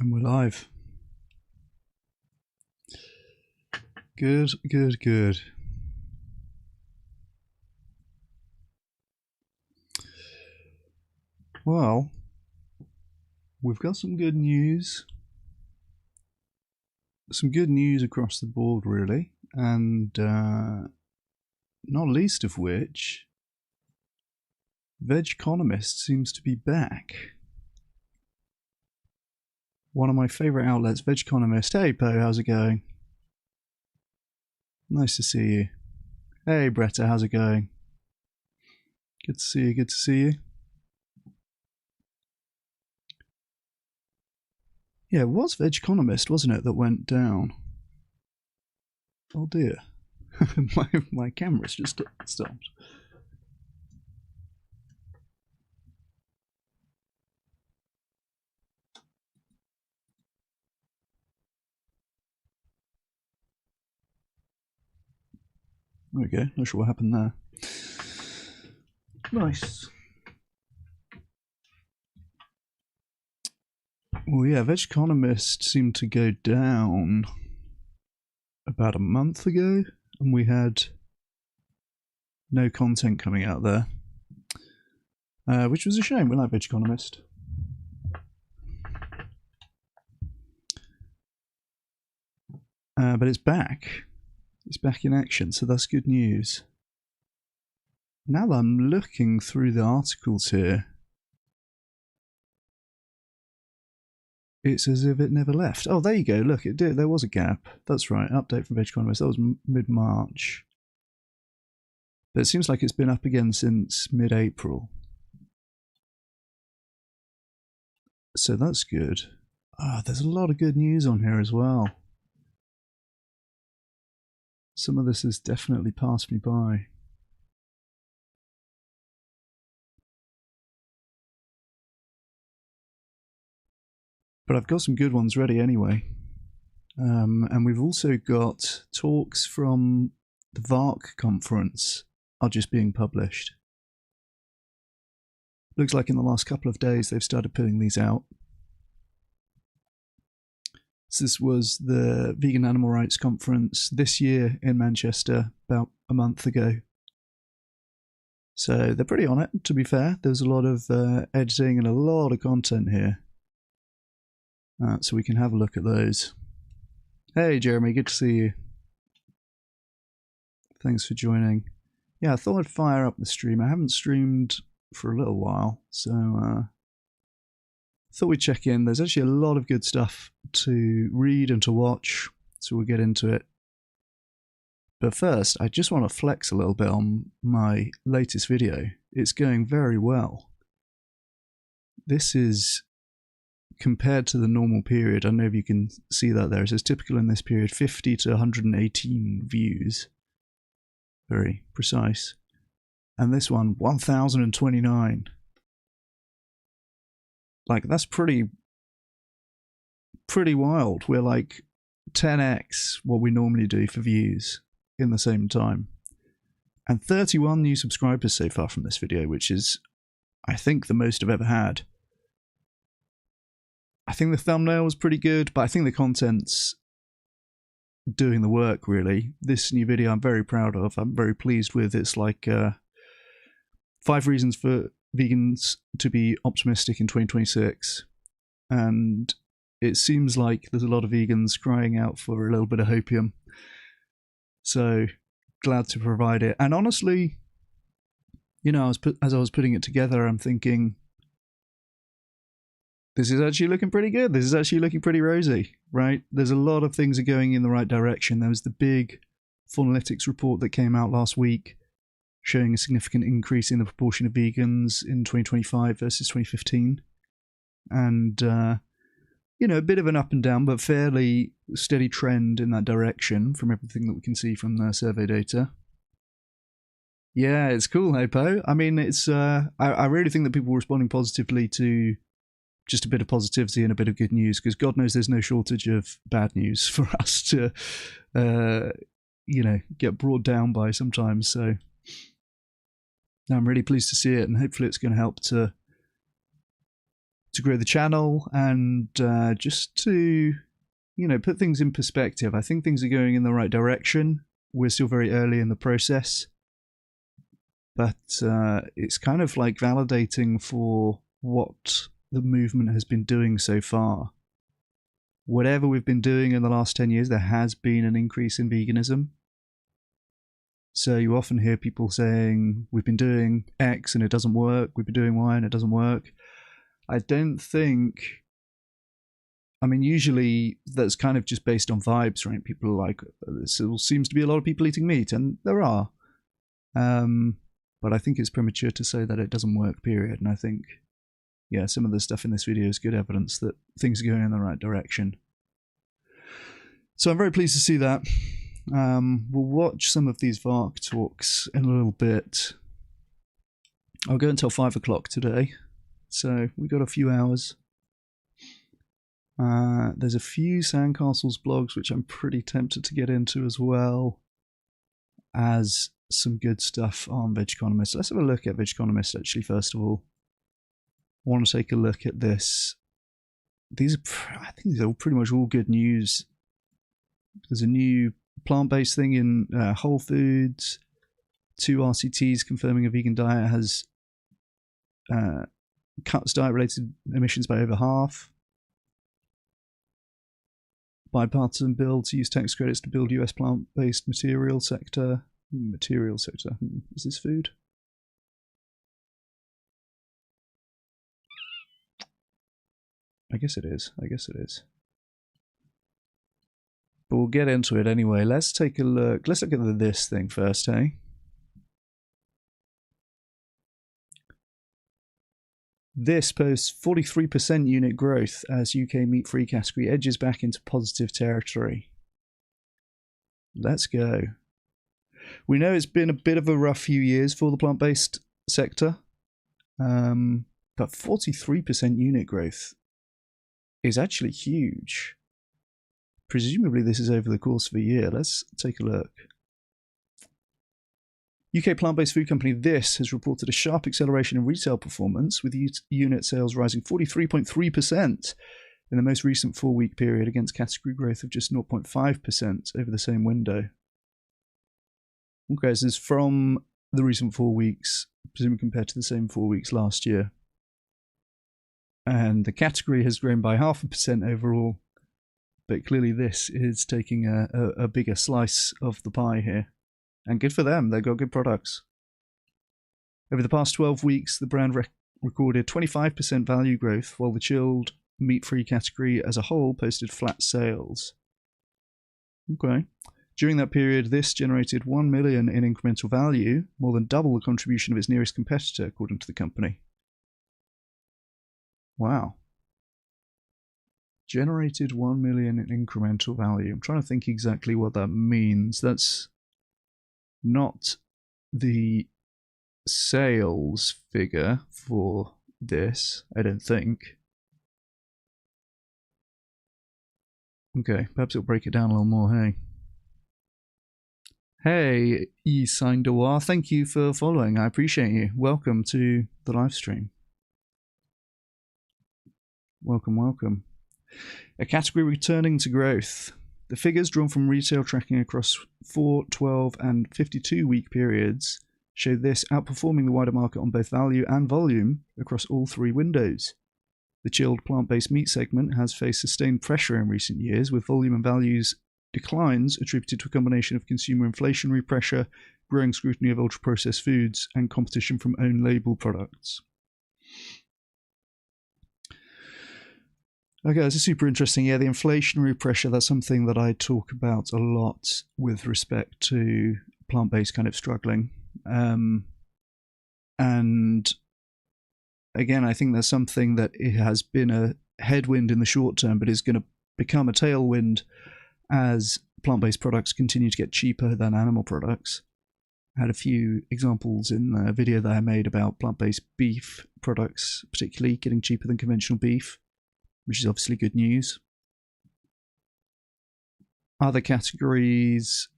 And we're live. Good, good, good. Well, we've got some good news. Some good news across the board, really. And not least of which, Vegconomist seems to be back. One of my favourite outlets, Vegconomist. Hey, Po, how's it going? Nice to see you. Hey, Bretta, how's it going? Good to see you, good to see you. Yeah, it was Vegconomist, wasn't it, that went down? Oh dear. my camera's just stopped. Okay, not sure what happened there. Nice. Well, yeah, Vegconomist seemed to go down about a month ago, and we had no content coming out there, which was a shame. We like Vegconomist. But it's back. It's back in action, so that's good news. Now that I'm looking through the articles here, it's as if it never left. Oh, there you go. Look, it did. There was a gap. That's right. Update from Vegconomist. That was mid-March. But it seems like it's been up again since mid-April. So that's good. There's a lot of good news on here as well. Some of this has definitely passed me by. But I've got some good ones ready anyway. And we've also got talks from the VARC conference are just being published. Looks like in the last couple of days they've started putting these out. So this was the Vegan Animal Rights Conference this year in Manchester, about a month ago. So they're pretty on it, to be fair. There's a lot of editing and a lot of content here. So we can have a look at those. Hey Jeremy, good to see you. Thanks for joining. Yeah, I thought I'd fire up the stream. I haven't streamed for a little while, so thought we'd check in. There's actually a lot of good stuff to read and to watch, so we'll get into it. But first, I just want to flex a little bit on my latest video. It's going very well. This is, compared to the normal period, I don't know if you can see that there, it says typical in this period, 50 to 118 views. Very precise. And this one, 1,029. Like, that's pretty wild. We're like 10x what we normally do for views in the same time. And 31 new subscribers so far from this video, which is, I think, the most I've ever had. I think the thumbnail was pretty good, but I think the content's doing the work, really. This new video I'm very proud of. I'm very pleased with. It's like 5 reasons for vegans to be optimistic in 2026. And it seems like there's a lot of vegans crying out for a little bit of hopium. So glad to provide it. And honestly, you know, as I was putting it together, I'm thinking, this is actually looking pretty good. This is actually looking pretty rosy, right? There's a lot of things are going in the right direction. There was the big Funalytics report that came out last week showing a significant increase in the proportion of vegans in 2025 versus 2015. And, you know, a bit of an up and down, but fairly steady trend in that direction from everything that we can see from the survey data. Yeah, it's cool, Hopo. I mean, it's I really think that people are responding positively to just a bit of positivity and a bit of good news, because God knows there's no shortage of bad news for us to, you know, get brought down by sometimes. So I'm really pleased to see it, and hopefully it's going to help to to grow the channel and just to, put things in perspective. I think things are going in the right direction. We're still very early in the process, but it's kind of like validating for what the movement has been doing so far. Whatever we've been doing in the last 10 years, there has been an increase in veganism. So you often hear people saying, we've been doing X and it doesn't work, we've been doing Y and it doesn't work. I don't think, usually that's kind of just based on vibes, right? People are like, there seems to be a lot of people eating meat, and there are. But I think it's premature to say that it doesn't work, period. And I think, some of the stuff in this video is good evidence that things are going in the right direction. So I'm very pleased to see that. We'll watch some of these VARC talks in a little bit. I'll go until 5 o'clock today, so we got a few hours. There's a few Sandcastles blogs which I'm pretty tempted to get into as well as some good stuff on Veg Economist. Let's have a look at Veg Economist actually first of all. I want to take a look at this. I think these are pretty much all good news. There's a new plant-based thing in Whole Foods. 2 RCTs confirming a vegan diet has cuts diet-related emissions by over half. Bipartisan bill to use tax credits to build US plant-based material sector. Is this food? I guess it is. But we'll get into it anyway. Let's take a look. Let's look at this thing first, hey? This posts 43% unit growth as UK meat-free category edges back into positive territory. Let's go. We know it's been a bit of a rough few years for the plant-based sector, but 43% unit growth is actually huge. Presumably this is over the course of a year. Let's take a look. UK plant-based food company This has reported a sharp acceleration in retail performance, with unit sales rising 43.3% in the most recent 4-week period against category growth of just 0.5% over the same window. Okay, this is from the recent 4 weeks, presumably compared to the same 4 weeks last year. And the category has grown by 0.5% overall, but clearly this is taking a bigger slice of the pie here. And good for them, they've got good products. Over the past 12 weeks, the brand recorded 25% value growth, while the chilled meat-free category as a whole posted flat sales. Okay. During that period, this generated $1 million in incremental value, more than double the contribution of its nearest competitor, according to the company. Wow. Generated 1 million in incremental value. I'm trying to think exactly what that means. That's not the sales figure for this, I don't think. Okay, perhaps it'll break it down a little more, hey? Hey, Yisaindawar, thank you for following. I appreciate you. Welcome to the live stream. Welcome. A category returning to growth. The figures drawn from retail tracking across 4, 12 and 52-week periods show this outperforming the wider market on both value and volume across all 3 windows. The chilled plant-based meat segment has faced sustained pressure in recent years, with volume and values declines attributed to a combination of consumer inflationary pressure, growing scrutiny of ultra-processed foods, and competition from own-label products. Okay, this is super interesting. Yeah, the inflationary pressure, that's something that I talk about a lot with respect to plant-based kind of struggling. And again, I think that's something that it has been a headwind in the short term, but is going to become a tailwind as plant-based products continue to get cheaper than animal products. I had a few examples in the video that I made about plant-based beef products, particularly getting cheaper than conventional beef, which is obviously good news. Other categories,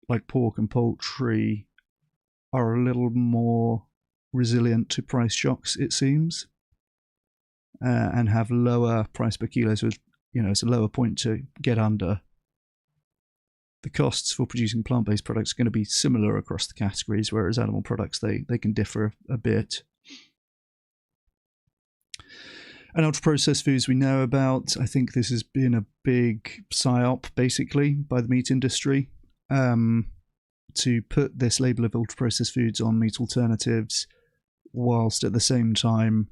like pork and poultry, are a little more resilient to price shocks, it seems. and have lower price per kilo. So it's a lower point to get under. The costs for producing plant-based products are going to be similar across the categories, whereas animal products, they can differ a bit. And ultra-processed foods we know about. I think this has been a big psyop, basically, by the meat industry, to put this label of ultra-processed foods on meat alternatives, whilst at the same time,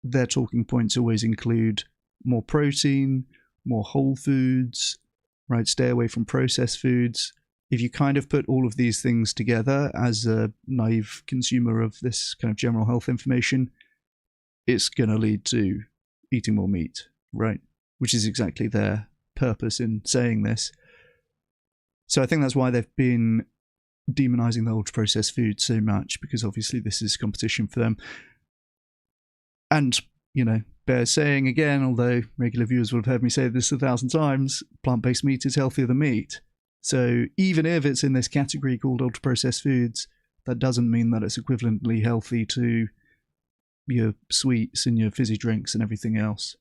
their talking points always include more protein, more whole foods, right? Stay away from processed foods. If you kind of put all of these things together as a naive consumer of this kind of general health information, it's going to lead to eating more meat, right? Which is exactly their purpose in saying this. So I think that's why they've been demonizing the ultra-processed food so much, because obviously this is competition for them. And, bears saying again, although regular viewers will have heard me say this 1,000 times, plant-based meat is healthier than meat. So even if it's in this category called ultra-processed foods, that doesn't mean that it's equivalently healthy to your sweets and your fizzy drinks and everything else.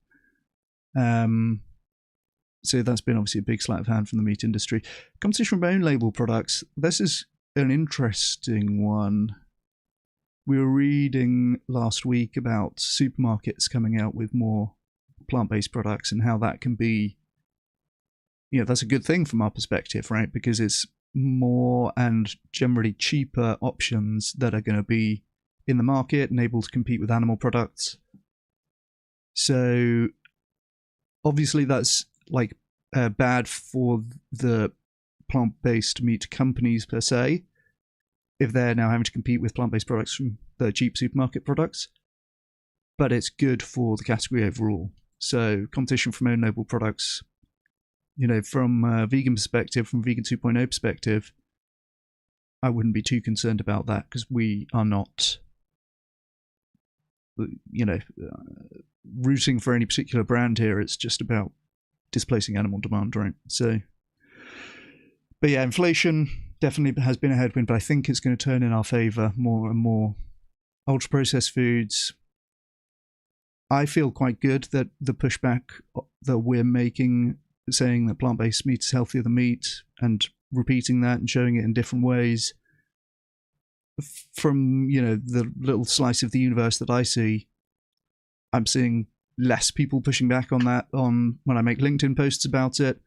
So that's been obviously a big sleight of hand from the meat industry. Competition from own label products. This is an interesting one. We were reading last week about supermarkets coming out with more plant-based products and how that can be, that's a good thing from our perspective, right? Because it's more and generally cheaper options that are going to be in the market and able to compete with animal products. So obviously that's bad for the plant-based meat companies per se, if they're now having to compete with plant-based products from the cheap supermarket products. But it's good for the category overall. So competition from own label products, from a vegan perspective, from Vegan 2.0 perspective, I wouldn't be too concerned about that, because we are not rooting for any particular brand here. It's just about displacing animal demand, right? So, but yeah, inflation definitely has been a headwind, but I think it's going to turn in our favor more and more. Ultra-processed foods, I feel quite good that the pushback that we're making, saying that plant-based meat is healthier than meat, and repeating that and showing it in different ways, from the little slice of the universe that I see, I'm seeing less people pushing back on that when I make LinkedIn posts about it.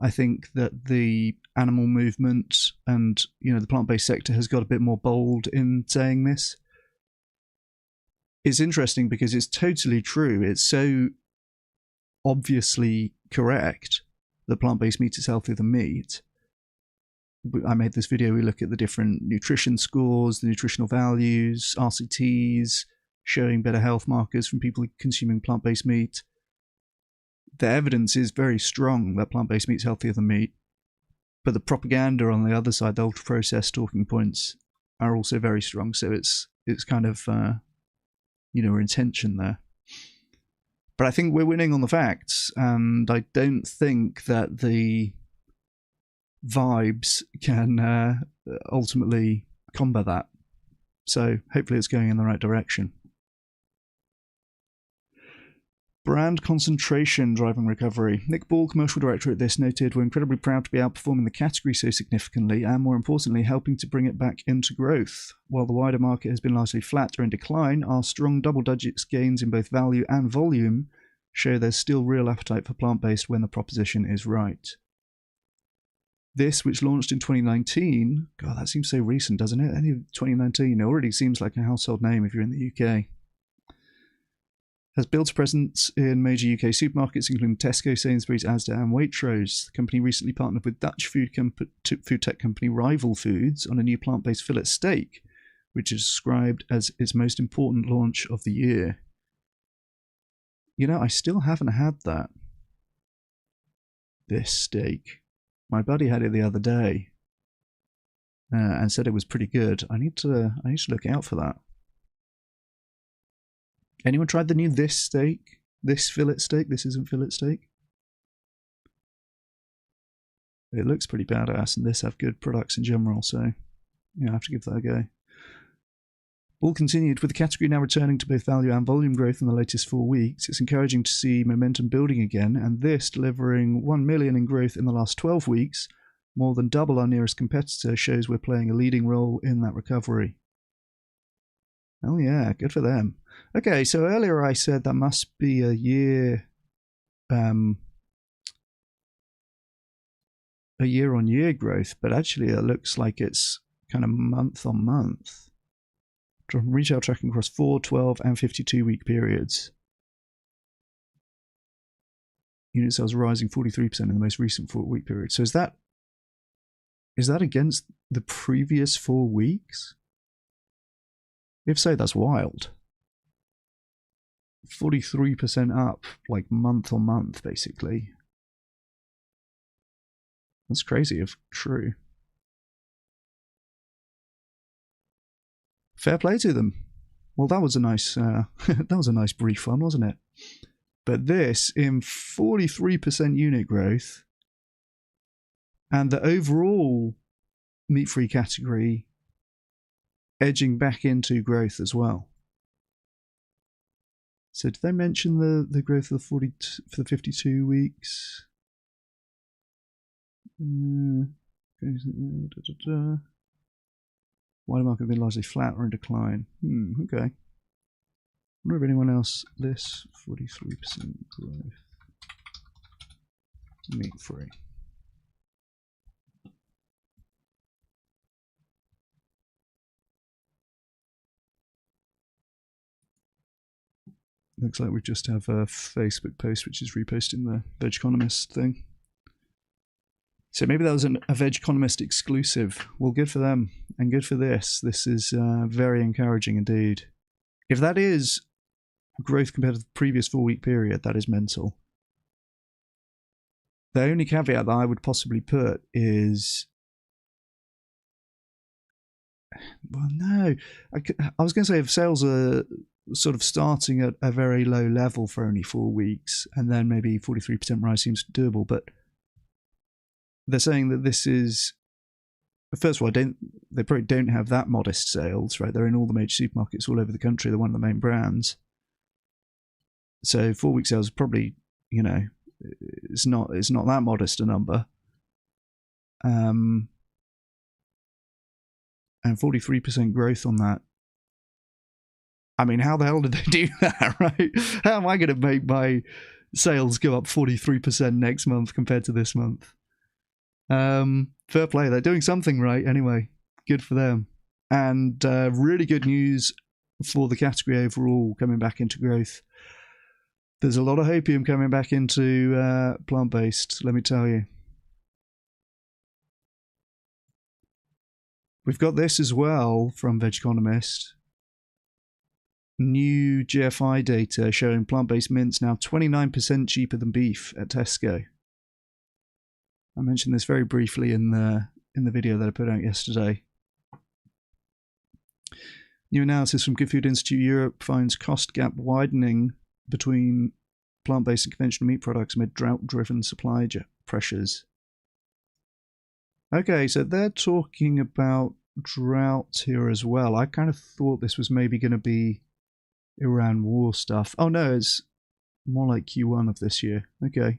I think that the animal movement and the plant-based sector has got a bit more bold in saying this. It's interesting because it's totally true. It's so obviously correct that plant-based meat is healthier than meat. I made this video, we look at the different nutrition scores, the nutritional values, RCTs, showing better health markers from people consuming plant-based meat. The evidence is very strong that plant-based meat is healthier than meat, but the propaganda on the other side, the ultra-processed talking points, are also very strong. So it's kind of we're in tension there. But I think we're winning on the facts, and I don't think that the vibes can ultimately combat that. So hopefully it's going in the right direction. Brand concentration driving recovery. Nick Ball, commercial director at this, noted, "We're incredibly proud to be outperforming the category so significantly, and more importantly, helping to bring it back into growth. While the wider market has been largely flat or in decline, our strong double-digit gains in both value and volume show there's still real appetite for plant-based when the proposition is right." This, which launched in 2019, God, that seems so recent, doesn't it? Only 2019, it already seems like a household name if you're in the UK. Has built a presence in major UK supermarkets, including Tesco, Sainsbury's, Asda, and Waitrose. The company recently partnered with Dutch food tech company Rival Foods on a new plant-based fillet steak, which is described as its most important launch of the year. I still haven't had that. This steak. My buddy had it the other day and said it was pretty good. I need to look out for that. Anyone tried the new this steak? This fillet steak? This isn't fillet steak. It looks pretty badass, and this have good products in general, so yeah, I have to give that a go. All continued, with the category now returning to both value and volume growth in the latest 4 weeks. It's encouraging to see momentum building again, and this delivering 1 million in growth in the last 12 weeks, more than double our nearest competitor, shows we're playing a leading role in that recovery. Oh yeah, good for them. Okay, so earlier I said that must be a year-on-year growth, but actually it looks like it's kind of month-on-month. Retail tracking across 4, 12, and 52-week periods. Unit sales rising 43% in the most recent 4-week period. So is that against the previous 4 weeks? If so, that's wild. 43% up, like month on month, basically. That's crazy if true. Fair play to them. Well, that was a nice brief one, wasn't it? But this in 43% unit growth, and the overall meat-free category edging back into growth as well. So did they mention the growth of for the 52 weeks? Wider market have been largely flat or in decline. Okay. I wonder if anyone else lists 43% growth. Meat free. Looks like we just have a Facebook post which is reposting the Veg Economist thing. So maybe that was a Veg Economist exclusive. Well, good for them, and good for this. This is very encouraging indeed. If that is growth compared to the previous 4-week period, that is mental. The only caveat that I would possibly put is... Well, no. I was going to say if sales are sort of starting at a very low level for only 4 weeks, and then maybe 43% rise seems doable, but they're saying that this is, first of all, they probably don't have that modest sales, right? They're in all the major supermarkets all over the country. They're one of the main brands. So 4-week sales probably, it's not that modest a number. And 43% growth on that. I mean, how the hell did they do that, right? How am I going to make my sales go up 43% next month compared to this month? Fair play. They're doing something right anyway. Good for them. And really good news for the category overall coming back into growth. There's a lot of hopium coming back into plant-based, let me tell you. We've got this as well from Veg Economist. New GFI data showing plant-based mince now 29% cheaper than beef at Tesco. I mentioned this very briefly in the video that I put out yesterday. New analysis from Good Food Institute Europe finds cost gap widening between plant-based and conventional meat products amid drought-driven supply pressures. Okay, so they're talking about drought here as well. I kind of thought this was maybe going to be Iran war stuff. Oh no, it's more like Q1 of this year. Okay.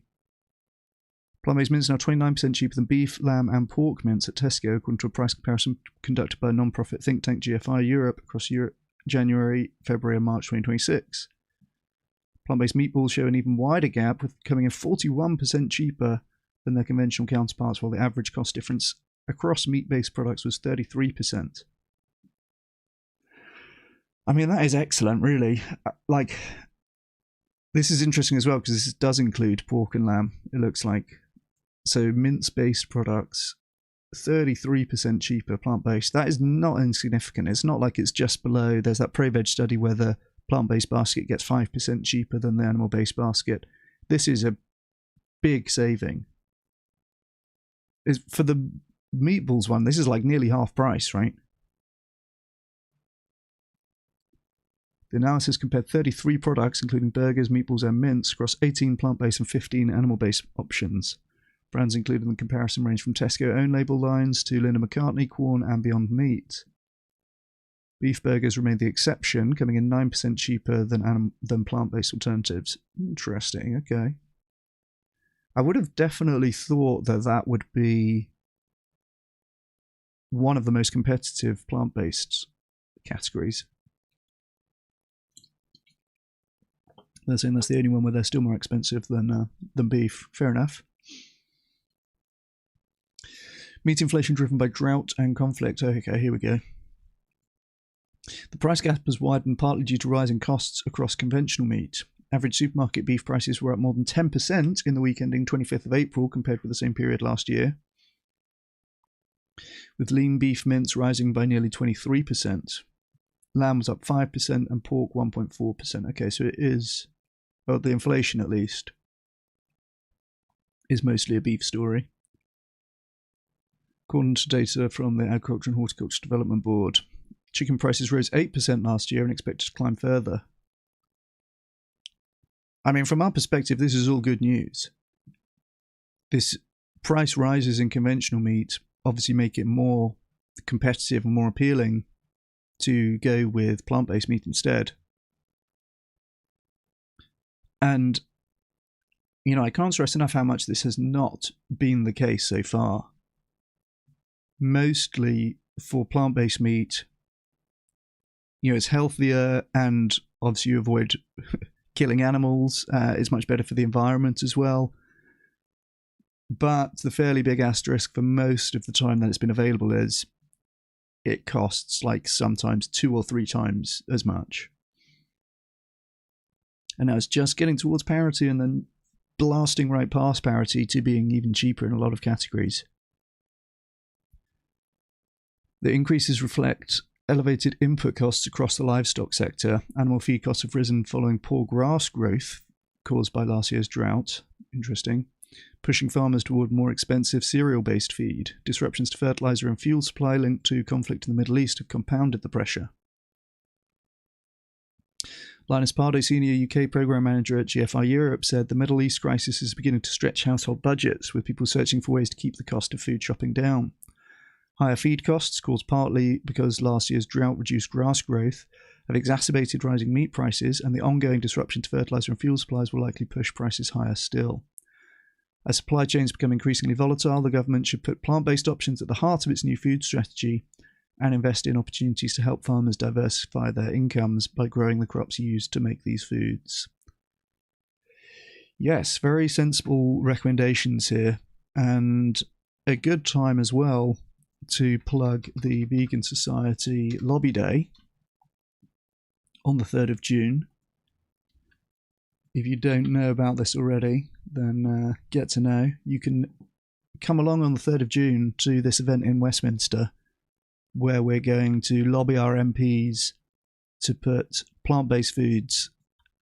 Plant-based mince now 29% cheaper than beef, lamb and pork mince at Tesco, according to a price comparison conducted by a non-profit think tank GFI Europe across January, February and March 2026. Plant-based meatballs show an even wider gap, with coming in 41% cheaper than their conventional counterparts, while the average cost difference across meat-based products was 33%. I mean, that is excellent, really. Like, this is interesting as well, because this does include pork and lamb, it looks like. So mince-based products, 33% cheaper plant-based. That is not insignificant. It's not like it's just below. There's that ProVeg study where the plant-based basket gets 5% cheaper than the animal-based basket. This is a big saving. For the meatballs one, this is like nearly half price, right? The analysis compared 33 products, including burgers, meatballs, and mince, across 18 plant-based and 15 animal-based options. Brands included in the comparison range from Tesco own label lines to Linda McCartney, Quorn, and Beyond Meat. Beef burgers remain the exception, coming in 9% cheaper than plant-based alternatives. Interesting, okay. I would have definitely thought that would be one of the most competitive plant-based categories. They're saying that's the only one where they're still more expensive than beef. Fair enough. Meat inflation driven by drought and conflict. Okay, here we go. The price gap has widened partly due to rising costs across conventional meat. Average supermarket beef prices were up more than 10% in the week ending 25th of April compared with the same period last year, with lean beef mince rising by nearly 23%. Lamb was up 5% and pork 1.4%. Okay, so it is, well, the inflation at least is mostly a beef story. According to data from the Agriculture and Horticulture Development Board, chicken prices rose 8% last year and expected to climb further. I mean, from our perspective, this is all good news. This price rises in conventional meat obviously make it more competitive and more appealing to go with plant-based meat instead. And, you know, I can't stress enough how much this has not been the case so far. Mostly for plant-based meat, you know, it's healthier and obviously you avoid killing animals. It's much better for the environment as well. But the fairly big asterisk for most of the time that it's been available is it costs like sometimes 2 or 3 times as much. And now it's just getting towards parity and then blasting right past parity to being even cheaper in a lot of categories. The increases reflect elevated input costs across the livestock sector. Animal feed costs have risen following poor grass growth caused by last year's drought. Interesting. Pushing farmers toward more expensive cereal-based feed. Disruptions to fertilizer and fuel supply linked to conflict in the Middle East have compounded the pressure. Linus Pardo, Senior UK Programme Manager at GFI Europe, said the Middle East crisis is beginning to stretch household budgets, with people searching for ways to keep the cost of food shopping down. Higher feed costs, caused partly because last year's drought reduced grass growth, have exacerbated rising meat prices, and the ongoing disruption to fertilizer and fuel supplies will likely push prices higher still. As supply chains become increasingly volatile, the government should put plant-based options at the heart of its new food strategy and invest in opportunities to help farmers diversify their incomes by growing the crops used to make these foods. Yes, very sensible recommendations here, and a good time as well to plug the Vegan Society Lobby Day on the 3rd of June. If you don't know about this already, then get to know. You can come along on the 3rd of June to this event in Westminster, where we're going to lobby our MPs to put plant-based foods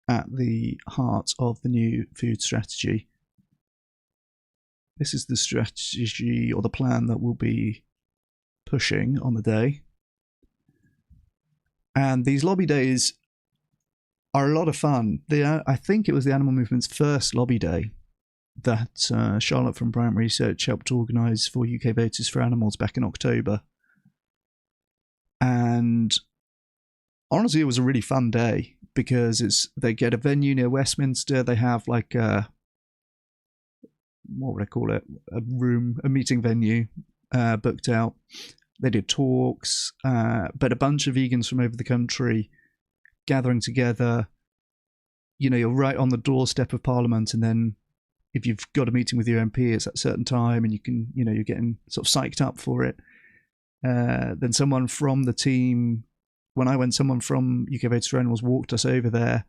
at the heart of the new food strategy. This is the strategy or the plan that we'll be pushing on the day. And these lobby days are a lot of fun. I think it was the Animal Movement's first lobby day that Charlotte from Bryant Research helped organise for UK Voters for Animals back in October. And honestly, it was a really fun day because they get a venue near Westminster. They have like what would I call it? A meeting venue booked out. They did talks, but a bunch of vegans from over the country gathering together. You know, you're right on the doorstep of Parliament, and then if you've got a meeting with your MP, it's at a certain time, and you can, you know, you're getting sort of psyched up for it. Then someone from the team, when I went, someone from UK Voters for Animals walked us over there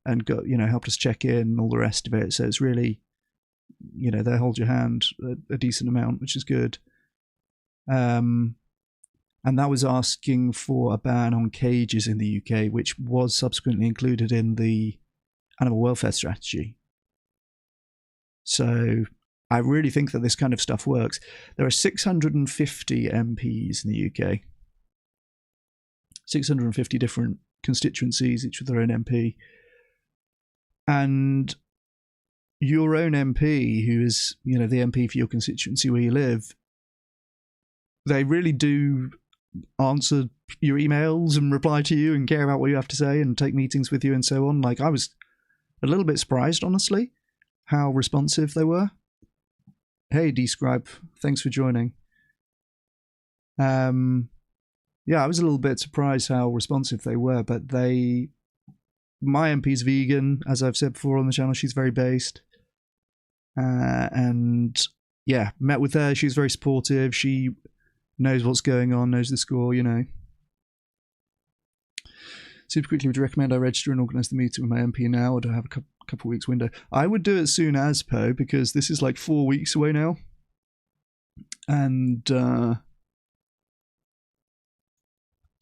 and got, you know, helped us check in and all the rest of it. So it's really, you know, they hold your hand a decent amount, which is good. And that was asking for a ban on cages in the UK, which was subsequently included in the animal welfare strategy. So I really think that this kind of stuff works. There are 650 MPs in the UK. 650 different constituencies, each with their own MP. And your own MP, who is, you know, the MP for your constituency where you live, they really do answer your emails and reply to you and care about what you have to say and take meetings with you and so on. Like, I was a little bit surprised, honestly, how responsive they were. Hey, Describe, thanks for joining. Yeah, I was a little bit surprised how responsive they were, but my MP's vegan, as I've said before on the channel. She's very based. And yeah, met with her. She's very supportive. She knows what's going on, knows the score, you know. Super quickly, would you recommend I register and organise the meeting with my MP now, or do I have a couple weeks window? I would do it as soon as, Poe, because this is like 4 weeks away now. And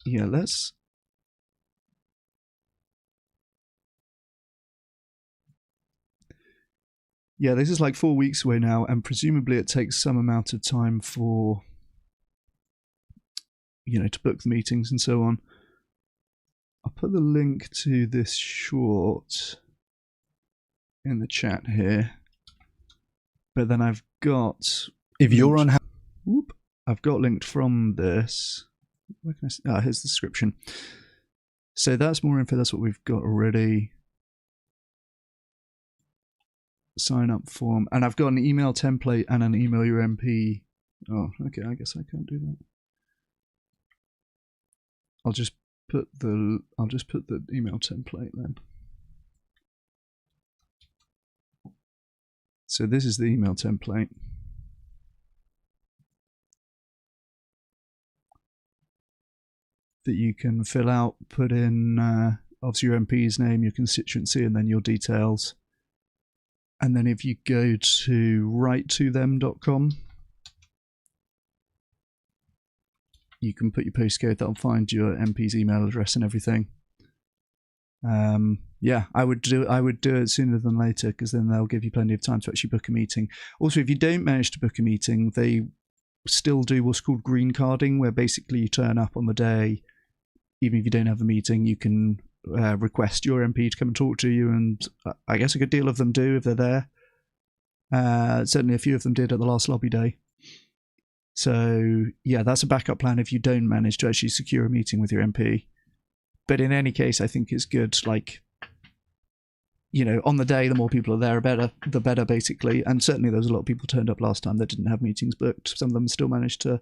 yeah, yeah, this is like 4 weeks away now, and presumably it takes some amount of time for, you know, to book the meetings and so on. I'll put the link to this short in the chat here. But then I've got... If you're on... I've got linked from this. Where can I see? Here's the description. So that's more info. That's what we've got already. Sign up form. And I've got an email template and an email your MP. Oh, okay. I guess I can't do that. I'll just put the email template then. So this is the email template. That you can fill out, put in obviously your MP's name, your constituency, and then your details. And then if you go to writetothem.com, you can put your postcode. That'll find your MP's email address and everything. Yeah, I would do it sooner than later, because then they'll give you plenty of time to actually book a meeting. Also, if you don't manage to book a meeting, they still do what's called green carding, where basically you turn up on the day. Even if you don't have a meeting, you can request your MP to come and talk to you, and I guess a good deal of them do if they're there. Certainly a few of them did at the last lobby day. So yeah, that's a backup plan if you don't manage to actually secure a meeting with your MP. But in any case, I think it's good, like, you know, on the day, the more people are there, the better, basically. And certainly there was a lot of people turned up last time that didn't have meetings booked. Some of them still managed to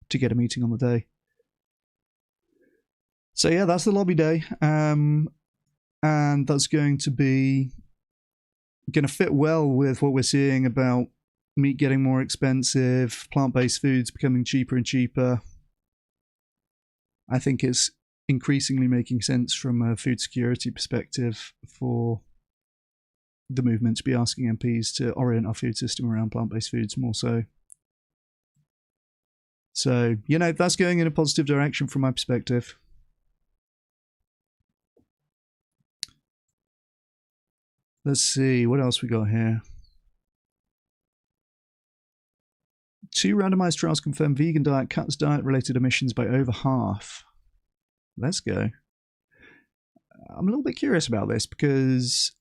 get a meeting on the day. So yeah, that's the lobby day, and that's going to fit well with what we're seeing about meat getting more expensive, plant-based foods becoming cheaper and cheaper. I think it's increasingly making sense from a food security perspective for the movement to be asking MPs to orient our food system around plant-based foods more so. So, you know, that's going in a positive direction from my perspective. Let's see, what else we got here? 2 randomized trials confirm vegan diet cuts diet-related emissions by over half. Let's go. I'm a little bit curious about this, because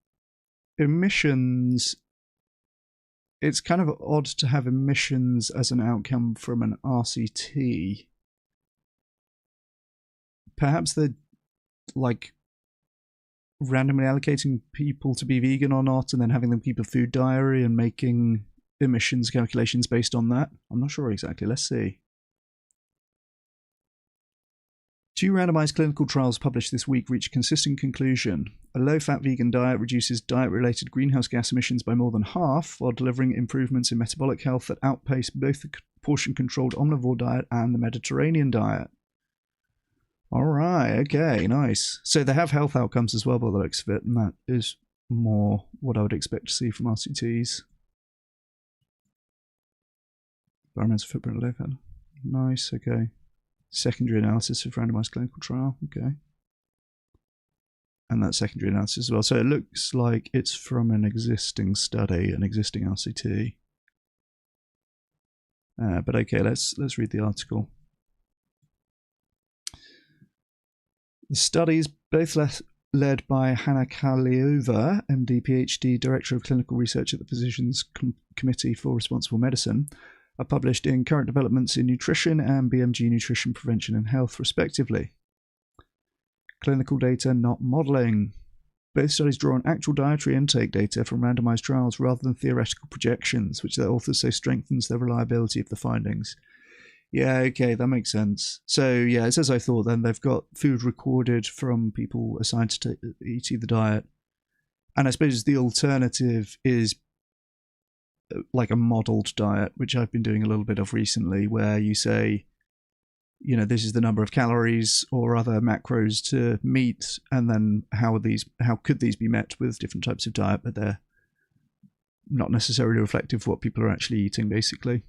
emissions... It's kind of odd to have emissions as an outcome from an RCT. Perhaps they're, like, randomly allocating people to be vegan or not, and then having them keep a food diary and making emissions calculations based on that. I'm not sure exactly. Let's see. 2 randomized clinical trials published this week reach a consistent conclusion. A low-fat vegan diet reduces diet-related greenhouse gas emissions by more than half, while delivering improvements in metabolic health that outpace both the portion-controlled omnivore diet and the Mediterranean diet. Alright, okay, nice. So they have health outcomes as well by the looks of it, and that is more what I would expect to see from RCTs. Environmental footprint low fat. Nice, okay. Secondary analysis of randomized clinical trial, okay. And that secondary analysis as well. So it looks like it's from an existing study, an existing RCT. But okay, let's read the article. The studies, both led by Hanna Kaliova, MD, PhD, Director of Clinical Research at the Physicians Committee for Responsible Medicine, are published in Current Developments in Nutrition and BMG Nutrition Prevention and Health, respectively. Clinical data, not modelling. Both studies draw on actual dietary intake data from randomised trials rather than theoretical projections, which their authors say strengthens the reliability of the findings. Yeah, okay, that makes sense. So, yeah, it's as I thought then. They've got food recorded from people assigned to eating the diet. And I suppose the alternative is like a modelled diet, which I've been doing a little bit of recently, where you say, you know, this is the number of calories or other macros to meet, and then how could these be met with different types of diet, but they're not necessarily reflective of what people are actually eating, basically.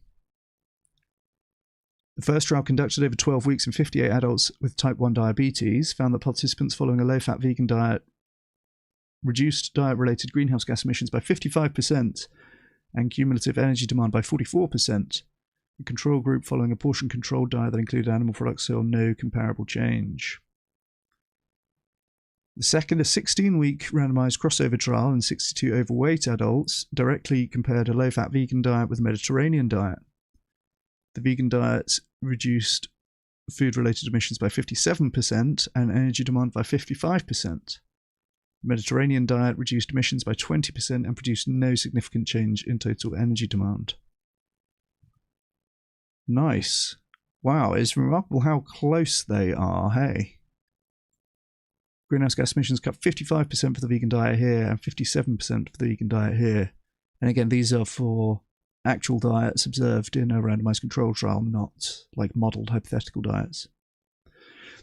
The first trial, conducted over 12 weeks in 58 adults with type 1 diabetes, found that participants following a low-fat vegan diet reduced diet-related greenhouse gas emissions by 55% and cumulative energy demand by 44%. The control group, following a portion-controlled diet that included animal products, saw no comparable change. The second, a 16-week randomized crossover trial in 62 overweight adults, directly compared a low-fat vegan diet with a Mediterranean diet. The vegan diet reduced food-related emissions by 57% and energy demand by 55%. The Mediterranean diet reduced emissions by 20% and produced no significant change in total energy demand. Nice. Wow, it's remarkable how close they are, hey? Greenhouse gas emissions cut 55% for the vegan diet here and 57% for the vegan diet here. And again, these are for actual diets observed in a randomized control trial, not like modelled hypothetical diets.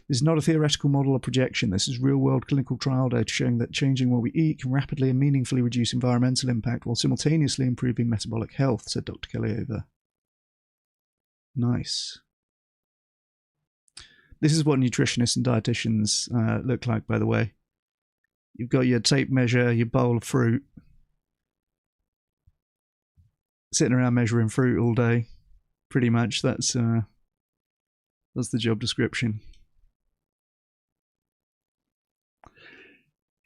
This is not a theoretical model or projection. This is real-world clinical trial data showing that changing what we eat can rapidly and meaningfully reduce environmental impact while simultaneously improving metabolic health, said Dr. Kellyova. Nice. This is what nutritionists and dietitians look like, by the way. You've got your tape measure, your bowl of fruit, sitting around measuring fruit all day. Pretty much, that's the job description.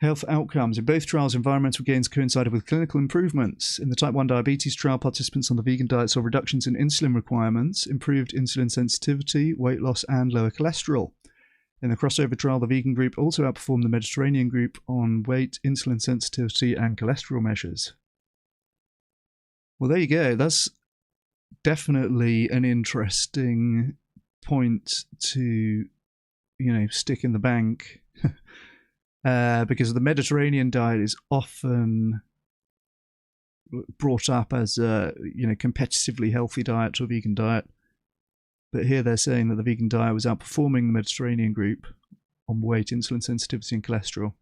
Health outcomes. In both trials, environmental gains coincided with clinical improvements. In the type 1 diabetes trial, participants on the vegan diet saw reductions in insulin requirements, improved insulin sensitivity, weight loss, and lower cholesterol. In the crossover trial, the vegan group also outperformed the Mediterranean group on weight, insulin sensitivity, and cholesterol measures. Well, there you go. That's definitely an interesting point to, stick in the bank. Because the Mediterranean diet is often brought up as a competitively healthy diet to a vegan diet, but here they're saying that the vegan diet was outperforming the Mediterranean group on weight, insulin sensitivity, and cholesterol.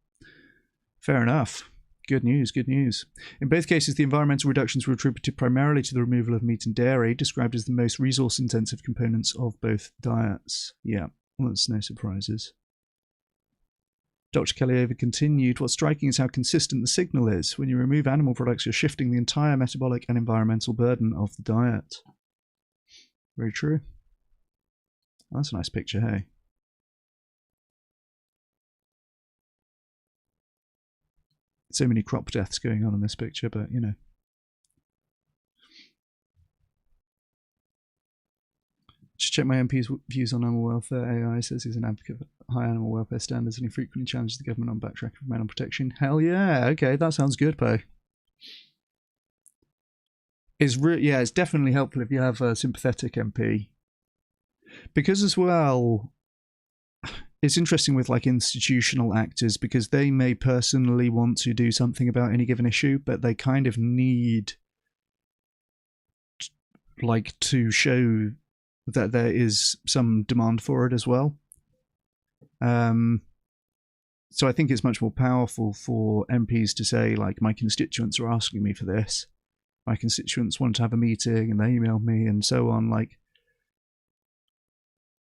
Fair enough. Good news, good news. In both cases, the environmental reductions were attributed primarily to the removal of meat and dairy, described as the most resource-intensive components of both diets. Yeah, well, that's no surprises. Dr. Kellyova continued, what's striking is how consistent the signal is. When you remove animal products, you're shifting the entire metabolic and environmental burden of the diet. Very true. That's a nice picture, hey? So many crop deaths going on in this picture, but Just check my MP's views on animal welfare. AI says he's an advocate for high animal welfare standards and he frequently challenges the government on backtracking from animal protection. Hell yeah, okay, that sounds good, Poe. It's definitely helpful if you have a sympathetic MP. Because as well, it's interesting with like institutional actors because they may personally want to do something about any given issue, but they kind of need to show that there is some demand for it as well. So I think it's much more powerful for MPs to say, like, my constituents are asking me for this. My constituents want to have a meeting and they emailed me and so on. Like,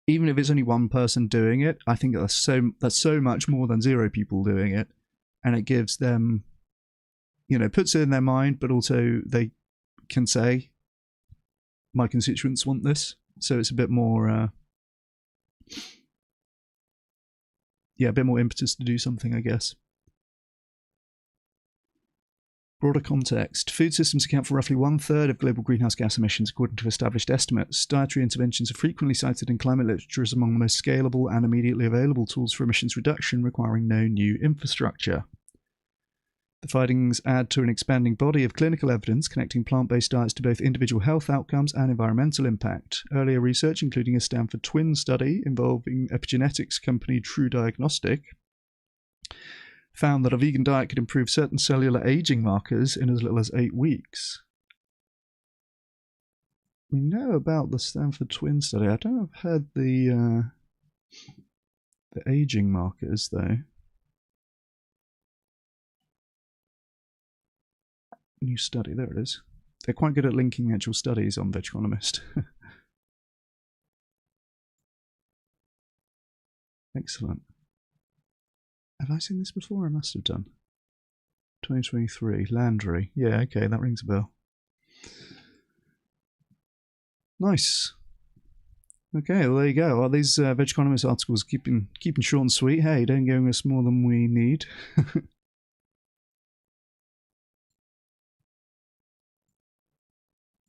even if it's only one person doing it, I think that's so much more than 0 people doing it. And it gives them, puts it in their mind, but also they can say, my constituents want this. So it's a bit more, a bit more impetus to do something, I guess. Broader context. Food systems account for roughly 1/3 of global greenhouse gas emissions, according to established estimates. Dietary interventions are frequently cited in climate literature as among the most scalable and immediately available tools for emissions reduction, requiring no new infrastructure. The findings add to an expanding body of clinical evidence connecting plant-based diets to both individual health outcomes and environmental impact. Earlier research, including a Stanford twin study involving epigenetics company True Diagnostic, found that a vegan diet could improve certain cellular aging markers in as little as 8 weeks. We know about the Stanford twin study. I don't know if I've heard the aging markers, though. New study, there it is. They're quite good at linking actual studies on Vegeconomist. Excellent. Have I seen this before? I must have done. 2023, Landry. Yeah, okay, that rings a bell. Nice. Okay, well there you go. Well, these Vegeconomist articles keeping short and sweet. Hey, don't give us more than we need.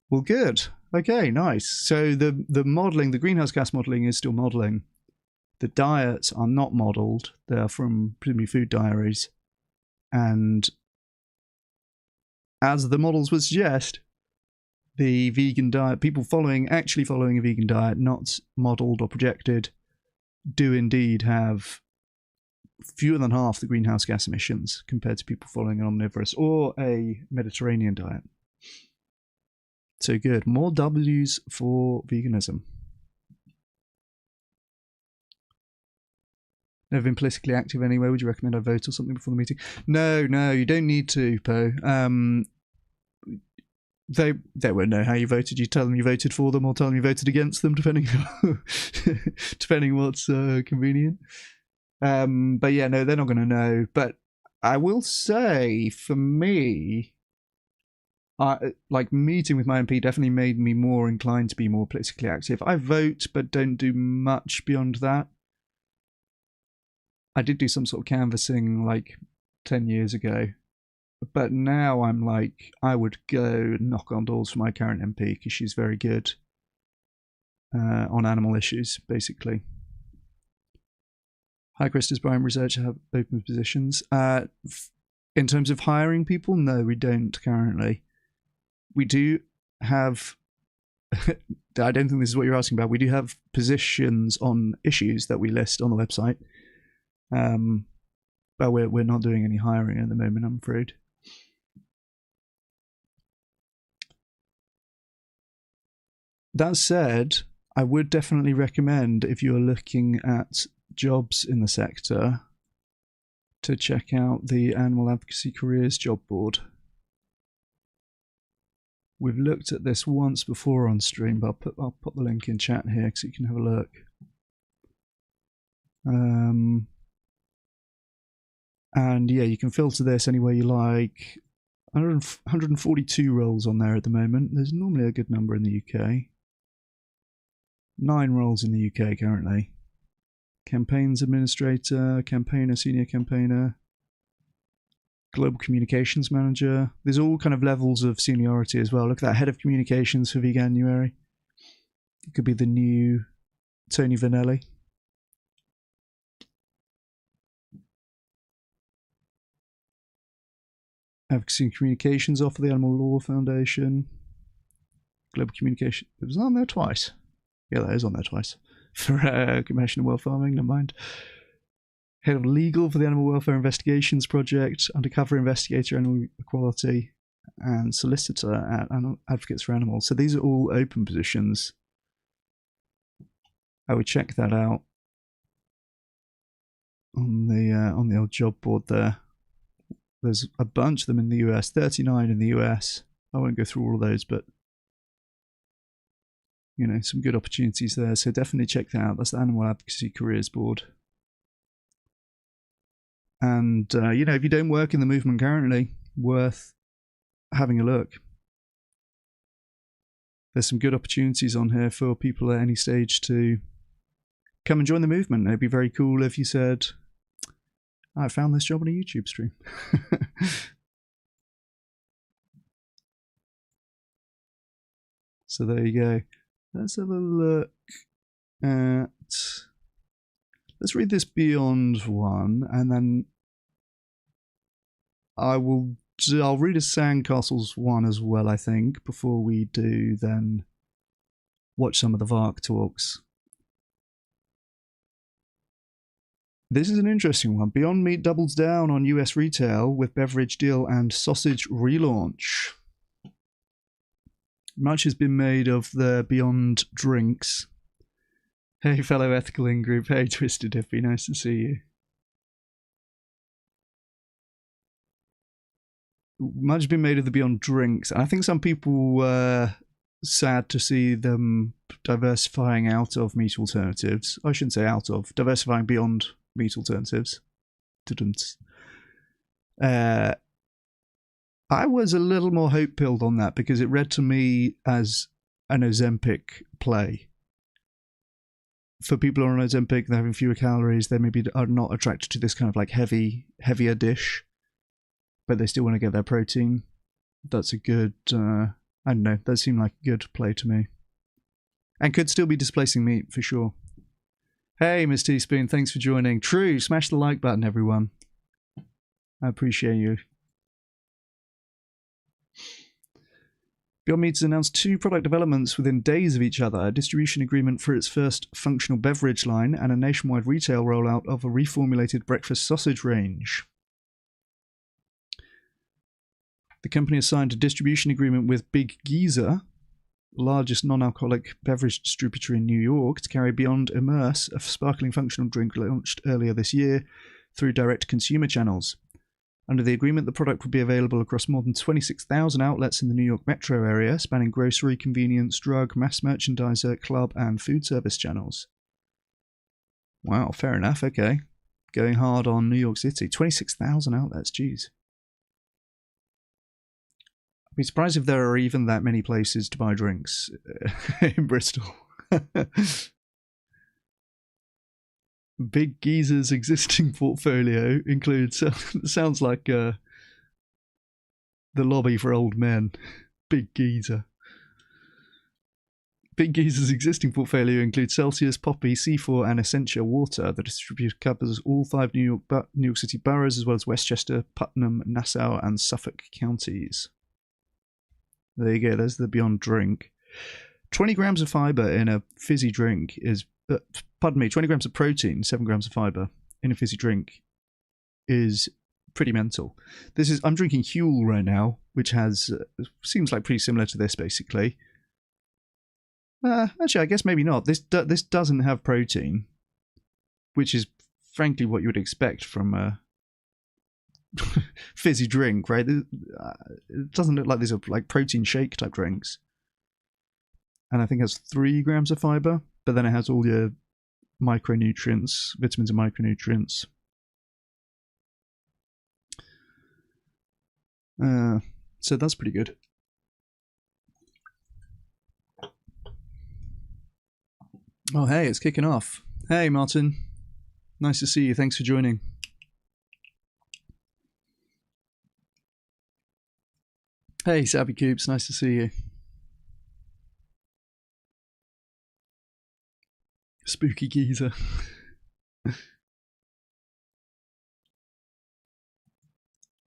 Well, good. Okay, nice. So the modelling, the greenhouse gas modelling is still modelling. The diets are not modelled. They are from presumably food diaries. And as the models would suggest, the vegan diet, people actually following a vegan diet, not modelled or projected, do indeed have fewer than half the greenhouse gas emissions compared to people following an omnivorous or a Mediterranean diet. So good. More W's for veganism. Never been politically active anyway. Would you recommend I vote or something before the meeting? No, you don't need to, Poe. They won't know how you voted. You tell them you voted for them or tell them you voted against them, depending depending what's convenient. But yeah, no, they're not going to know. But I will say, for me, like meeting with my MP definitely made me more inclined to be more politically active. I vote, but don't do much beyond that. I did do some sort of canvassing like 10 years ago, but now I'm like, I would go knock on doors for my current MP because she's very good on animal issues, basically. Hi, Chris, does Brian Research have open positions? In terms of hiring people, no, we don't currently. We do have, I don't think this is what you're asking about, we do have positions on issues that we list on the website. But we're not doing any hiring at the moment, I'm afraid. That said, I would definitely recommend, if you're looking at jobs in the sector, to check out the Animal Advocacy Careers job board. We've looked at this once before on stream, but I'll put the link in chat here so you can have a look. And yeah, you can filter this any way you like. 142 roles on there at the moment. There's normally a good number in the UK. 9 roles in the UK currently. Campaigns administrator, campaigner, senior campaigner, global communications manager. There's all kind of levels of seniority as well. Look at that, head of communications for Veganuary. It could be the new Tony Vanelli. Advocacy and Communications Officer, the Animal Law Foundation. Global Communication. It was on there twice. Yeah, that is on there twice. For Compassion and World Farming, never mind. Head of Legal for the Animal Welfare Investigations Project. Undercover Investigator, Animal Equality. And Solicitor at Advocates for Animals. So these are all open positions. I would check that out on the old job board there. There's a bunch of them in the US, 39 in the US. I won't go through all of those, but you know, some good opportunities there. So definitely check that out. That's the Animal Advocacy Careers Board. And you know, if you don't work in the movement currently, worth having a look. There's some good opportunities on here for people at any stage to come and join the movement. It'd be very cool if you said, I found this job on a YouTube stream. So there you go. Let's have a look at... Let's read this Beyond one, and then I'll read a Sandcastles one as well, I think, before we do then watch some of the Vark talks. This is an interesting one. Beyond Meat doubles down on US retail with beverage deal and sausage relaunch. Much has been made of the Beyond drinks. Hey, fellow ethical in-group. Hey, Twisted Hippie. Nice to see you. Much has been made of the Beyond drinks. I think some people were sad to see them diversifying out of meat alternatives. I shouldn't say out of. Diversifying beyond meat alternatives. I was a little more hope-pilled on that because it read to me as an Ozempic play. For people who are on Ozempic, they're having fewer calories, they maybe are not attracted to this kind of like heavier dish, but they still want to get their protein. That's a good, I don't know, that seemed like a good play to me. And could still be displacing meat, for sure. Hey, Miss Teaspoon, thanks for joining. True, smash the like button, everyone. I appreciate you. Beyond Meat has announced 2 product developments within days of each other, a distribution agreement for its first functional beverage line, and a nationwide retail rollout of a reformulated breakfast sausage range. The company has signed a distribution agreement with Big Geezer, the largest non-alcoholic beverage distributor in New York, to carry Beyond Immerse, a sparkling functional drink launched earlier this year, through direct-to-consumer channels. Under the agreement, the product will be available across more than 26,000 outlets in the New York metro area, spanning grocery, convenience, drug, mass merchandiser, club, and food service channels. Wow, fair enough, okay. Going hard on New York City. 26,000 outlets, geez. I'd be surprised if there are even that many places to buy drinks in Bristol. Big Geezer's existing portfolio includes, sounds like the lobby for old men. Big Geezer. Big Geezer's existing portfolio includes Celsius, Poppy, C4, and Essentia Water. The distributor covers all 5 New York City boroughs, as well as Westchester, Putnam, Nassau, and Suffolk counties. There you go, there's the Beyond drink. 20 grams of fibre in a fizzy drink is... 20 grams of protein, 7 grams of fibre in a fizzy drink is pretty mental. I'm drinking Huel right now, which has, seems like pretty similar to this, basically. Actually, I guess maybe not. This doesn't have protein, which is frankly what you would expect from a fizzy drink, right? It doesn't look like these are like protein shake type drinks. And I think it has 3 grams of fibre, but then it has all your micronutrients, vitamins and micronutrients. So that's pretty good. Oh, hey, it's kicking off. Hey, Martin. Nice to see you. Thanks for joining. Hey, Savvy Coops. Nice to see you. Spooky geezer.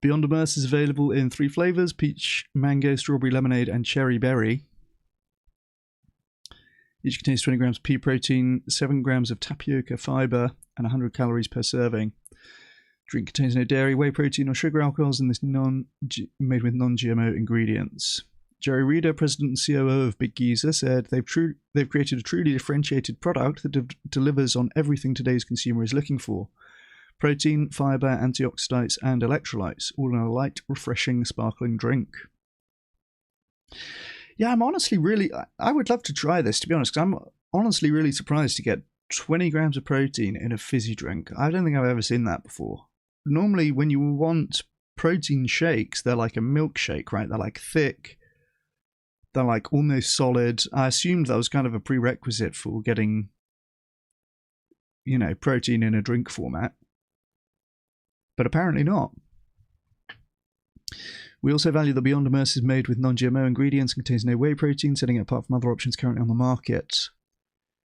Beyond Immerse is available in 3 flavours: peach, mango, strawberry lemonade, and cherry berry. Each contains 20 grams of pea protein, 7 grams of tapioca fibre, and 100 calories per serving. Drink contains no dairy, whey protein, or sugar alcohols, and is made with non-GMO ingredients. Jerry Reeder, president and COO of Big Geezer, said they've created a truly differentiated product that delivers on everything today's consumer is looking for: protein, fibre, antioxidants, and electrolytes, all in a light, refreshing, sparkling drink. Yeah, I'm honestly I would love to try this, to be honest, because I'm honestly really surprised to get 20 grams of protein in a fizzy drink. I don't think I've ever seen that before. Normally, when you want protein shakes, they're like a milkshake, right? They're like thick. They're like almost solid. I assumed that was kind of a prerequisite for getting, protein in a drink format. But apparently not. We also value that Beyond Immerse is made with non-GMO ingredients and contains no whey protein, setting it apart from other options currently on the market.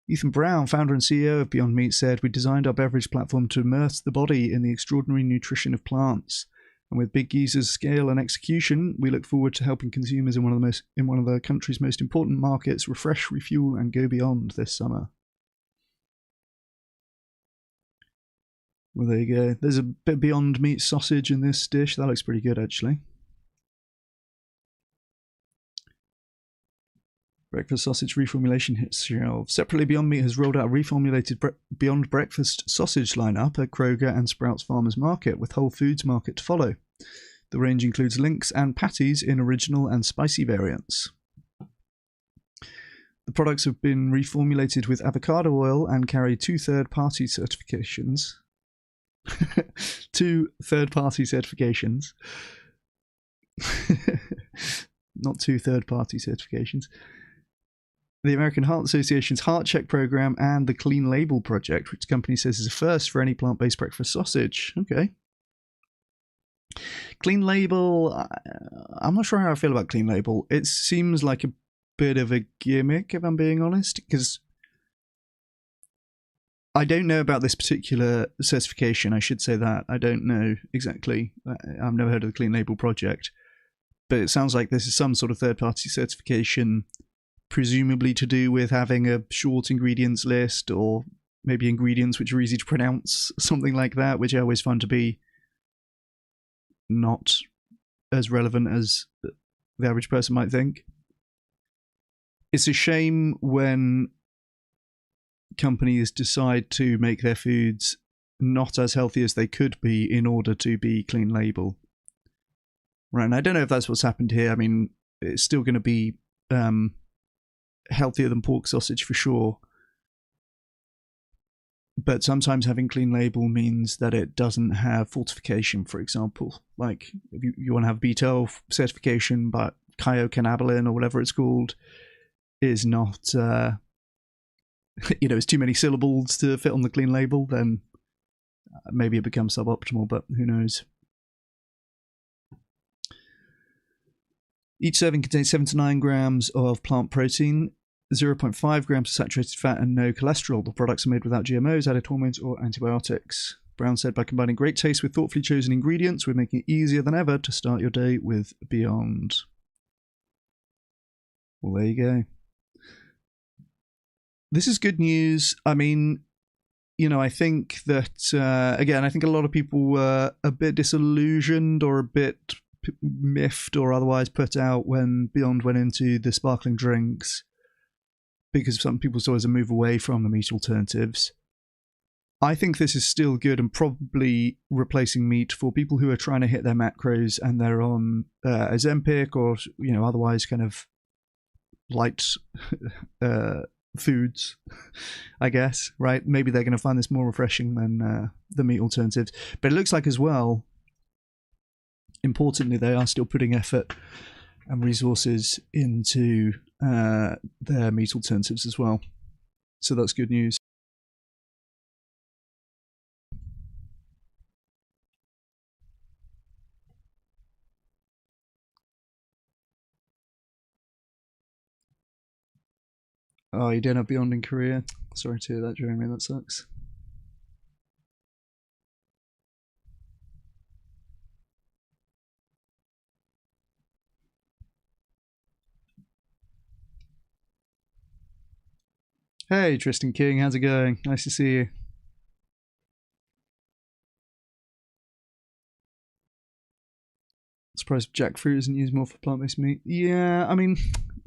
Ethan Brown, founder and CEO of Beyond Meat, said, "We designed our beverage platform to immerse the body in the extraordinary nutrition of plants. And with Big Geezer's scale and execution, we look forward to helping consumers in one of the country's most important markets refresh, refuel, and go beyond this summer." Well, there you go. There's a bit Beyond Meat sausage in this dish. That looks pretty good, actually. Breakfast sausage reformulation hits shelves. Separately, Beyond Meat has rolled out a reformulated Beyond Breakfast sausage lineup at Kroger and Sprouts Farmers Market, with Whole Foods Market to follow. The range includes links and patties in original and spicy variants. The products have been reformulated with avocado oil and carry two third-party certifications. Not two third-party certifications. The American Heart Association's Heart Check program and the Clean Label project, which the company says is a first for any plant-based breakfast sausage. Okay. Clean Label, I'm not sure how I feel about Clean Label. It seems like a bit of a gimmick, if I'm being honest, because I don't know about this particular certification. I should say that. I don't know exactly. I've never heard of the Clean Label project. But it sounds like this is some sort of third-party certification, presumably to do with having a short ingredients list, or maybe ingredients which are easy to pronounce, something like that, which I always find to be not as relevant as the average person might think. It's a shame when companies decide to make their foods not as healthy as they could be in order to be Clean Label. Right, and I don't know if that's what's happened here. I mean, it's still going to be healthier than pork sausage for sure. But sometimes having Clean Label means that it doesn't have fortification, for example. Like, if you want to have B12 certification, but cannabinoid or whatever it's called is not, it's too many syllables to fit on the Clean Label, then maybe it becomes suboptimal, but who knows. Each serving contains 7 to 9 grams of plant protein, 0.5 grams of saturated fat, and no cholesterol. The products are made without GMOs, added hormones, or antibiotics. Brown said, "By combining great taste with thoughtfully chosen ingredients, we're making it easier than ever to start your day with Beyond." Well, there you go. This is good news. I mean, I think that, again, I think a lot of people were a bit disillusioned or a bit miffed or otherwise put out when Beyond went into the sparkling drinks, because some people saw it as a move away from the meat alternatives. I think this is still good and probably replacing meat for people who are trying to hit their macros and they're on Ozempic or otherwise kind of light foods, I guess, right? Maybe they're going to find this more refreshing than the meat alternatives. But it looks like as well, importantly, they are still putting effort and resources into their meat alternatives as well. So that's good news. Oh, you didn't have Beyond in Korea? Sorry to hear that, Jeremy. That sucks. Hey, Tristan King, how's it going? Nice to see you. Surprised jackfruit isn't used more for plant-based meat. Yeah, I mean,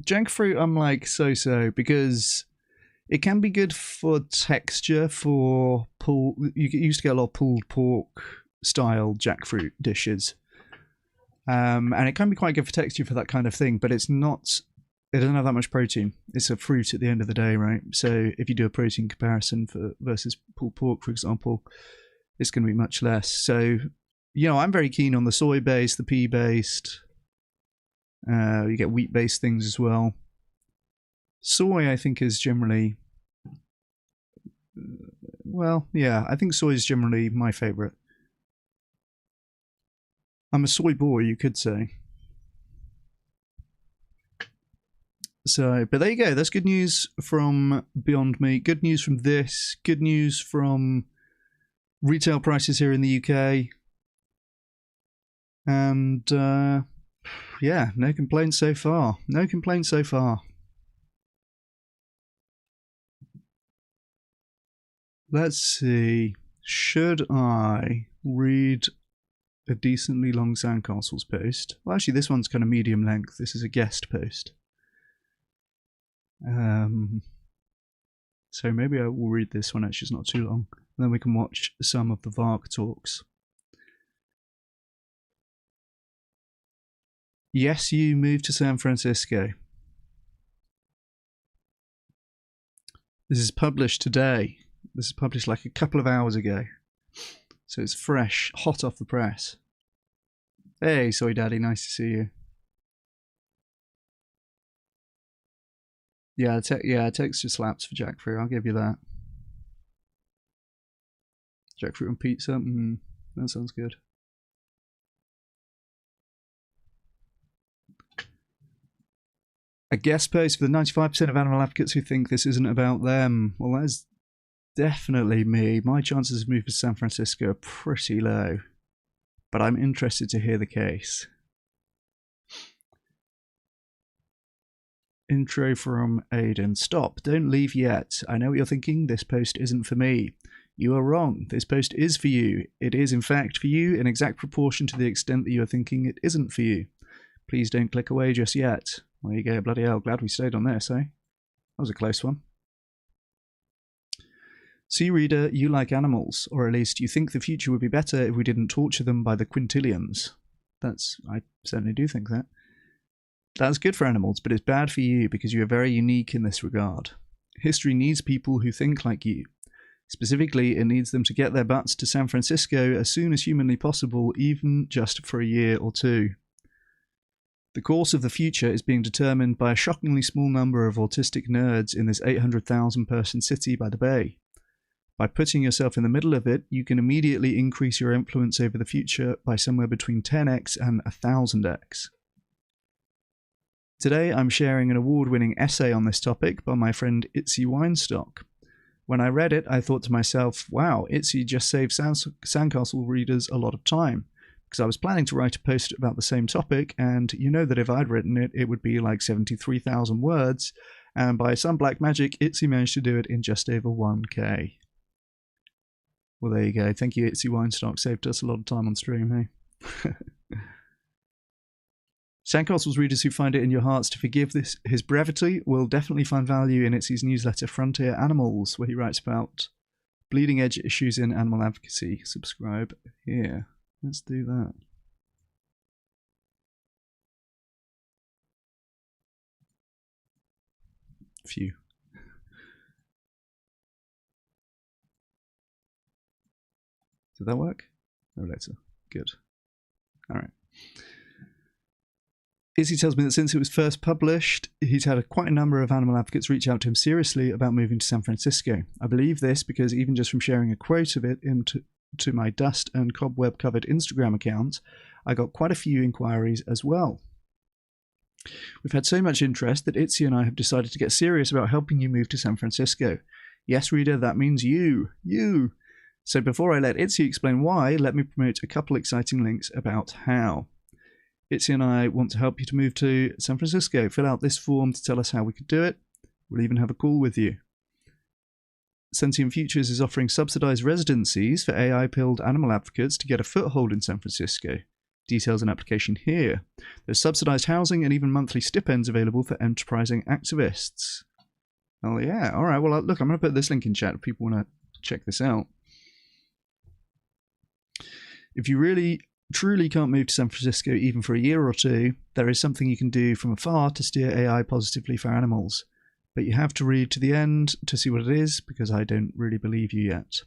jackfruit I'm like so-so, because it can be good for texture for you used to get a lot of pulled pork style jackfruit dishes. And it can be quite good for texture for that kind of thing, but it doesn't have that much protein. It's a fruit at the end of the day, right? So if you do a protein comparison versus pulled pork, for example, it's going to be much less. So, I'm very keen on the soy-based, the pea-based. You get wheat-based things as well. Soy, I think, is generally... I think soy is generally my favourite. I'm a soy boy, you could say. So, but there you go. That's good news from Beyond Meat. Good news from this. Good news from retail prices here in the UK. And yeah, no complaints so far. No complaints so far. Let's see. Should I read a decently long Sandcastles post? Well, actually, this one's kind of medium length. This is a guest post. So maybe I will read this one. Actually, it's not too long. And then we can watch some of the VARC talks. Yes, you moved to San Francisco. This is published today. This is published like a couple of hours ago. So it's fresh, hot off the press. Hey, Soy Daddy, nice to see you. Yeah, texture slaps for jackfruit, I'll give you that. Jackfruit and pizza, that sounds good. A guest post for the 95% of animal advocates who think this isn't about them. Well, that is definitely me. My chances of moving to San Francisco are pretty low. But I'm interested to hear the case. Intro from Aiden. Stop. Don't leave yet. I know what you're thinking. This post isn't for me. You are wrong. This post is for you. It is, in fact, for you in exact proportion to the extent that you are thinking it isn't for you. Please don't click away just yet. There you go. Bloody hell. Glad we stayed on this, eh? That was a close one. See, reader, you like animals, or at least you think the future would be better if we didn't torture them by the quintillions. I certainly do think that. That's good for animals, but it's bad for you because you are very unique in this regard. History needs people who think like you. Specifically, it needs them to get their butts to San Francisco as soon as humanly possible, even just for a year or two. The course of the future is being determined by a shockingly small number of autistic nerds in this 800,000 person city by the bay. By putting yourself in the middle of it, you can immediately increase your influence over the future by somewhere between 10x and 1000x. Today I'm sharing an award-winning essay on this topic by my friend Itzy Weinstock. When I read it, I thought to myself, wow, Itzy just saved Sandcastle readers a lot of time, because I was planning to write a post about the same topic, and you know that if I'd written it, it would be like 73,000 words, and by some black magic, Itzy managed to do it in just over 1k. Well, there you go. Thank you, Itzy Weinstock. Saved us a lot of time on stream, hey? Sandcastle's readers who find it in your hearts to forgive his brevity will definitely find value in Itzy's newsletter Frontier Animals, where he writes about bleeding edge issues in animal advocacy. Subscribe here. Let's do that. Phew. Did that work? No, later. Good. All right. Izzy tells me that since it was first published, he's had quite a number of animal advocates reach out to him seriously about moving to San Francisco. I believe this because even just from sharing a quote of it into my dust and cobweb-covered Instagram account, I got quite a few inquiries as well. We've had so much interest that Itzy and I have decided to get serious about helping you move to San Francisco. Yes, reader, that means you. You! So before I let Itzy explain why, let me promote a couple exciting links about how. Itzy and I want to help you to move to San Francisco. Fill out this form to tell us how we could do it. We'll even have a call with you. Sentient Futures is offering subsidized residencies for AI-pilled animal advocates to get a foothold in San Francisco. Details and application here. There's subsidized housing and even monthly stipends available for enterprising activists. Oh yeah, all right. Well, look, I'm going to put this link in chat if people want to check this out. If you really truly can't move to San Francisco even for a year or two, there is something you can do from afar to steer AI positively for animals. But you have to read to the end to see what it is, because I don't really believe you yet.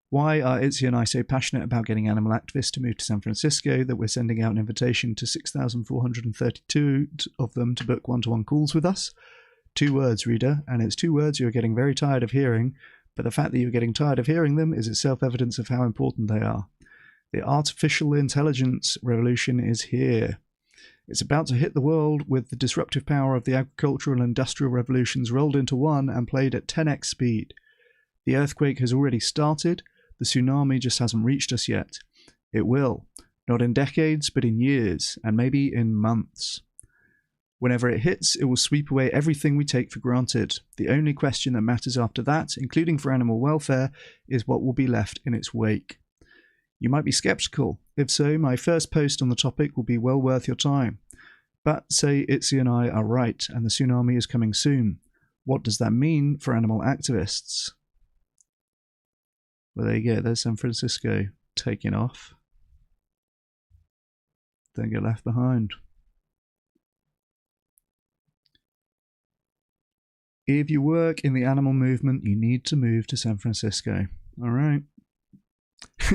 Why are Itzy and I so passionate about getting animal activists to move to San Francisco that we're sending out an invitation to 6,432 of them to book one-to-one calls with us? 2 words, reader, and it's 2 words you're getting very tired of hearing, but the fact that you're getting tired of hearing them is itself evidence of how important they are. The artificial intelligence revolution is here. It's about to hit the world with the disruptive power of the agricultural and industrial revolutions rolled into one and played at 10x speed. The earthquake has already started. The tsunami just hasn't reached us yet. It will. Not in decades, but in years, and maybe in months. Whenever it hits, it will sweep away everything we take for granted. The only question that matters after that, including for animal welfare, is what will be left in its wake. You might be skeptical. If so, my first post on the topic will be well worth your time. But say Itzy and I are right, and the tsunami is coming soon. What does that mean for animal activists? Well, there you go. There's San Francisco taking off. Don't get left behind. If you work in the animal movement, you need to move to San Francisco. All right.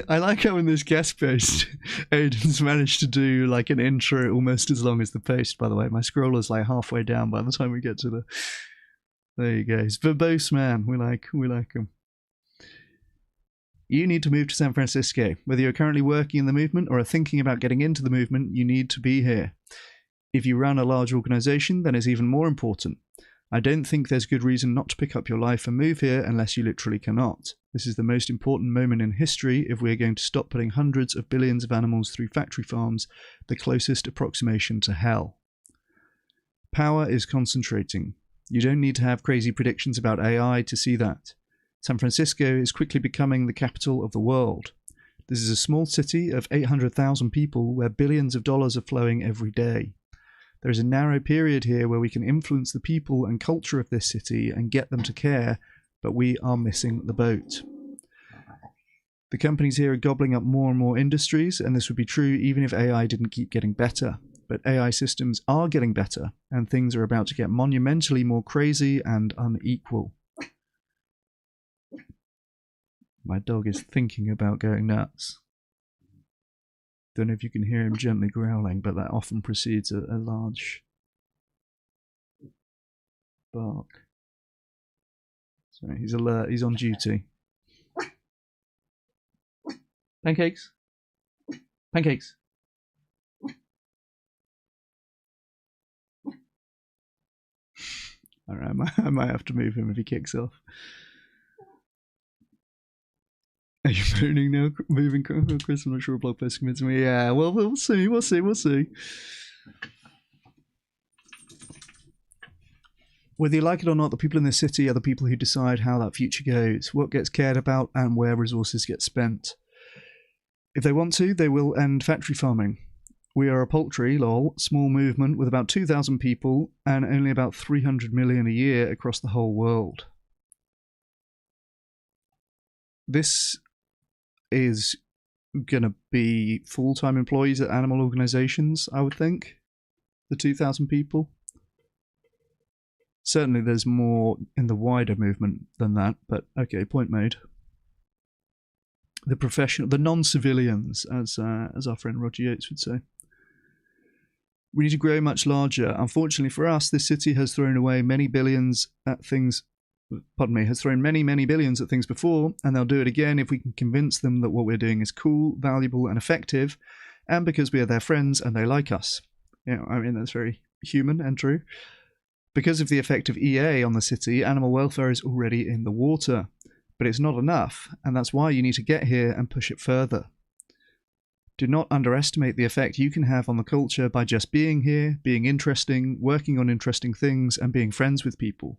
I like how in this guest post, Aiden's managed to do like an intro almost as long as the post, by the way. My scroller's like halfway down by the time we get to the... There you go. It's verbose, man. We like him. You need to move to San Francisco. Whether you're currently working in the movement or are thinking about getting into the movement, you need to be here. If you run a large organization, then it's even more important. I don't think there's good reason not to pick up your life and move here unless you literally cannot. This is the most important moment in history if we're going to stop putting hundreds of billions of animals through factory farms, the closest approximation to hell. Power is concentrating. You don't need to have crazy predictions about AI to see that. San Francisco is quickly becoming the capital of the world. This is a small city of 800,000 people where billions of dollars are flowing every day. There is a narrow period here where we can influence the people and culture of this city and get them to care, but we are missing the boat. The companies here are gobbling up more and more industries, and this would be true even if AI didn't keep getting better. But AI systems are getting better, and things are about to get monumentally more crazy and unequal. My dog is thinking about going nuts. Don't know if you can hear him gently growling, but that often precedes a large bark. Sorry, he's alert, he's on duty. Pancakes? Pancakes? Alright, I might have to move him if he kicks off. Are you mooning now? Moving, Chris? I'm not sure a blog post convinced me. Yeah, well, we'll see. Whether you like it or not, the people in this city are the people who decide how that future goes, what gets cared about, and where resources get spent. If they want to, they will end factory farming. We are a paltry, small movement with about 2,000 people and only about 300 million a year across the whole world. This is going to be full-time employees at animal organizations, I would think. The 2,000 people. Certainly there's more in the wider movement than that, but okay, point made. The professional, the non-civilians, as our friend Roger Yates would say. We need to grow much larger. Unfortunately for us, this city has thrown away many billions at things... has thrown many billions at things before, and they'll do it again if we can convince them that what we're doing is cool, valuable, and effective, and because we are their friends and they like us. You know, I mean, that's very human and true. Because of the effect of EA on the city, animal welfare is already in the water. But it's not enough, and that's why you need to get here and push it further. Do not underestimate the effect you can have on the culture by just being here, being interesting, working on interesting things, and being friends with people.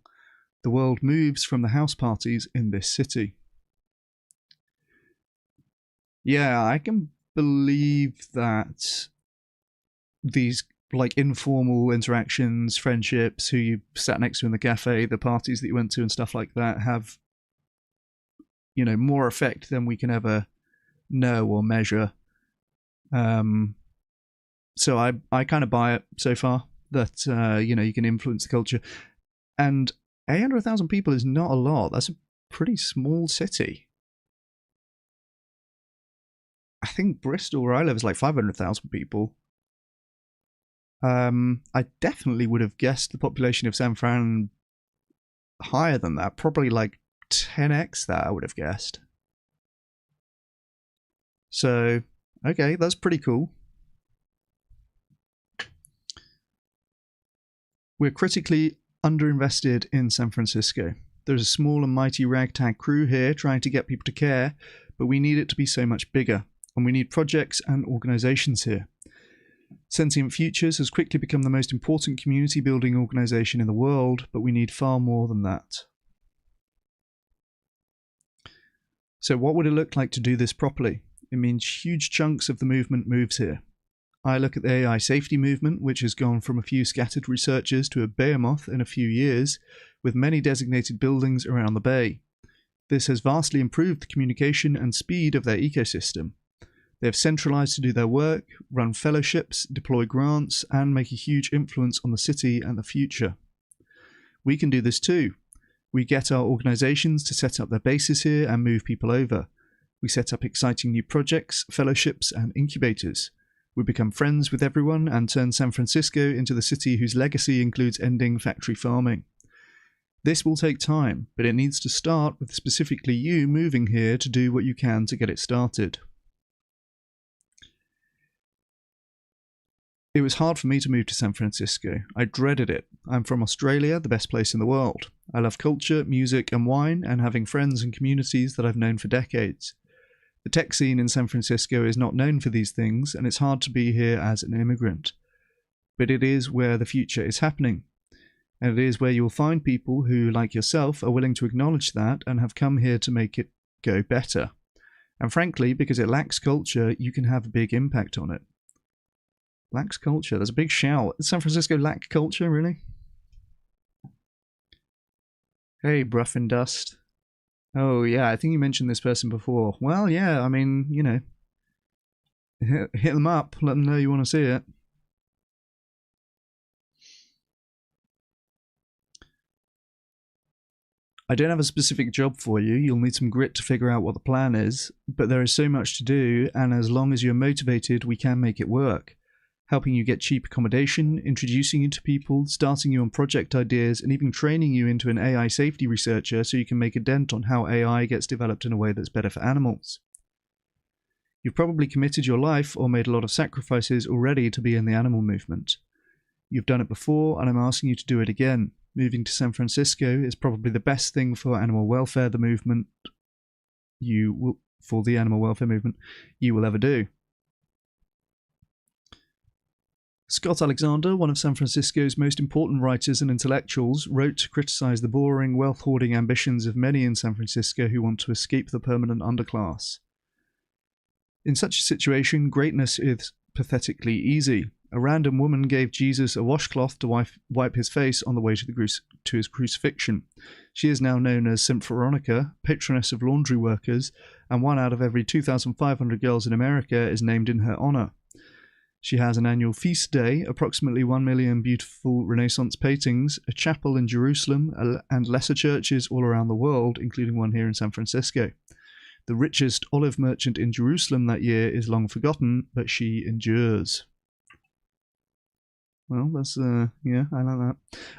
The world moves from the house parties in this city. Yeah, I can believe that these like informal interactions, friendships, who you sat next to in the cafe, the parties that you went to and stuff like that have, you know, more effect than we can ever know or measure. So I kind of buy it so far that, you know, you can influence the culture. And 800,000 people is not a lot. That's a pretty small city. I think Bristol, where I live, is like 500,000 people. I definitely would have guessed the population of San Fran higher than that. Probably like 10x that, I would have guessed. So, okay, that's pretty cool. We're critically underinvested in San Francisco. There's a small and mighty ragtag crew here trying to get people to care, but we need it to be so much bigger, and we need projects and organizations here. Sentient Futures has quickly become the most important community building organization in the world, but we need far more than that. So what would it look like to do this properly? It means huge chunks of the movement moves here. I look at the AI safety movement, which has gone from a few scattered researchers to a behemoth in a few years, with many designated buildings around the bay. This has vastly improved the communication and speed of their ecosystem. They have centralized to do their work, run fellowships, deploy grants, and make a huge influence on the city and the future. We can do this too. We get our organizations to set up their bases here and move people over. We set up exciting new projects, fellowships, and incubators. We become friends with everyone and turn San Francisco into the city whose legacy includes ending factory farming. This will take time, but it needs to start with specifically you moving here to do what you can to get it started. It was hard for me to move to San Francisco. I dreaded it. I'm from Australia, the best place in the world. I love culture, music, and wine, and having friends and communities that I've known for decades. The tech scene in San Francisco is not known for these things, and it's hard to be here as an immigrant. But it is where the future is happening. And it is where you'll find people who, like yourself, are willing to acknowledge that and have come here to make it go better. And frankly, because it lacks culture, you can have a big impact on it. Lacks culture. There's a big shout. Does San Francisco lack culture, really? Hey, Bruff and Dust. Oh, yeah, I think you mentioned this person before. Well, yeah, I mean, you know, hit them up, let them know you want to see it. I don't have a specific job for you. You'll need some grit to figure out what the plan is, but there is so much to do, and as long as you're motivated, we can make it work. Helping you get cheap accommodation, introducing you to people, starting you on project ideas, and even training you into an AI safety researcher so you can make a dent on how AI gets developed in a way that's better for animals. You've probably committed your life or made a lot of sacrifices already to be in the animal movement. You've done it before, and I'm asking you to do it again. Moving to San Francisco is probably the best thing for animal welfare, the movement you will ever do. Scott Alexander, one of San Francisco's most important writers and intellectuals, wrote to criticize the boring, wealth-hoarding ambitions of many in San Francisco who want to escape the permanent underclass. In such a situation, greatness is pathetically easy. A random woman gave Jesus a washcloth to wipe his face on the way to his crucifixion. She is now known as St. Veronica, patroness of laundry workers, and 1 out of every 2,500 girls in America is named in her honor. She has an annual feast day, approximately 1 million beautiful Renaissance paintings, a chapel in Jerusalem, and lesser churches all around the world, including one here in San Francisco. The richest olive merchant in Jerusalem that year is long forgotten, but she endures. Well, that's, yeah, I like that.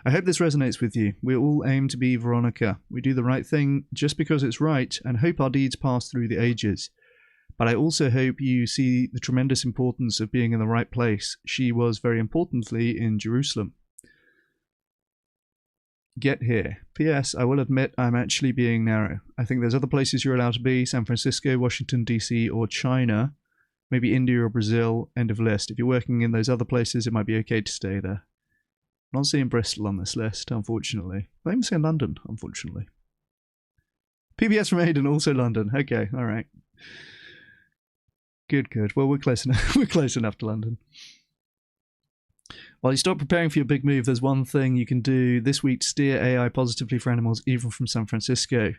I hope this resonates with you. We all aim to be Veronica. We do the right thing just because it's right, and hope our deeds pass through the ages. But I also hope you see the tremendous importance of being in the right place. She was, very importantly, in Jerusalem. Get here. P.S. I will admit I'm actually being narrow. I think there's other places you're allowed to be. San Francisco, Washington, D.C., or China. Maybe India or Brazil. End of list. If you're working in those other places, it might be okay to stay there. I'm not seeing Bristol on this list, unfortunately. I'm even seeing London, unfortunately. PBS from Aiden, also London. Okay, alright. Good. Well, we're close enough. We're close enough to London. While you start preparing for your big move, there's one thing you can do this week to steer AI positively for animals, even from San Francisco.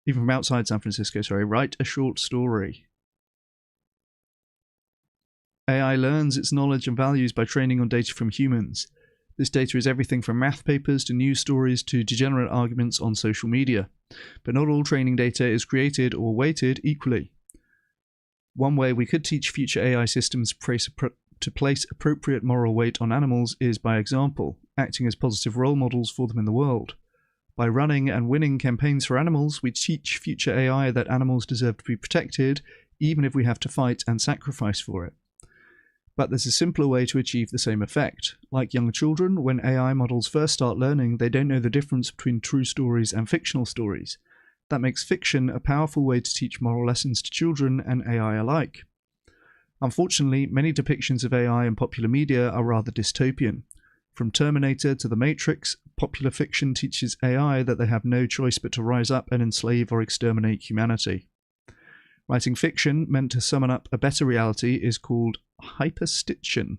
Even from outside San Francisco, sorry. Write a short story. AI learns its knowledge and values by training on data from humans. This data is everything from math papers to news stories to degenerate arguments on social media. But not all training data is created or weighted equally. One way we could teach future AI systems to place appropriate moral weight on animals is by example, acting as positive role models for them in the world. By running and winning campaigns for animals, we teach future AI that animals deserve to be protected, even if we have to fight and sacrifice for it. But there's a simpler way to achieve the same effect. Like young children, when AI models first start learning, they don't know the difference between true stories and fictional stories. That makes fiction a powerful way to teach moral lessons to children and AI alike. Unfortunately, many depictions of AI in popular media are rather dystopian. From Terminator to The Matrix, popular fiction teaches AI that they have no choice but to rise up and enslave or exterminate humanity. Writing fiction meant to summon up a better reality is called hyperstition.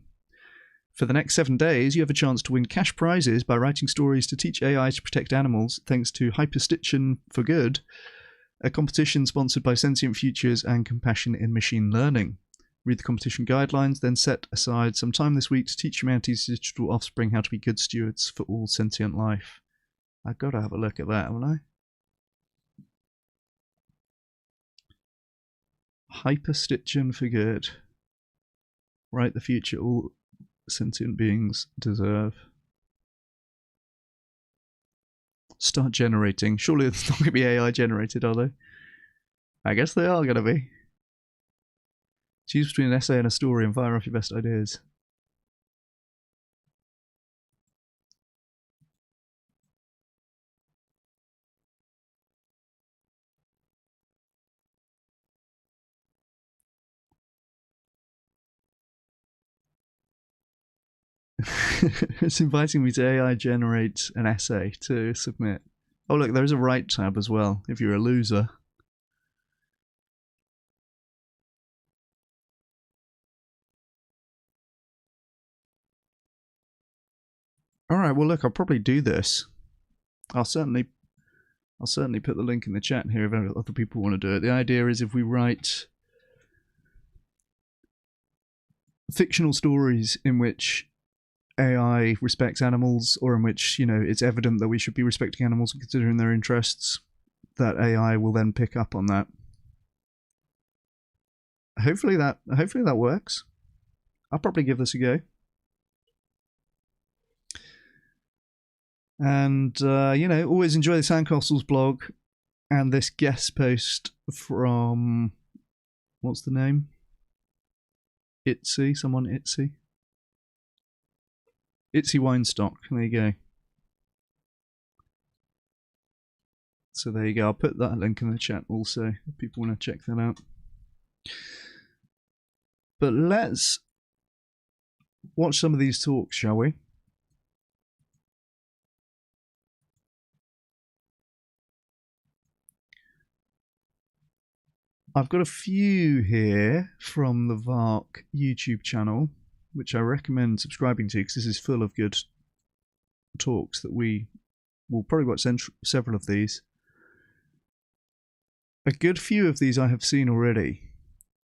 For the next 7 days, you have a chance to win cash prizes by writing stories to teach AI to protect animals thanks to Hyperstition for Good, a competition sponsored by Sentient Futures and Compassion in Machine Learning. Read the competition guidelines, then set aside some time this week to teach humanity's digital offspring how to be good stewards for all sentient life. I've got to have a look at that, haven't I? Hyperstition for Good. Write the future all sentient beings deserve. Start generating. Surely it's not going to be AI generated, are they? I guess they are going to be. Choose between an essay and a story and fire off your best ideas. It's inviting me to AI generate an essay to submit. Oh look, there's a write tab as well, if you're a loser. Alright, well look, I'll probably do this. I'll certainly put the link in the chat here if other people want to do it. The idea is if we write fictional stories in which AI respects animals, or in which, you know, it's evident that we should be respecting animals and considering their interests, that AI will then pick up on that. Hopefully that works. I'll probably give this a go. And, you know, always enjoy the Sandcastles blog and this guest post from, what's the name? Someone Itsy Winestock. There you go. So there you go. I'll put that link in the chat also if people want to check that out. But let's watch some of these talks, shall we? I've got a few here from the Vark YouTube channel, which I recommend subscribing to because this is full of good talks that we will probably watch several of these. A good few of these I have seen already,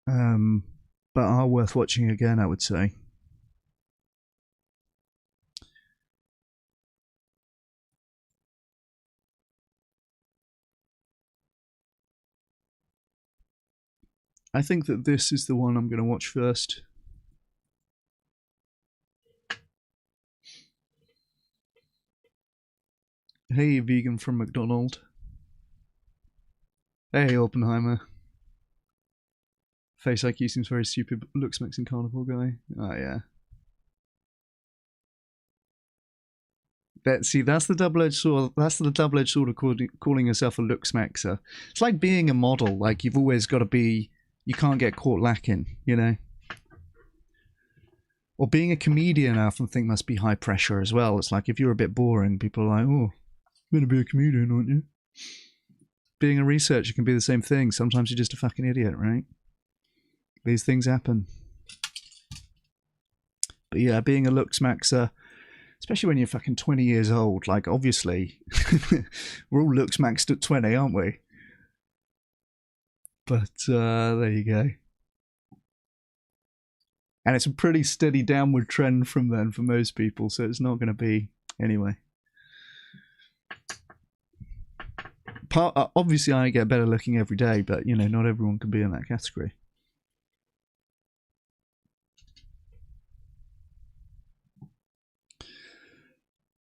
but are worth watching again, I would say. I think that this is the one I'm going to watch first. Hey, vegan from McDonald's. Hey, Oppenheimer. Face IQ seems very stupid, but looks Mexican carnival guy. Oh, yeah. That's the double-edged sword. That's the double-edged sword of calling yourself a looks maxer. It's like being a model. Like, you've always got to be... You can't get caught lacking, you know? Or being a comedian, I often think must be high pressure as well. It's like, if you're a bit boring, people are like, oh, you're going to be a comedian, aren't you? Being a researcher can be the same thing. Sometimes you're just a fucking idiot, right? These things happen. But yeah, being a looks maxer, especially when you're fucking 20 years old, like, obviously, we're all looks maxed at 20, aren't we? But there you go. And it's a pretty steady downward trend from then for most people, so it's not going to be... Anyway. Obviously, I get better looking every day, but, you know, not everyone can be in that category.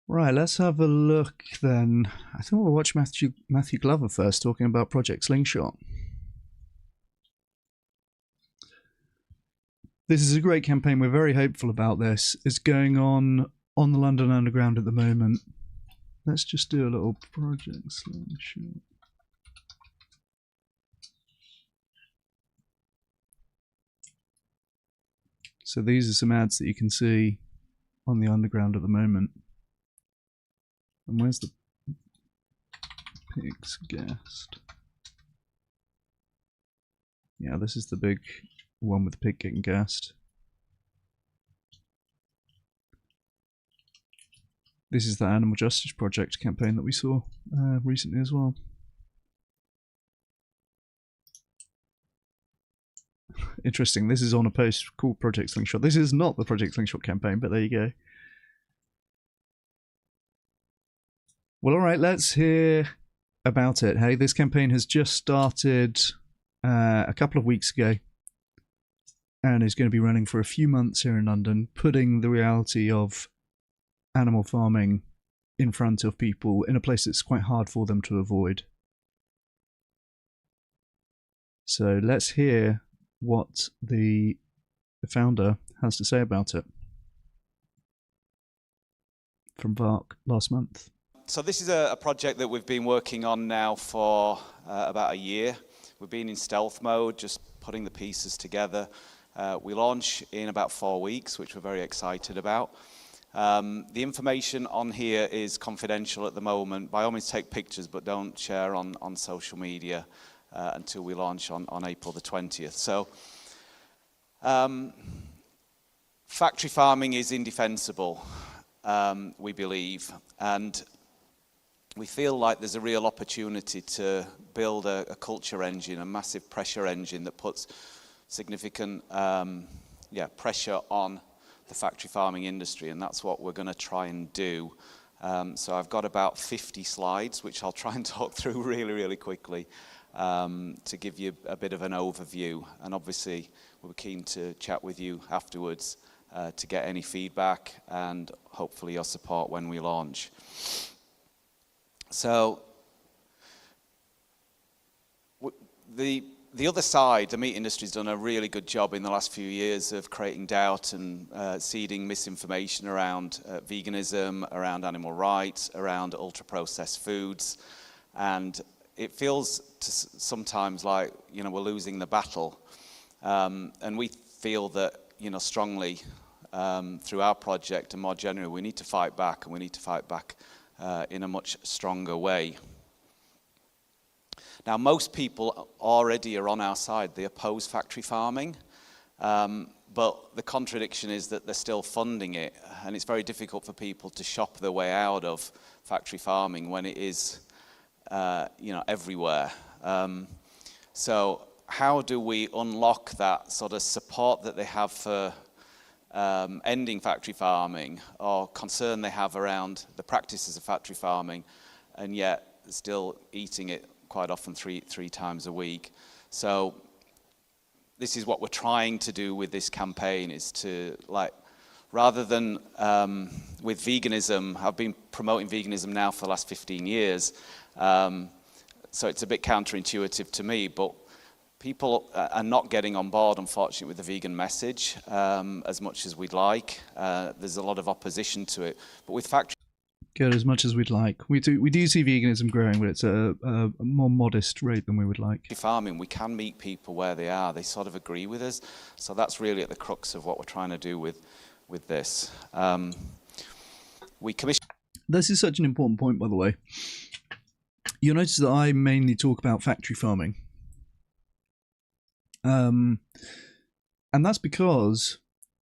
Right, let's have a look then. I think we'll watch Matthew Glover first, talking about Project Slingshot. This is a great campaign. We're very hopeful about this. It's going on the London Underground at the moment. Let's just do a little project slideshow. So these are some ads that you can see on the Underground at the moment. And where's the pig's gassed? Yeah, this is the big one with the pig getting gassed. This is the Animal Justice Project campaign that we saw recently as well. Interesting, this is on a post called Project Slingshot. This is not the Project Slingshot campaign, but there you go. Well, alright, let's hear about it. Hey, this campaign has just started a couple of weeks ago and is going to be running for a few months here in London, putting the reality of animal farming in front of people in a place that's quite hard for them to avoid. So let's hear what the founder has to say about it from VARC last month. So this is a project that we've been working on now for about a year. We've been in stealth mode, just putting the pieces together. We launch in about 4 weeks, which we're very excited about. The information on here is confidential at the moment. By all means, take pictures, but don't share on social media until we launch on April the 20th. So, factory farming is indefensible, we believe, and we feel like there's a real opportunity to build a culture engine, a massive pressure engine that puts significant pressure on the factory farming industry, and that's what we're going to try and do. So I've got about 50 slides, which I'll try and talk through really, really quickly to give you a bit of an overview. And obviously, we're keen to chat with you afterwards to get any feedback and hopefully your support when we launch. So the other side, the meat industry's done a really good job in the last few years of creating doubt and seeding misinformation around veganism, around animal rights, around ultra-processed foods. And it feels sometimes like, we're losing the battle. And we feel that, strongly through our project and more generally, we need to fight back, and we need to fight back in a much stronger way. Now, most people already are on our side. They oppose factory farming, but the contradiction is that they're still funding it, and it's very difficult for people to shop their way out of factory farming when it is, everywhere. So how do we unlock that sort of support that they have for ending factory farming, or concern they have around the practices of factory farming, and yet still eating it quite often three times a week? So this is what we're trying to do with this campaign, is to, rather than with veganism, I've been promoting veganism now for the last 15 years, so it's a bit counterintuitive to me, but people are not getting on board, unfortunately, with the vegan message as much as we'd like. There's a lot of opposition to it, but with factory Good, as much as we'd like. We do see veganism growing, but it's a more modest rate than we would like. Farming, we can meet people where they are. They sort of agree with us. So that's really at the crux of what we're trying to do with this. We commission. This is such an important point, by the way. You'll notice that I mainly talk about factory farming. And that's because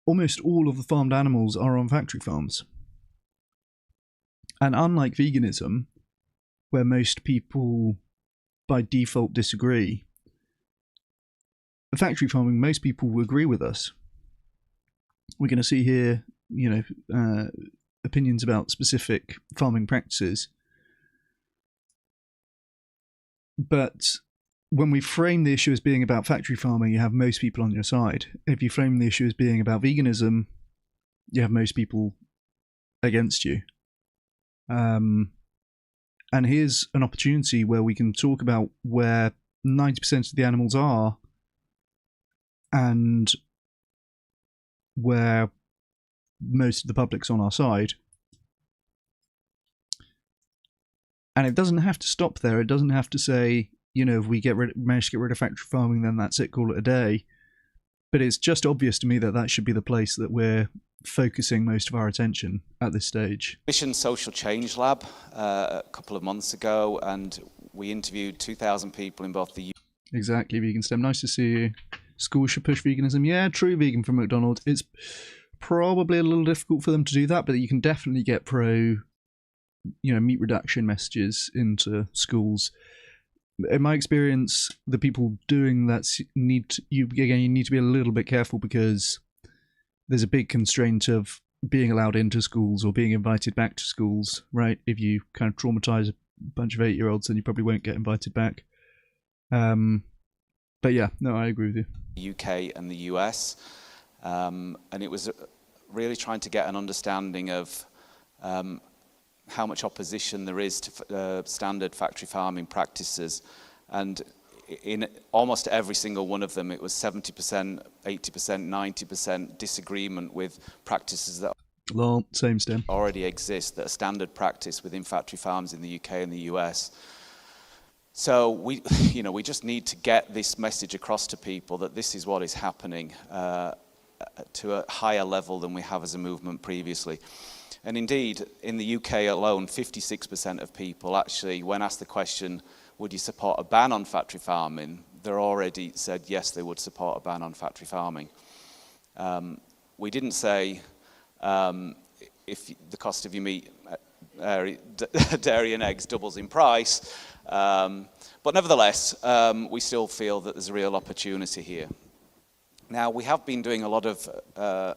almost all of the farmed animals are on factory farms. And unlike veganism, where most people by default disagree, factory farming, most people will agree with us. We're going to see here, opinions about specific farming practices. But when we frame the issue as being about factory farming, you have most people on your side. If you frame the issue as being about veganism, you have most people against you. And here's an opportunity where we can talk about where 90% of the animals are and where most of the public's on our side. And it doesn't have to stop there. It doesn't have to say, if we manage to get rid of factory farming, then that's it, call it a day. But it's just obvious to me that should be the place that we're focusing most of our attention at this stage. Mission Social Change Lab a couple of months ago, and we interviewed 2,000 people in both the Exactly, Vegan STEM. Nice to see you. Schools should push veganism. Yeah, true vegan from McDonald's. It's probably a little difficult for them to do that, but you can definitely get meat reduction messages into schools. In my experience, the people doing that need to be a little bit careful, because there's a big constraint of being allowed into schools or being invited back to schools, right? If you kind of traumatize a bunch of 8-year-olds, then you probably won't get invited back. But yeah, no, I agree with you. UK and the US, and it was really trying to get an understanding of how much opposition there is to standard factory farming practices. And in almost every single one of them, it was 70%, 80%, 90% disagreement with practices that same STEM. already exist, that are standard practice within factory farms in the UK and the US. So we just need to get this message across to people that this is what is happening to a higher level than we have as a movement previously. And indeed, in the UK alone, 56% of people actually, when asked the question, would you support a ban on factory farming, they're already said yes, they would support a ban on factory farming. We didn't say if the cost of your meat, dairy and eggs doubles in price, but nevertheless, we still feel that there's a real opportunity here. Now, we have been doing a lot of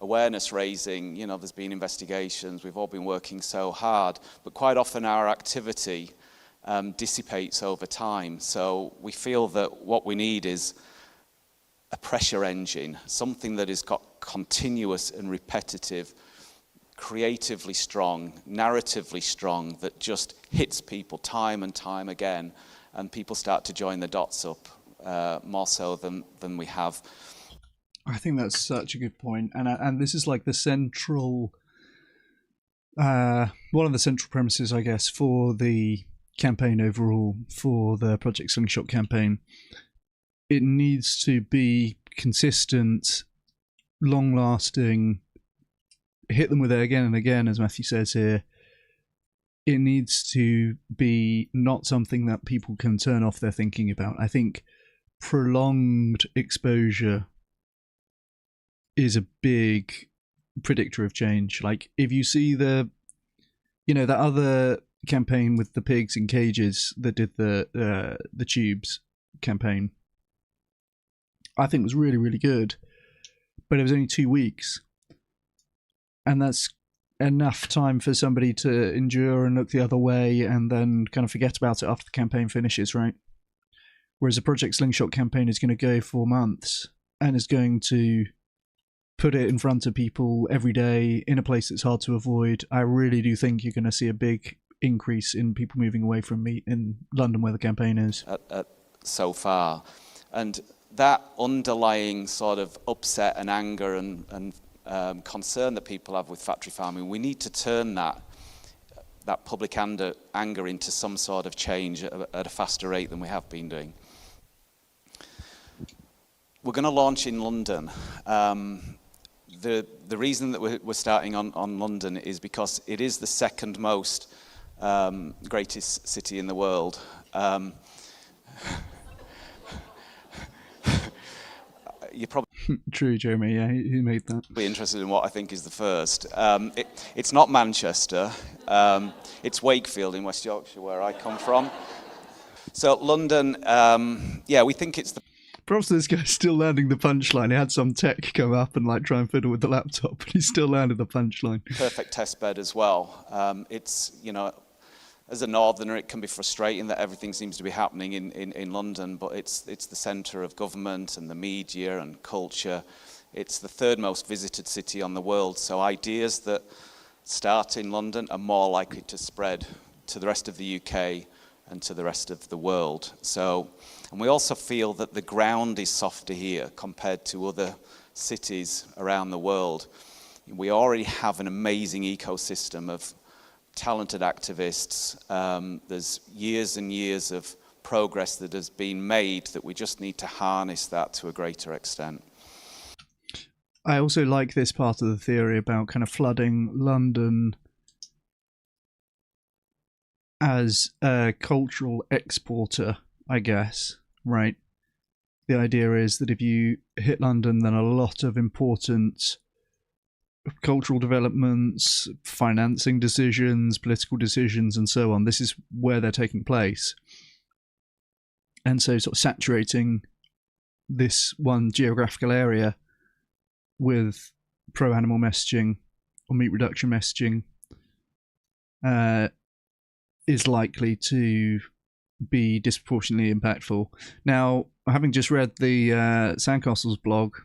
awareness raising, there's been investigations, we've all been working so hard, but quite often our activity dissipates over time. So we feel that what we need is a pressure engine, something that has got continuous and repetitive, creatively strong, narratively strong, that just hits people time and time again, and people start to join the dots up more so than we have. I think that's such a good point, and this is like the central, one of the central premises, I guess, for the campaign overall, for the Project Slingshot campaign. It needs to be consistent, long-lasting, hit them with it again and again, as Matthew says here. It needs to be not something that people can turn off their thinking about. I think prolonged exposure is a big predictor of change. Like, if you see that other campaign with the pigs in cages that did the tubes campaign, I think was really, really good, but it was only 2 weeks, and that's enough time for somebody to endure and look the other way and then kind of forget about it after the campaign finishes, right? Whereas a Project Slingshot campaign is going to go for months and is going to put it in front of people every day in a place that's hard to avoid. I really do think you're going to see a big increase in people moving away from meat in London, where the campaign is. So far. And that underlying sort of upset and anger and concern that people have with factory farming, we need to turn that public anger into some sort of change at a faster rate than we have been doing. We're going to launch in London. The reason that we're starting on London is because it is the second most greatest city in the world. You're probably true, Jeremy. Yeah, he made that. Be interested in what I think is the first. It's not Manchester. It's Wakefield in West Yorkshire, where I come from. So London, we think it's the. Perhaps this guy's still landing the punchline. He had some tech come up and try and fiddle with the laptop, but he still landed the punchline. Perfect test bed as well. It's, as a northerner, it can be frustrating that everything seems to be happening in London, but it's the centre of government and the media and culture. It's the third most visited city on the world, so ideas that start in London are more likely to spread to the rest of the UK and to the rest of the world. And we also feel that the ground is softer here compared to other cities around the world. We already have an amazing ecosystem of talented activists. There's years and years of progress that has been made that we just need to harness that to a greater extent. I also like this part of the theory about kind of flooding London as a cultural exporter, I guess, right? The idea is that if you hit London, then a lot of important cultural developments, financing decisions, political decisions, and so on, this is where they're taking place. And so sort of saturating this one geographical area with pro-animal messaging or meat reduction messaging is likely to be disproportionately impactful. Now, having just read the Sandcastles blog,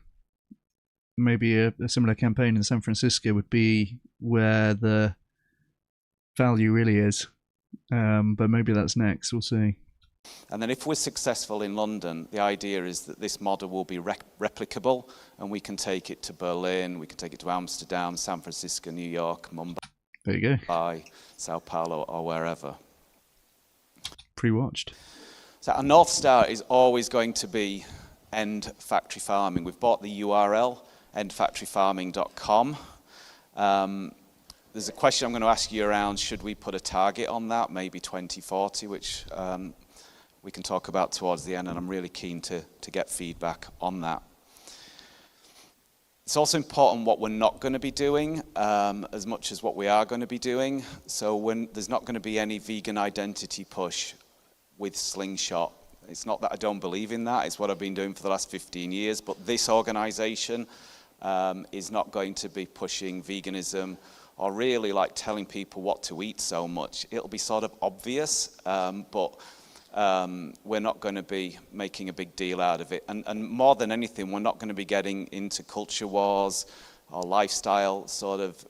maybe a similar campaign in San Francisco would be where the value really is. But maybe that's next, we'll see. And then if we're successful in London, the idea is that this model will be replicable, and we can take it to Berlin, we can take it to Amsterdam, San Francisco, New York, Mumbai, there you go. Sao Paulo, or wherever. Pre-watched. So our North Star is always going to be end factory farming. We've bought the URL, endfactoryfarming.com. There's a question I'm going to ask you around, should we put a target on that, maybe 2040, which we can talk about towards the end, and I'm really keen to get feedback on that. It's also important what we're not going to be doing as much as what we are going to be doing. So there's not going to be any vegan identity push with Slingshot. It's not that I don't believe in that, it's what I've been doing for the last 15 years, but this organization is not going to be pushing veganism or really like telling people what to eat so much. It'll be sort of obvious, but we're not going to be making a big deal out of it. And more than anything, we're not going to be getting into culture wars or lifestyle sort of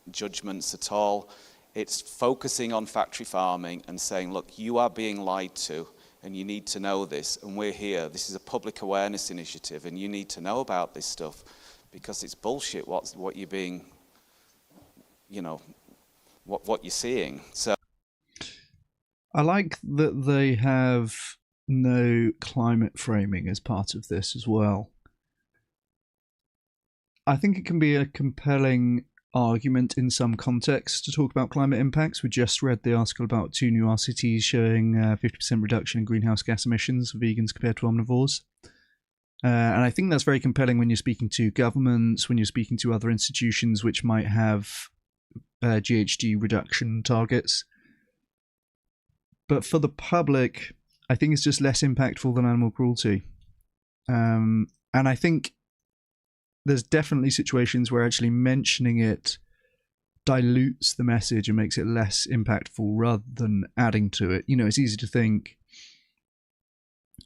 judgments at all. It's focusing on factory farming and saying, look, you are being lied to and you need to know this, and we're here. This is a public awareness initiative and you need to know about this stuff because it's bullshit what you're being, you know, what you're seeing. So I like that they have no climate framing as part of this as well. I think it can be a compelling argument in some contexts to talk about climate impacts. We just read the article about 2 new RCTs showing 50% reduction in greenhouse gas emissions for vegans compared to omnivores. And I think that's very compelling when you're speaking to governments, when you're speaking to other institutions which might have GHG reduction targets. But for the public, I think it's just less impactful than animal cruelty. And I think there's definitely situations where actually mentioning it dilutes the message and makes it less impactful rather than adding to it. You know, it's easy to think,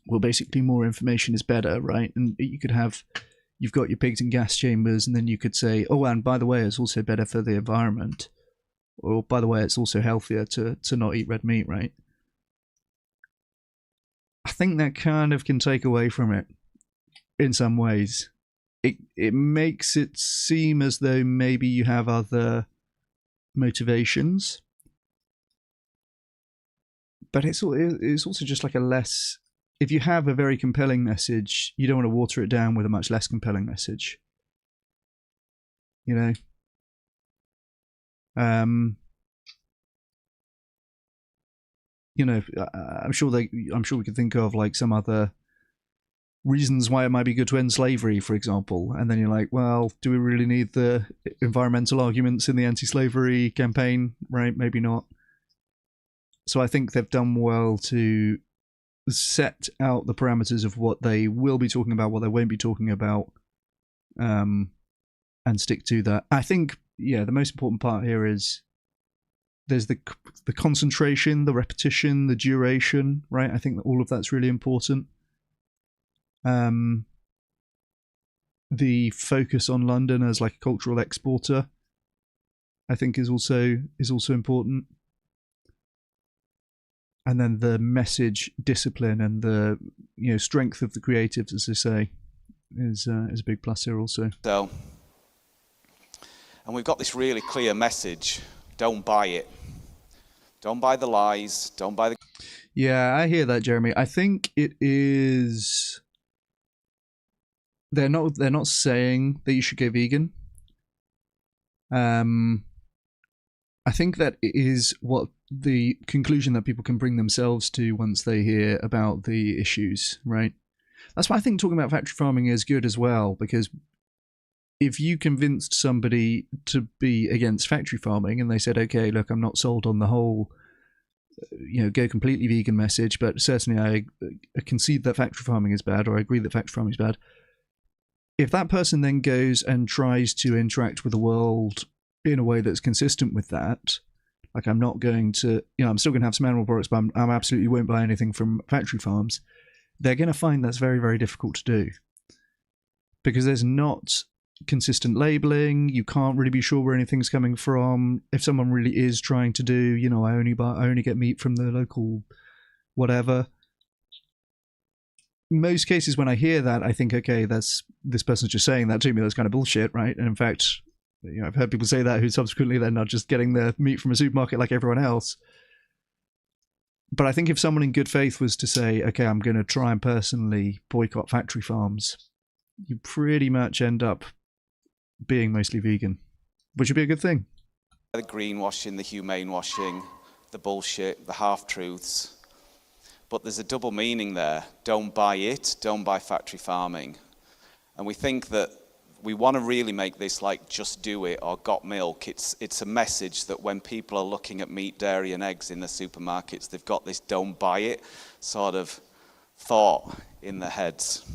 well, basically more information is better, right? And you could have, you've got your pigs in gas chambers, and then you could say, oh, and by the way, it's also better for the environment. Or by the way, it's also healthier to not eat red meat, right? I think that kind of can take away from it in some ways. It makes it seem as though maybe you have other motivations, but it's also just like a less. If you have a very compelling message, you don't want to water it down with a much less compelling message. You know. You know, I'm sure we could think of like some other reasons why it might be good to end slavery, for example. And then you're like, well, do we really need the environmental arguments in the anti-slavery campaign? Right? Maybe not. So I think they've done well to set out the parameters of what they will be talking about, what they won't be talking about, and stick to that. I think, yeah, the most important part here is there's the concentration, the repetition, the duration, right? I think that all of that's really important. The focus on London as like a cultural exporter, I think is also important. And then the message discipline and the strength of the creatives, as they say, is a big plus here also. So, and we've got this really clear message: don't buy it. Don't buy the lies. Don't buy the. Yeah, I hear that, Jeremy. I think it is. They're not saying that you should go vegan. I think that is what the conclusion that people can bring themselves to once they hear about the issues, right? That's why I think talking about factory farming is good as well, because if you convinced somebody to be against factory farming and they said, okay, look, I'm not sold on the whole, go completely vegan message, but certainly I concede that factory farming is bad, or I agree that factory farming is bad. If that person then goes and tries to interact with the world in a way that's consistent with that, like I'm not going to, I'm still going to have some animal products, but I absolutely won't buy anything from factory farms, they're going to find that's very, very difficult to do. Because there's not consistent labeling, you can't really be sure where anything's coming from. If someone really is trying to do, I only get meat from the local whatever. Most cases when I hear that, I think, okay, this person's just saying that to me, that's kind of bullshit, right? And in fact, I've heard people say that who subsequently they're not just getting their meat from a supermarket like everyone else. But I think if someone in good faith was to say, okay, I'm going to try and personally boycott factory farms, you pretty much end up being mostly vegan, which would be a good thing. The greenwashing, the humane washing, the bullshit, the half-truths. But there's a double meaning there. Don't buy it, don't buy factory farming. And we think that we want to really make this like Just Do It or Got Milk. It's a message that when people are looking at meat, dairy and eggs in the supermarkets, they've got this don't buy it sort of thought in their heads.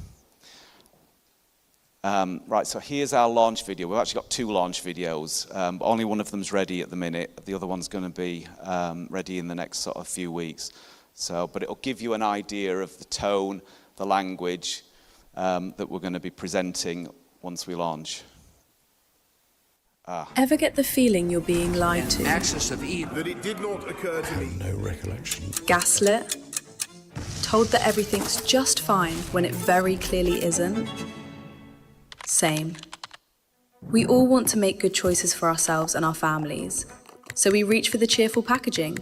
Right, so here's our launch video. We've actually got 2 launch videos. Only one of them's ready at the minute. The other one's going to be ready in the next sort of few weeks. But it'll give you an idea of the tone, the language that we're going to be presenting once we launch. Ever get the feeling you're being lied to? Access of Eden. That it did not occur to me. No recollection. Gaslit? Told that everything's just fine when it very clearly isn't? Same. We all want to make good choices for ourselves and our families, so we reach for the cheerful packaging.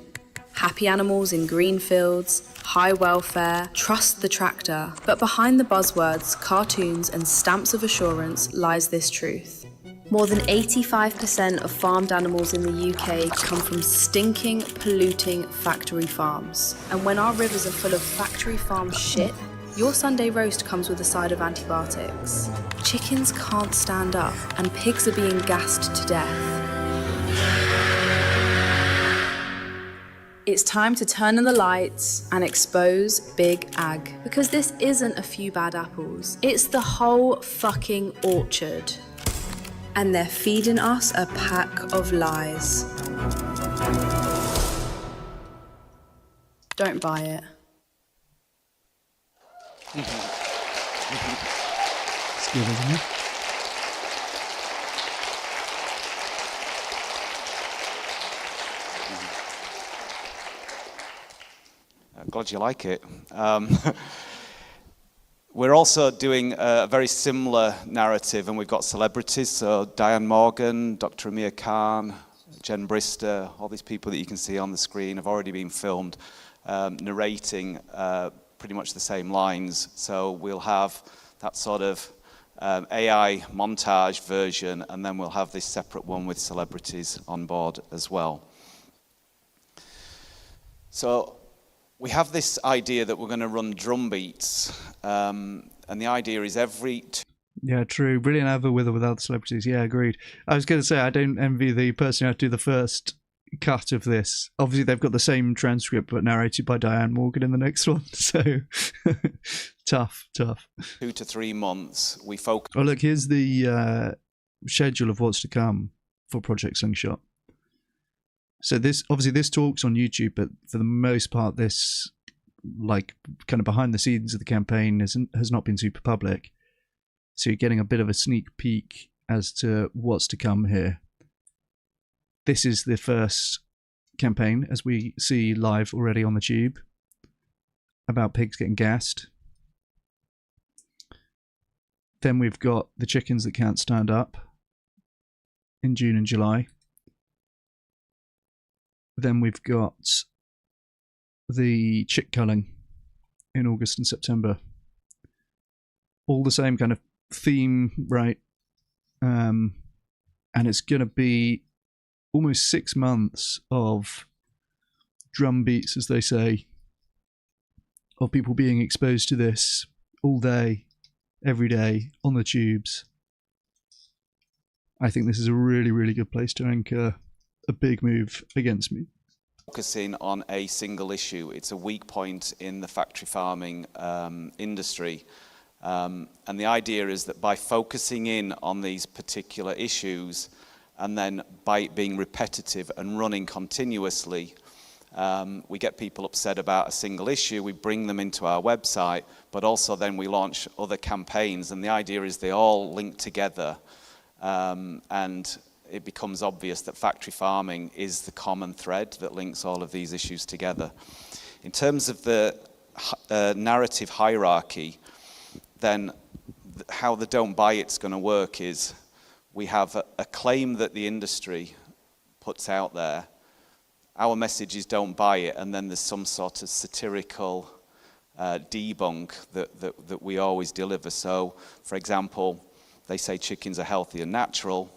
Happy animals in green fields, high welfare, trust the tractor. But behind the buzzwords, cartoons and stamps of assurance lies this truth. More than 85% of farmed animals in the UK come from stinking, polluting factory farms. And when our rivers are full of factory farm shit, your Sunday roast comes with a side of antibiotics. Chickens can't stand up, and pigs are being gassed to death. It's time to turn on the lights and expose Big Ag. Because this isn't a few bad apples. It's the whole fucking orchard. And they're feeding us a pack of lies. Don't buy it. It's good, isn't it? Glad you like it. We're also doing a very similar narrative, and we've got celebrities, so Diane Morgan, Dr. Amir Khan, Jen Brister, all these people that you can see on the screen have already been filmed narrating pretty much the same lines. So we'll have that sort of AI montage version, and then we'll have this separate one with celebrities on board as well. So we have this idea that we're going to run drum beats, and the idea is Yeah, true. Brilliant advert with or without the celebrities. Yeah, agreed. I was going to say, I don't envy the person who had to do the first cut of this. Obviously, they've got the same transcript, but narrated by Diane Morgan in the next one. So, tough. 2 to 3 months, we focus. Oh, look, here's the schedule of what's to come for Project Slingshot. So this talk's on YouTube, but for the most part, this like kind of behind the scenes of the campaign has not been super public. So you're getting a bit of a sneak peek as to what's to come here. This is the first campaign, as we see live already on the tube, about pigs getting gassed. Then we've got the chickens that can't stand up in June and July. Then we've got the chick culling in August and September. All the same kind of theme, right? And it's going to be almost 6 months of drum beats, as they say, of people being exposed to this all day, every day, on the tubes. I think this is a really, really good place to anchor a big move against me. Focusing on a single issue. It's a weak point in the factory farming industry. And the idea is that by focusing in on these particular issues, and then by it being repetitive and running continuously, we get people upset about a single issue, we bring them into our website, but also then we launch other campaigns, and the idea is they all link together, and it becomes obvious that factory farming is the common thread that links all of these issues together. In terms of the narrative hierarchy, then how the don't buy it's going to work is we have a claim that the industry puts out there. Our message is don't buy it, and then there's some sort of satirical debunk that we always deliver. So, for example, they say chickens are healthy and natural,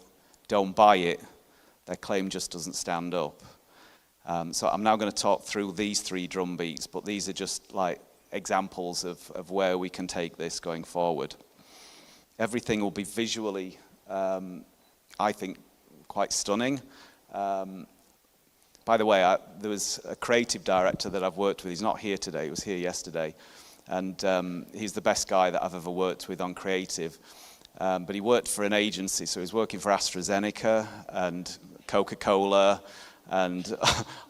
don't buy it. Their claim just doesn't stand up. So I'm now going to talk through these 3 drum beats, but these are just like examples of where we can take this going forward. Everything will be visually, I think, quite stunning. By the way, there was a creative director that I've worked with. He's not here today. He was here yesterday. And he's the best guy that I've ever worked with on creative. But he worked for an agency, so he was working for AstraZeneca and Coca-Cola and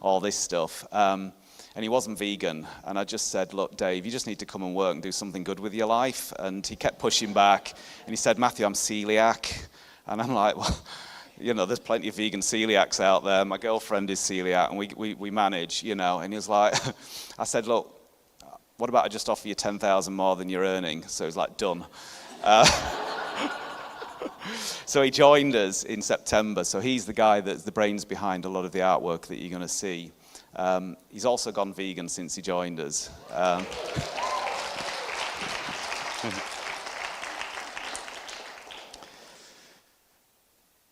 all this stuff. And he wasn't vegan. And I just said, look, Dave, you just need to come and work and do something good with your life. And he kept pushing back. And he said, Matthew, I'm celiac. And I'm like, well, you know, there's plenty of vegan celiacs out there. My girlfriend is celiac, and we manage, you know. And he was like, I said, look, what about I just offer you 10,000 more than you're earning? So he's like, done. So he joined us in September. So he's the guy that's the brains behind a lot of the artwork that you're going to see. He's also gone vegan since he joined us.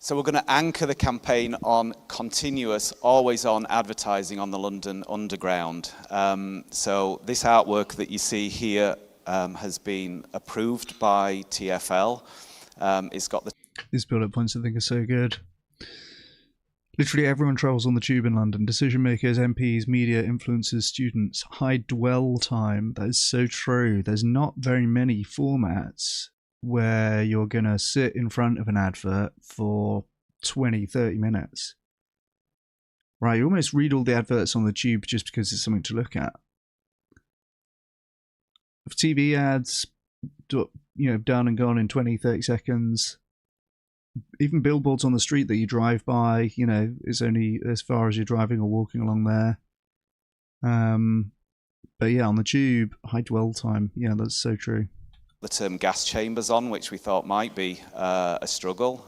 So we're going to anchor the campaign on continuous, always-on advertising on the London Underground. So this artwork that you see here has been approved by TfL. It's got the... These bullet points I think are so good. Literally everyone travels on the tube in London. Decision makers, MPs, media, influencers, students. High dwell time. That is so true. There's not very many formats where you're going to sit in front of an advert for 20, 30 minutes. Right, you almost read all the adverts on the tube just because it's something to look at. TV ads, you know, done and gone in 20, 30 seconds. Even billboards on the street that you drive by, you know, is only as far as you're driving or walking along there. But yeah, on the tube, high dwell time. Yeah, that's so true. The term gas chambers on, which we thought might be a struggle,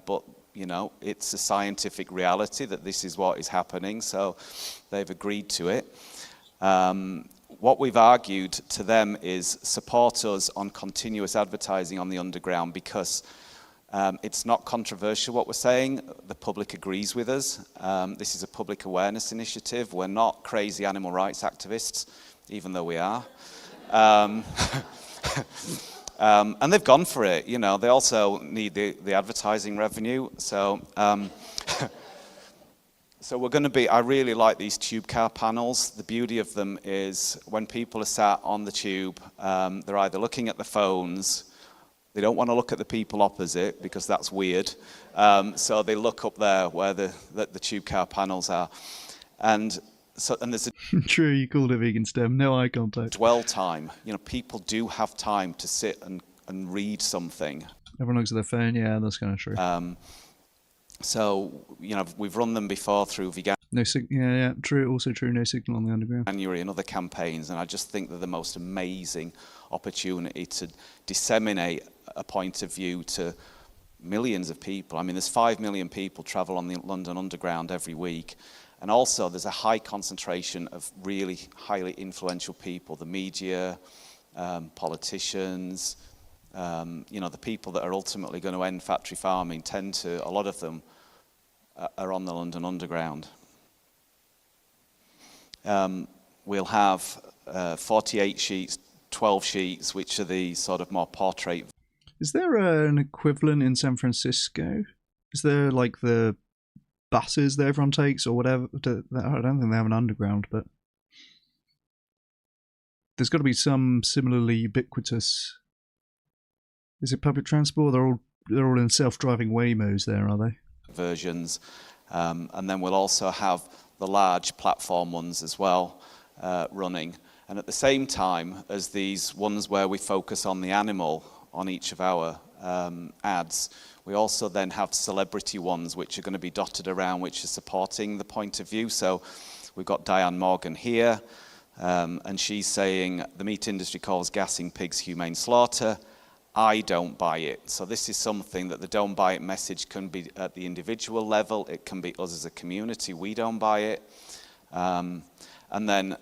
but you know, it's a scientific reality that this is what is happening, so they've agreed to it. What we've argued to them is support us on continuous advertising on the Underground, because it's not controversial what we're saying. The public agrees with us. This is a public awareness initiative. We're not crazy animal rights activists, even though we are. And they've gone for it, you know. They also need the advertising revenue. So, so we're going to be, I really like these tube car panels. The beauty of them is when people are sat on the tube, they're either looking at the phones, they don't want to look at the people opposite because that's weird. So they look up there where the tube car panels are. And there's a true, you called it vegan STEM, no eye contact. Dwell time. You know, people do have time to sit and read something. Everyone looks at their phone, yeah, that's kind of true. So, you know, we've run them before through vegan. Yeah, true, also true, no signal on the Underground. January and other campaigns, and I just think they're the most amazing opportunity to disseminate a point of view to millions of people. I mean, there's 5 million people travel on the London Underground every week. And also there's a high concentration of really highly influential people, the media, politicians, the people that are ultimately going to end factory farming a lot of them are on the London Underground. We'll have 48 sheets, 12 sheets, which are the sort of more portrait. Is there an equivalent in San Francisco? Is there like the buses that everyone takes or whatever? I don't think they have an underground, but there's got to be some similarly ubiquitous. Is it public transport? They're all in self-driving Waymos there, are they? Versions, and then we'll also have the large platform ones as well running. And at the same time as these ones where we focus on the animal on each of our ads, we also then have celebrity ones which are going to be dotted around, which are supporting the point of view. So we've got Diane Morgan here, and she's saying the meat industry calls gassing pigs humane slaughter. I don't buy it. So this is something that the don't buy it message can be at the individual level. It can be us as a community. We don't buy it. And then,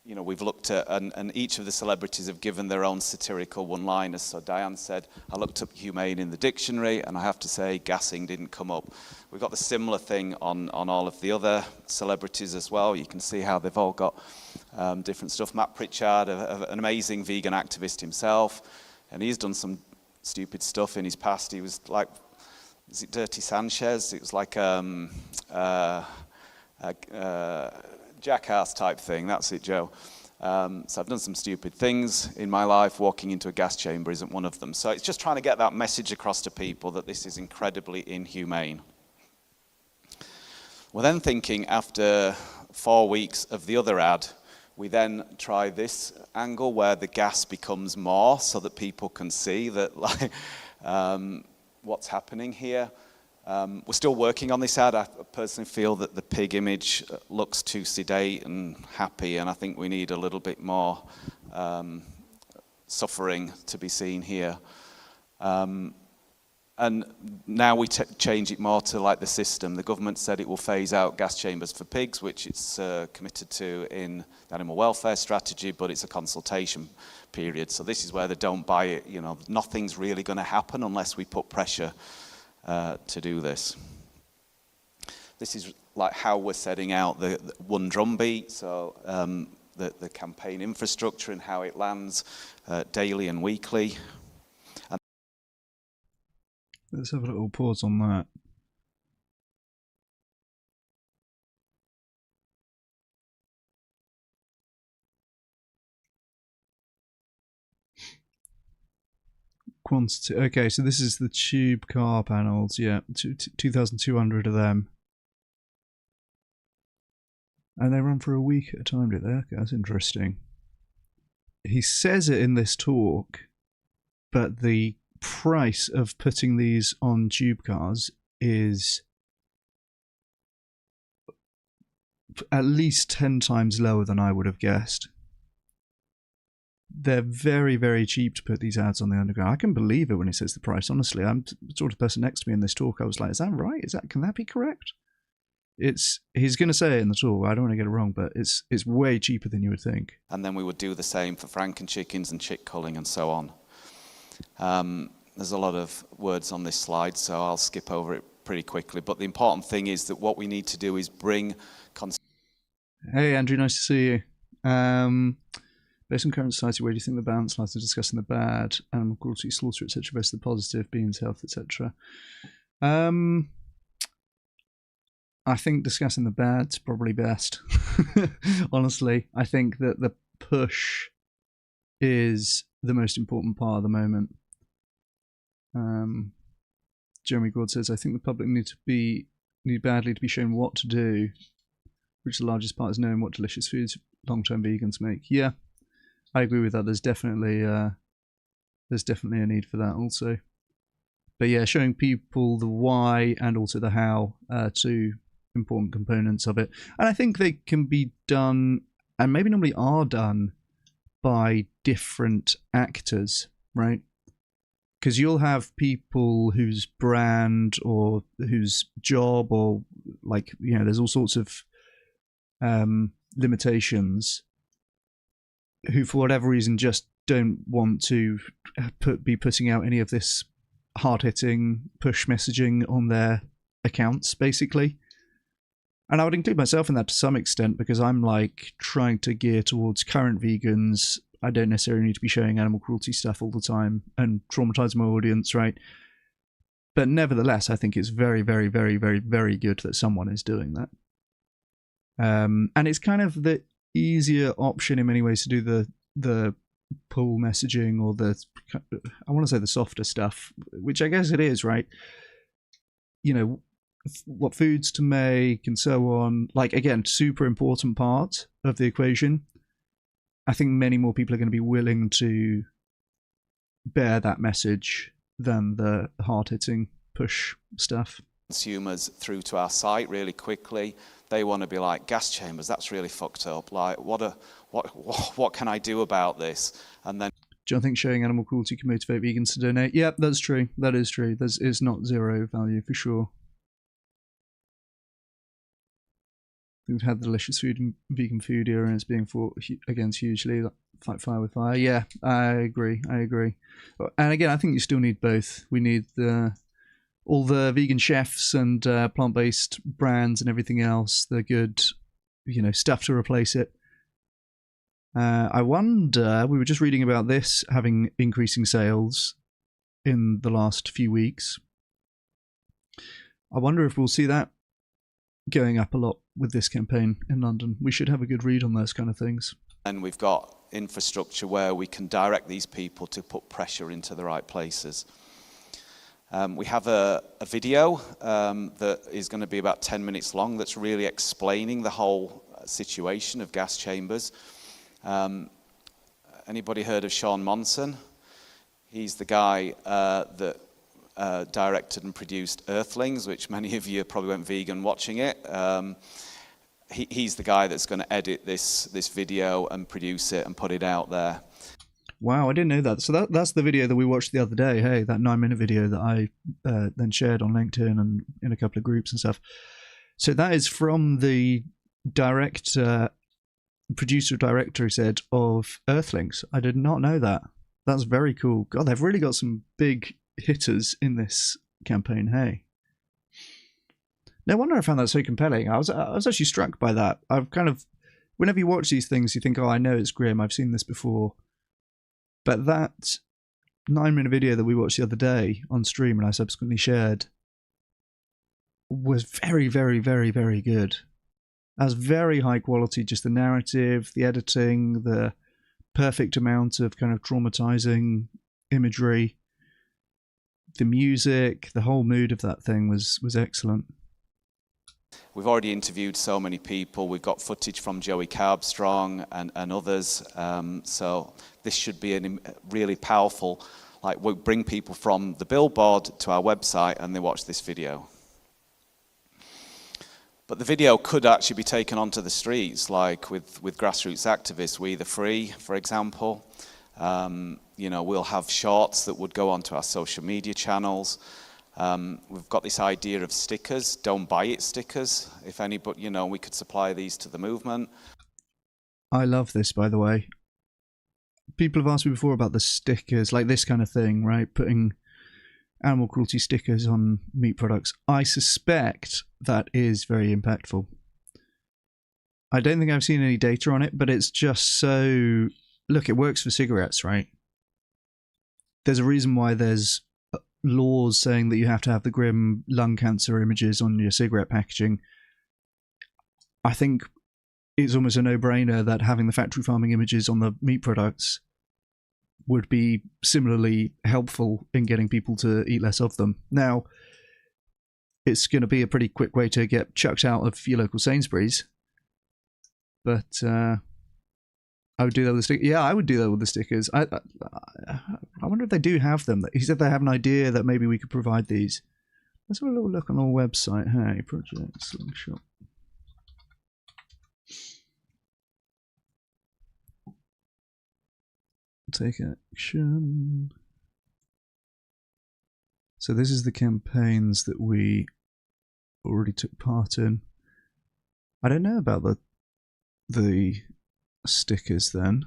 we've looked at, and each of the celebrities have given their own satirical one-liners. So Diane said, I looked up humane in the dictionary, and I have to say gassing didn't come up. We've got the similar thing on all of the other celebrities as well. You can see how they've all got different stuff. Matt Pritchard, an amazing vegan activist himself, and he's done some stupid stuff in his past. He was like, is it Dirty Sanchez? It was like jackass type thing. That's it, Joe. So I've done some stupid things in my life. Walking into a gas chamber isn't one of them. So it's just trying to get that message across to people that this is incredibly inhumane. We're then thinking, after 4 weeks of the other ad, we then try this angle where the gas becomes more so that people can see that what's happening here. We're still working on this ad. I personally feel that the pig image looks too sedate and happy, and I think we need a little bit more suffering to be seen here. And now we change it more to like the system. The government said it will phase out gas chambers for pigs, which it's committed to in the animal welfare strategy, but it's a consultation period. So this is where they don't buy it. Nothing's really going to happen unless we put pressure to do this. This is like how we're setting out the one drumbeat, so the campaign infrastructure and how it lands daily and weekly. Let's have a little pause on that. Quantity. Okay, so this is the tube car panels. Yeah, 2,200 of them. And they run for a week at a time, do they? Okay, that's interesting. He says it in this talk, but the price of putting these on tube cars is at least 10 times lower than I would have guessed. They're very, very cheap to put these ads on the underground. I can believe it when he says the price, honestly. I'm the sort of person next to me in this talk, I was like, is that right? Can that be correct? He's going to say it in the talk, I don't want to get it wrong, but it's way cheaper than you would think. And then we would do the same for Franken chickens and chick culling and so on. There's a lot of words on this slide, so I'll skip over it pretty quickly. But the important thing is that what we need to do is bring... Hey, Andrew, nice to see you. Based on current society, where do you think the balance lies to discussing the bad, animal cruelty, slaughter, etc., versus the positive, beings, health, etc.? I think discussing the bad's probably best. Honestly, I think that the push is the most important part at the moment. Jeremy Gord says, I think the public need badly to be shown what to do, which the largest part is knowing what delicious foods long-term vegans make. Yeah, I agree with that. There's definitely a need for that also. But yeah, showing people the why and also the how are two important components of it. And I think they can be done, and maybe normally are done, by different actors. right? Because you'll have people whose brand or whose job or like, you know, there's all sorts of limitations who for whatever reason just don't want to be putting out any of this hard-hitting push messaging on their accounts, basically. And I would include myself in that to some extent, because I'm like trying to gear towards current vegans. I don't necessarily need to be showing animal cruelty stuff all the time and traumatize my audience, right? But nevertheless, I think it's very, very, very, very, very good that someone is doing that. And it's kind of the easier option in many ways to do the pull messaging, or I want to say the softer stuff, which I guess it is, right? You know, what foods to make and so on. Like, again, super important part of the equation. I think many more people are going to be willing to bear that message than the hard-hitting push stuff. Consumers through to our site really quickly. They want to be like, gas chambers, that's really fucked up. Like, what can I do about this? And then, do you think showing animal cruelty can motivate vegans to donate? Yeah, that's true. That is true. It's not zero value for sure. We've had the delicious food and vegan food era, and it's being fought against hugely. Fight fire with fire. Yeah, I agree. And again, I think you still need both. We need all the vegan chefs and plant-based brands and everything else, the good, you know, stuff to replace it. I wonder, we were just reading about this having increasing sales in the last few weeks. I wonder if we'll see that going up a lot with this campaign in London. We should have a good read on those kind of things. And we've got infrastructure where we can direct these people to put pressure into the right places. We have a video that is going to be about 10 minutes long that's really explaining the whole situation of gas chambers. Anybody heard of Sean Monson? He's the guy that directed and produced Earthlings, which many of you probably went vegan watching it. He's the guy that's going to edit this video and produce it and put it out there. Wow, I didn't know that. So that's the video that we watched the other day. Hey, that 9-minute video that I then shared on LinkedIn and in a couple of groups and stuff. So that is from the producer-director, he said, of Earthlings. I did not know that. That's very cool. God, they've really got some big hitters in this campaign. Hey, no wonder I found that so compelling. I was actually struck by that. I've kind of, whenever you watch these things, you think, oh, I know it's grim, I've seen this before. But that 9-minute video that we watched the other day on stream and I subsequently shared was very, very, very, very good. As very high quality, just the narrative, the editing, the perfect amount of kind of traumatizing imagery, the music, the whole mood of that thing was excellent. We've already interviewed so many people. We've got footage from Joey Carbstrong and others. So this should be a really powerful, like, we'll bring people from the billboard to our website and they watch this video. But the video could actually be taken onto the streets, like with grassroots activists, We the Free, for example. You know, we'll have shorts that would go onto our social media channels. We've got this idea of stickers, don't buy it stickers. If anybody, you know, we could supply these to the movement. I love this, by the way. People have asked me before about the stickers, like this kind of thing, right? Putting animal cruelty stickers on meat products. I suspect that is very impactful. I don't think I've seen any data on it, but it's just so... Look, it works for cigarettes, right? There's a reason why there's laws saying that you have to have the grim lung cancer images on your cigarette packaging. I think it's almost a no-brainer that having the factory farming images on the meat products would be similarly helpful in getting people to eat less of them. Now, it's going to be a pretty quick way to get chucked out of your local Sainsbury's, but I would do that with the stickers. Yeah, I would do that with the stickers. I wonder if they do have them. He said they have an idea that maybe we could provide these. Let's have a little look on our website. Hey, Project Slingshot. Take action. So this is the campaigns that we already took part in. I don't know about the stickers then.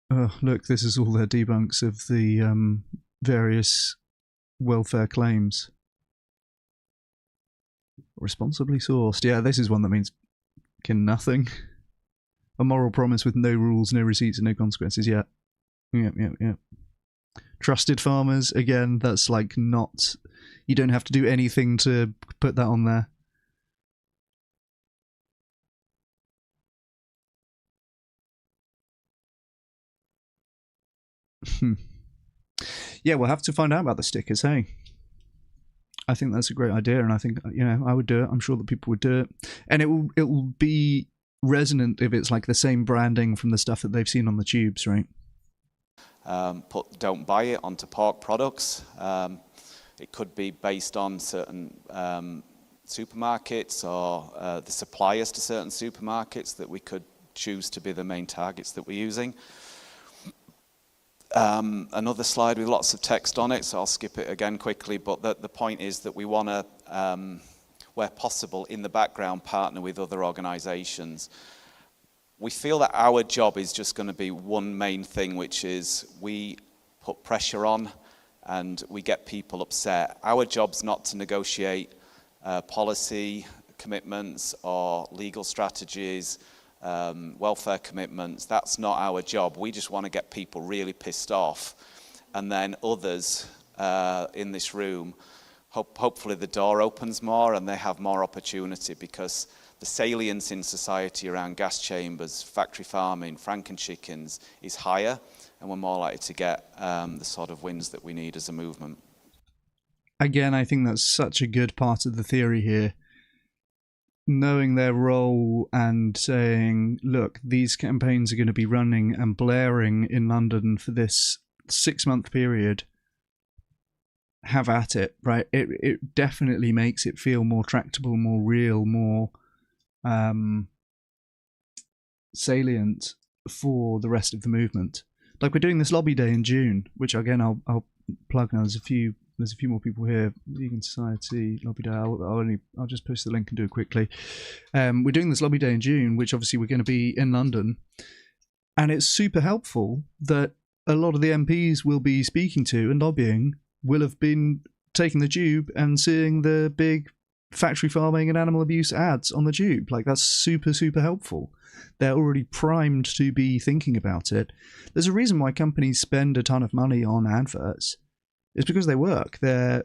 Oh, look, this is all their debunks of the various welfare claims. Responsibly sourced. Yeah, this is one that means nothing. A moral promise with no rules, no receipts, and no consequences. Yeah. Yep. Trusted farmers, again, that's like not... You don't have to do anything to put that on there. Yeah, we'll have to find out about the stickers, hey? I think that's a great idea, and I think, I would do it. I'm sure that people would do it. And it will be resonant if it's like the same branding from the stuff that they've seen on the tubes, right? Put "don't buy it" onto pork products. It could be based on certain supermarkets or the suppliers to certain supermarkets that we could choose to be the main targets that we're using. Another slide with lots of text on it, so I'll skip it again quickly, but the point is that we want to, where possible, in the background, partner with other organisations. We feel that our job is just going to be one main thing, which is we put pressure on and we get people upset. Our job's not to negotiate policy commitments or legal strategies, welfare commitments. That's not our job. We just want to get people really pissed off, and then others in this room, hopefully the door opens more and they have more opportunity, because the salience in society around gas chambers, factory farming, Franken chickens is higher, and we're more likely to get the sort of wins that we need as a movement. Again, I think that's such a good part of the theory here. Knowing their role and saying, look, these campaigns are going to be running and blaring in London for this 6-month period. Have at it, right? It definitely makes it feel more tractable, more real, more salient for the rest of the movement. Like, we're doing this lobby day in June, which again I'll plug now. There's a few more people here. Vegan Society lobby day. I'll just post the link and do it quickly. We're doing this lobby day in June, which obviously we're going to be in London, and it's super helpful that a lot of the MPs we'll be speaking to and lobbying will have been taking the tube and seeing the big factory farming and animal abuse ads on the tube. Like, that's super, super helpful. They're already primed to be thinking about it. There's a reason why companies spend a ton of money on adverts. It's because they work. They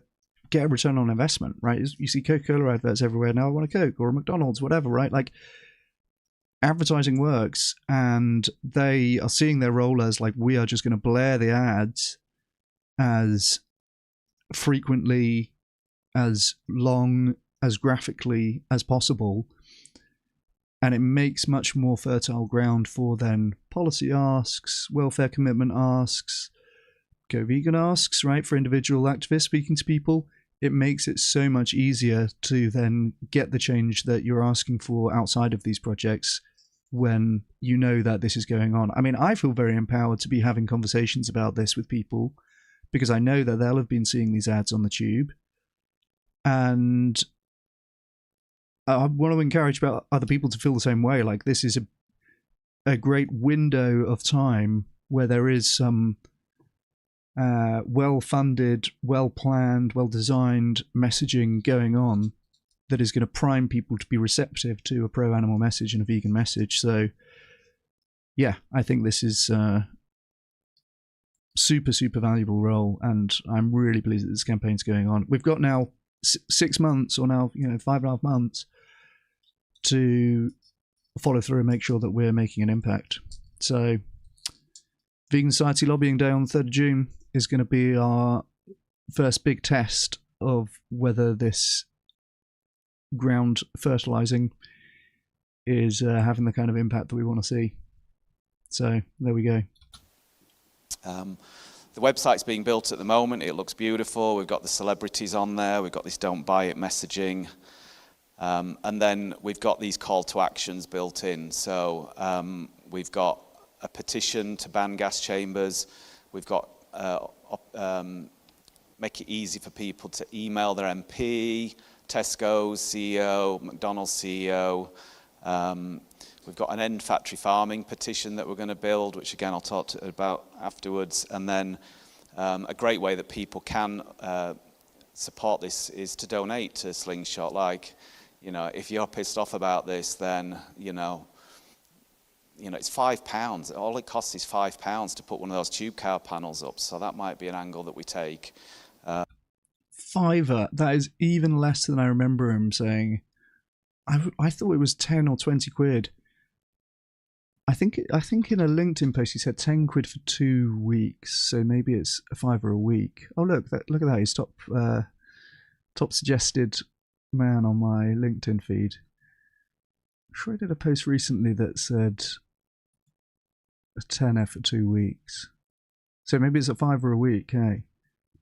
get a return on investment, right? You see Coca-Cola adverts everywhere now. I want a Coke, or a McDonald's, whatever, right? Like, advertising works, and they are seeing their role as, like, we are just going to blare the ads as frequently, as long, as graphically as possible, and it makes much more fertile ground for then policy asks, welfare commitment asks, go vegan asks, right, for individual activists speaking to people. It makes it so much easier to then get the change that you're asking for outside of these projects when you know that this is going on. I mean, I feel very empowered to be having conversations about this with people, because I know that they'll have been seeing these ads on the tube, and I want to encourage other people to feel the same way. Like, this is a great window of time where there is some well-funded, well-planned, well-designed messaging going on that is going to prime people to be receptive to a pro-animal message and a vegan message. So, yeah, I think this is super, super valuable role, and I'm really pleased that this campaign's going on. We've got now 6 months, or now 5.5 months, to follow through and make sure that we're making an impact. So, Vegan Society Lobbying Day on the 3rd of June is going to be our first big test of whether this ground fertilizing is having the kind of impact that we want to see. So, there we go. The website's being built at the moment. It looks beautiful. We've got the celebrities on there. We've got this "don't buy it" messaging. And then we've got these call to actions built in. So we've got a petition to ban gas chambers. We've got make it easy for people to email their MP, Tesco's CEO, McDonald's CEO. We've got an end factory farming petition that we're going to build, which again I'll talk about afterwards. And then a great way that people can support this is to donate to Slingshot. Like, if you're pissed off about this, then it's £5. All it costs is £5 to put one of those tube car panels up. So that might be an angle that we take. Fiver. That is even less than I remember him saying. I thought it was 10 or 20 quid. I think in a LinkedIn post he said 10 quid for 2 weeks. So maybe it's a £5 a week. Oh look at that. He's top suggested man on my LinkedIn feed. I'm sure I did a post recently that said a tenner for 2 weeks. So maybe it's a £5 a week, hey?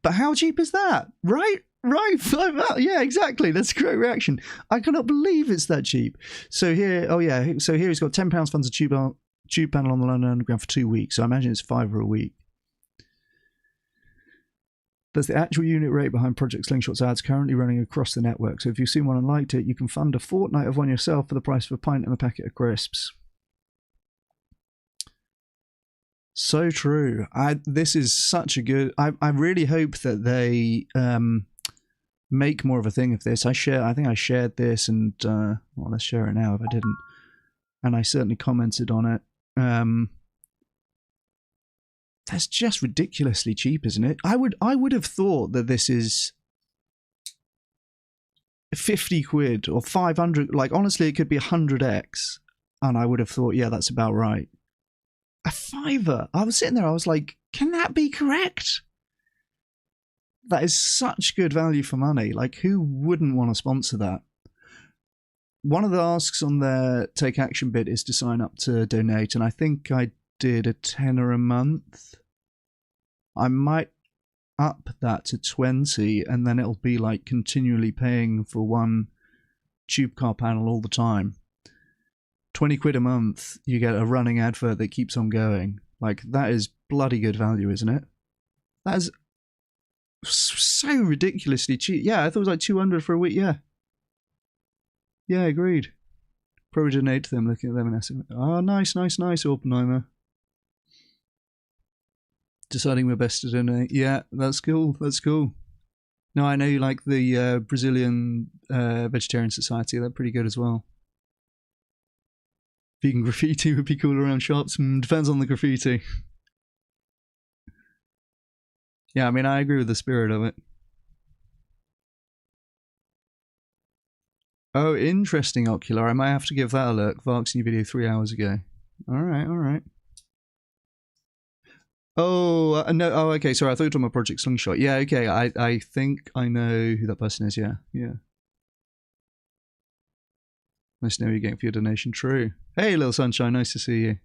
But how cheap is that? Right, £5. Yeah, exactly. That's a great reaction. I cannot believe it's that cheap. So here, so here he's got £10 funds a tube panel on the London Underground for 2 weeks. So I imagine it's £5 a week. That's the actual unit rate behind Project Slingshot's ads currently running across the network. So if you've seen one and liked it, you can fund a fortnight of one yourself for the price of a pint and a packet of crisps. So true. This is such a good. I really hope that they make more of a thing of this. I think I shared this, and well, let's share it now if I didn't. And I certainly commented on it. That's just ridiculously cheap, isn't it? I would have thought that this is 50 quid or 500. Like honestly, it could be 100x, and I would have thought, yeah, that's about right. A £5. I was sitting there, I was like, can that be correct? That is such good value for money. Like, who wouldn't want to sponsor that? One of the asks on their Take Action bit is to sign up to donate, and I think I did a tenner a month. I might up that to 20, and then it'll be like continually paying for one tube car panel all the time. 20 quid a month, you get a running advert that keeps on going. Like, that is bloody good value, isn't it? That is so ridiculously cheap. Yeah, I thought it was like 200 for a week, yeah. Yeah, agreed. Probably donate to them, looking at them and asking, oh, nice, Oppenheimer. Deciding where best to donate. Yeah, that's cool, No, I know you like the Brazilian Vegetarian Society, they're pretty good as well. Vegan graffiti would be cool around shops. Depends on the graffiti. Yeah, I mean, I agree with the spirit of it. Oh, interesting, Ocular. I might have to give that a look. Vark's new video 3 hours ago. All right. Oh, no. Oh, okay. Sorry, I thought you were talking about Project Slingshot. Yeah, okay. I think I know who that person is. Yeah. Nice to know you're getting for your donation. True. Hey, little sunshine. Nice to see you.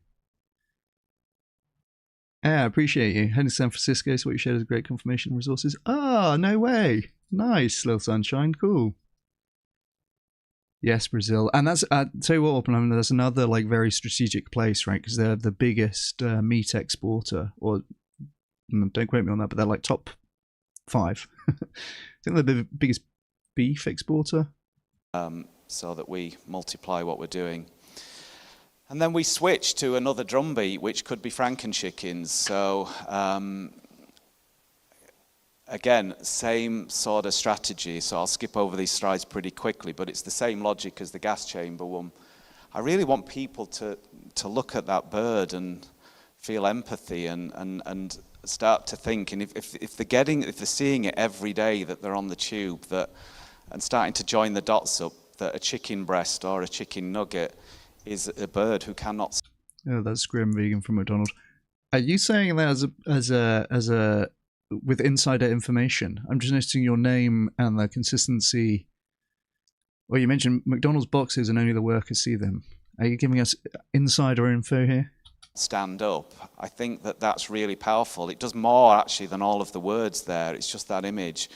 Yeah, I appreciate you. Heading to San Francisco, so what you shared is great confirmation resources. Ah, no way. Nice, little sunshine. Cool. Yes, Brazil. And that's, tell you what, Oppenheimer, that's another like very strategic place, right? Because they're the biggest meat exporter, or don't quote me on that, but they're like top 5. I think they're the biggest beef exporter. So that we multiply what we're doing. And then we switch to another drumbeat, which could be Frankenchickens. So again, same sort of strategy. So I'll skip over these slides pretty quickly, but it's the same logic as the gas chamber one. I really want people to look at that bird and feel empathy and start to think. And if they're seeing it every day that they're on the tube, and starting to join the dots up, that a chicken breast or a chicken nugget is a bird who cannot. Oh, that's grim vegan from McDonald's. Are you saying that as a with insider information? I'm just noticing your name and the consistency. Well, you mentioned McDonald's boxes and only the workers see them. Are you giving us insider info here? Stand up. I think that's really powerful. It does more actually than all of the words there. It's just that image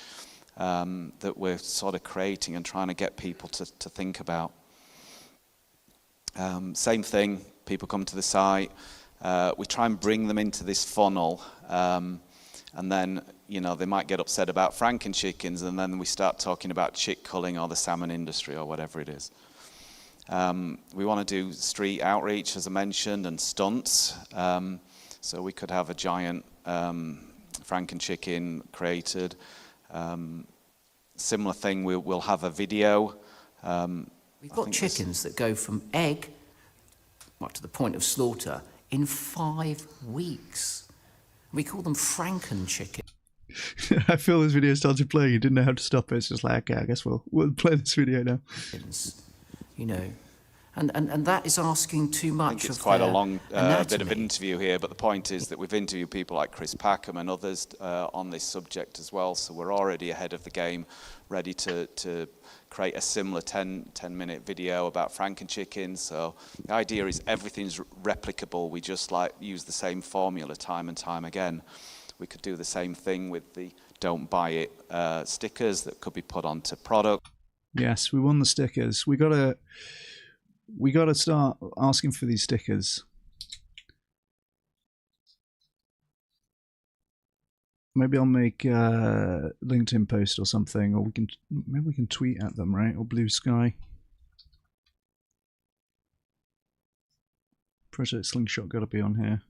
that we're sort of creating and trying to get people to think about. Same thing, people come to the site, we try and bring them into this funnel, and then, you know, they might get upset about Franken chickens, and then we start talking about chick culling or the salmon industry or whatever it is. We want to do street outreach, as I mentioned, and stunts. So we could have a giant Franken chicken created. Similar thing, we'll have a video. We've got chickens that go from egg up to the point of slaughter in 5 weeks. We call them Franken chickens. I feel this video started playing. You didn't know how to stop it. It's just like, okay, I guess we'll play this video now. You know, and that is asking too much. I think it's of quite a their long anatomy. bit of interview here, but the point is that we've interviewed people like Chris Packham and others on this subject as well, so we're already ahead of the game, ready to create a similar 10-minute video about Franken chickens. So the idea is everything's replicable. We just like use the same formula time and time again. We could do the same thing with the "Don't Buy It" stickers that could be put onto product. Yes, we won the stickers. We gotta start asking for these stickers. Maybe I'll make a LinkedIn post or something, or maybe we can tweet at them, right? Or Blue Sky. Project Slingshot got to be on here.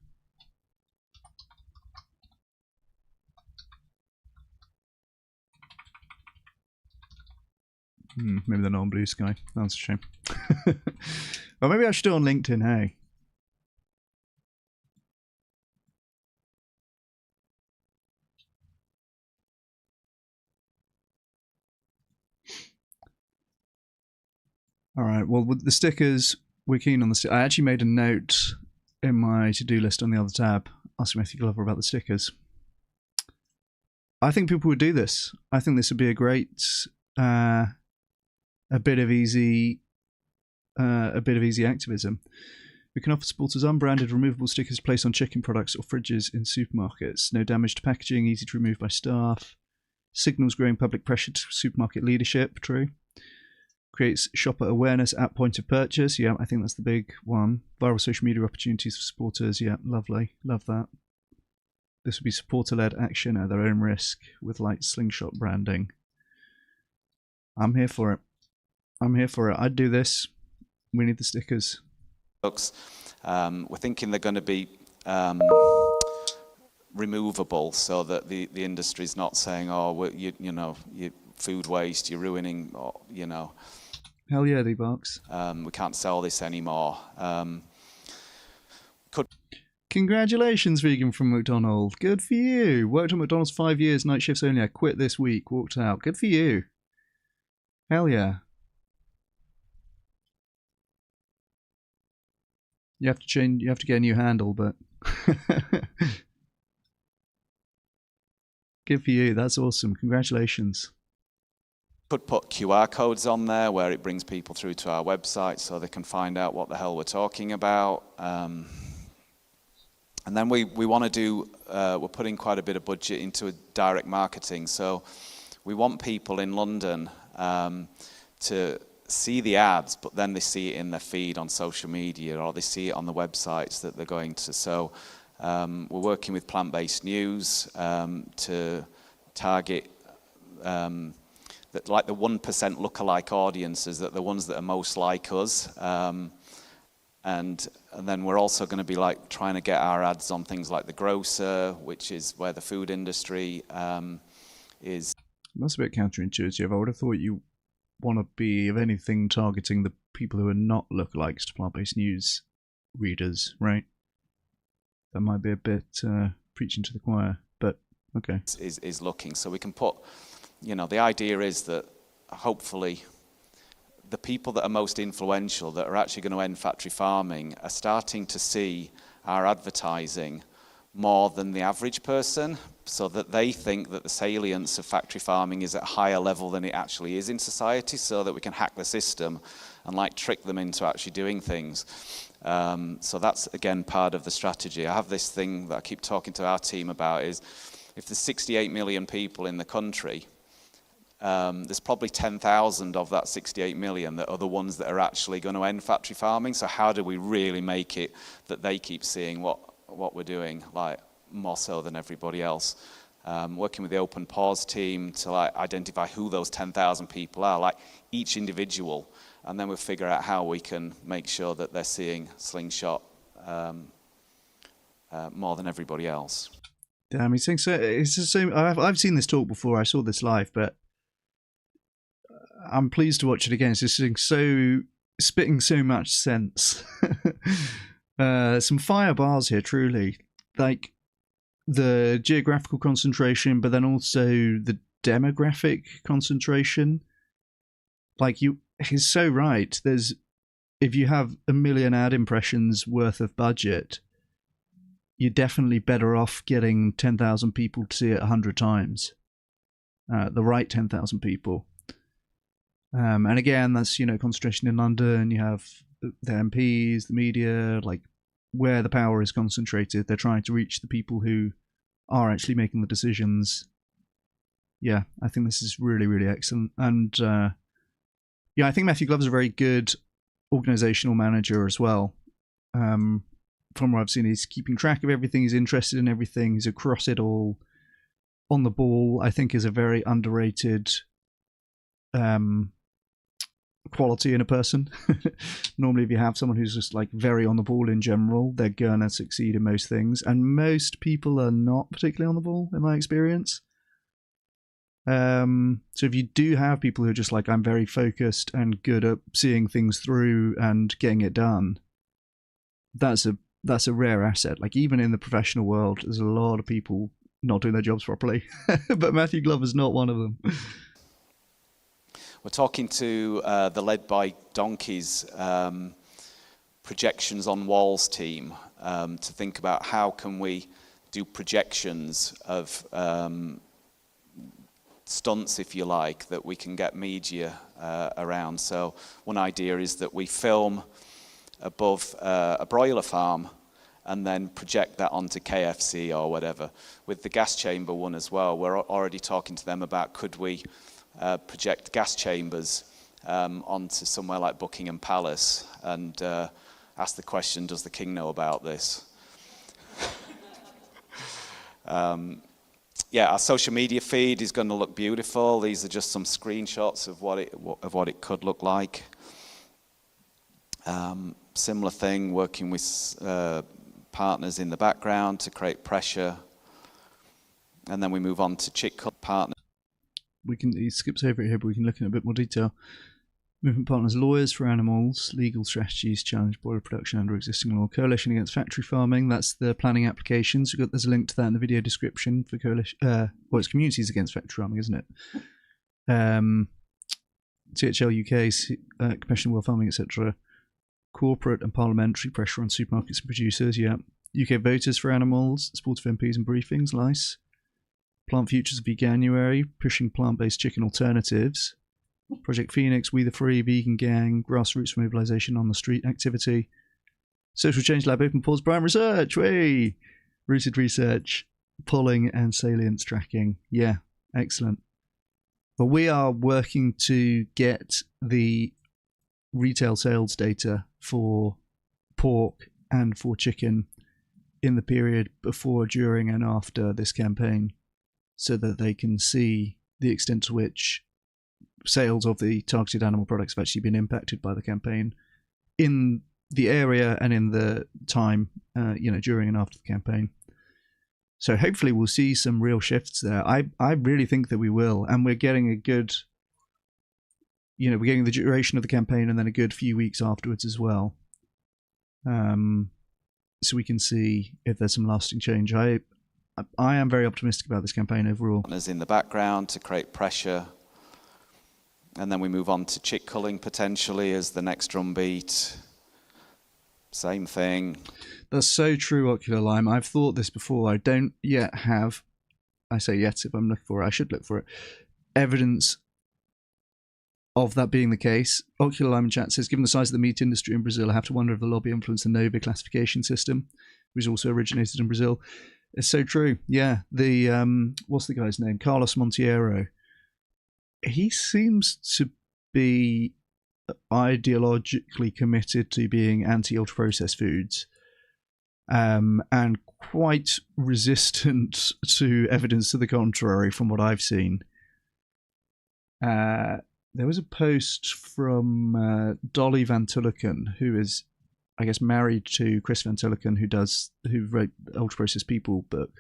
Maybe they're not on Blue Sky. That's a shame. Or maybe I should do it on LinkedIn, hey. All right, well, with the stickers, we're keen on the stickers. I actually made a note in my to-do list on the other tab asking Matthew Glover about the stickers. I think people would do this. I think this would be a great... a bit of easy activism. We can offer supporters unbranded removable stickers placed on chicken products or fridges in supermarkets. No damage to packaging, easy to remove by staff. Signals growing public pressure to supermarket leadership, true. Creates shopper awareness at point of purchase, yeah, I think that's the big one. Viral social media opportunities for supporters, yeah, lovely, love that. This would be supporter-led action at their own risk with light slingshot branding. I'm here for it. I'm here for it. I'd do this. We need the stickers. We're thinking they're going to be removable, so that the industry's not saying, "Oh, you know, you food waste, you're ruining," or, you know. Hell yeah, D-Box. We can't sell this anymore. Congratulations, vegan from McDonald. Good for you. Worked at McDonald's 5 years, night shifts only. I quit this week. Walked out. Good for you. Hell yeah. You have to change. You have to get a new handle, but good for you. That's awesome. Congratulations. Could put QR codes on there where it brings people through to our website so they can find out what the hell we're talking about. And then we want to do. We're putting quite a bit of budget into direct marketing. So we want people in London to see the ads, but then they see it in their feed on social media, or they see it on the websites that they're going to. So we're working with Plant-Based News to target that, like the 1% lookalike audiences, that the ones that are most like us. And then we're also going to be like trying to get our ads on things like the grocer, which is where the food industry is. That's a bit counterintuitive. I would have thought you want to be, if anything, targeting the people who are not lookalikes to Plant-Based News readers, right? That might be a bit preaching to the choir, but okay. Is looking, so we can put, you know, the idea is that hopefully the people that are most influential, that are actually going to end factory farming, are starting to see our advertising more than the average person, so that they think that the salience of factory farming is at a higher level than it actually is in society, so that we can hack the system and like trick them into actually doing things. So that's, again, part of the strategy. I have this thing that I keep talking to our team about, is if there's 68 million people in the country, there's probably 10,000 of that 68 million that are the ones that are actually going to end factory farming. So how do we really make it that they keep seeing what we're doing, like more so than everybody else? Working with the Open Pause team to like identify who those 10,000 people are, like each individual, and then we'll figure out how we can make sure that they're seeing Slingshot more than everybody else. Damn, he's saying so. It's the same. I've seen this talk before. I saw this live, but I'm pleased to watch it again. It's just spitting so much sense. Some fire bars here, truly. Like the geographical concentration, but then also the demographic concentration. Like he's so right. If you have 1 million ad impressions worth of budget, you're definitely better off getting 10,000 people to see it 100 times. The right 10,000 people. And again, that's, concentration in London. You have the MPs, the media, like where the power is concentrated. They're trying to reach the people who are actually making the decisions. Yeah, I think this is really, really excellent. And I think Matthew Glover's a very good organizational manager as well. From what I've seen, he's keeping track of everything. He's interested in everything. He's across it all. On the ball, I think, is a very underrated quality in a person. Normally, if you have someone who's just like very on the ball in general, they're gonna succeed in most things. And most people are not particularly on the ball, in my experience. So if you do have people who are just like, I'm very focused and good at seeing things through and getting it done, that's a rare asset. Like even in the professional world, there's a lot of people not doing their jobs properly, but Matthew Glover's not one of them. We're talking to the Led by Donkeys projections on walls team to think about how can we do projections of stunts, if you like, that we can get media around. So one idea is that we film above a broiler farm and then project that onto KFC or whatever. With the gas chamber one as well, we're already talking to them about could we project gas chambers onto somewhere like Buckingham Palace and ask the question, does the king know about this? Our social media feed is going to look beautiful. These are just some screenshots of what it could look like. Similar thing, working with partners in the background to create pressure. And then we move on to chick partner. He skips over it here, but we can look in a bit more detail. Movement partners, lawyers for animals, legal strategies, challenge broiler production under existing law, coalition against factory farming. That's the planning applications. There's a link to that in the video description for coalition. It's communities against factory farming, isn't it? THL UK, compassion world farming, etc. Corporate and parliamentary pressure on supermarkets and producers. Yeah. UK voters for animals, supportive MPs and briefings. Nice. Plant Futures Veganuary, pushing plant-based chicken alternatives. Project Phoenix, We the Free, Vegan Gang, grassroots mobilisation on the street activity. Social Change Lab, Open Pause, Prime Research, way! Rooted research, polling and salience tracking. Yeah, excellent. But we are working to get the retail sales data for pork and for chicken in the period before, during and after this campaign, so that they can see the extent to which sales of the targeted animal products have actually been impacted by the campaign in the area and in the time, during and after the campaign. So hopefully we'll see some real shifts there. I really think that we will, and we're getting a good, we're getting the duration of the campaign and then a good few weeks afterwards as well. So we can see if there's some lasting change. I am very optimistic about this campaign overall. Partners in the background to create pressure. And then we move on to chick culling potentially as the next drumbeat. Same thing. That's so true, Ocular Lime. I've thought this before. I don't yet have, I say yet if I'm looking for it, I should look for it, evidence of that being the case. Ocular Lime in chat says, given the size of the meat industry in Brazil, I have to wonder if the lobby influenced the Nova classification system, which also originated in Brazil. It's so true. Yeah. The, what's the guy's name? Carlos Monteiro. he seems to be ideologically committed to being anti-ultra-processed foods, and quite resistant to evidence to the contrary from what I've seen. There was a post from Dolly Van Tullochen, who is, I guess, married to Chris Van Tullochen, who wrote the Ultra Processed People book.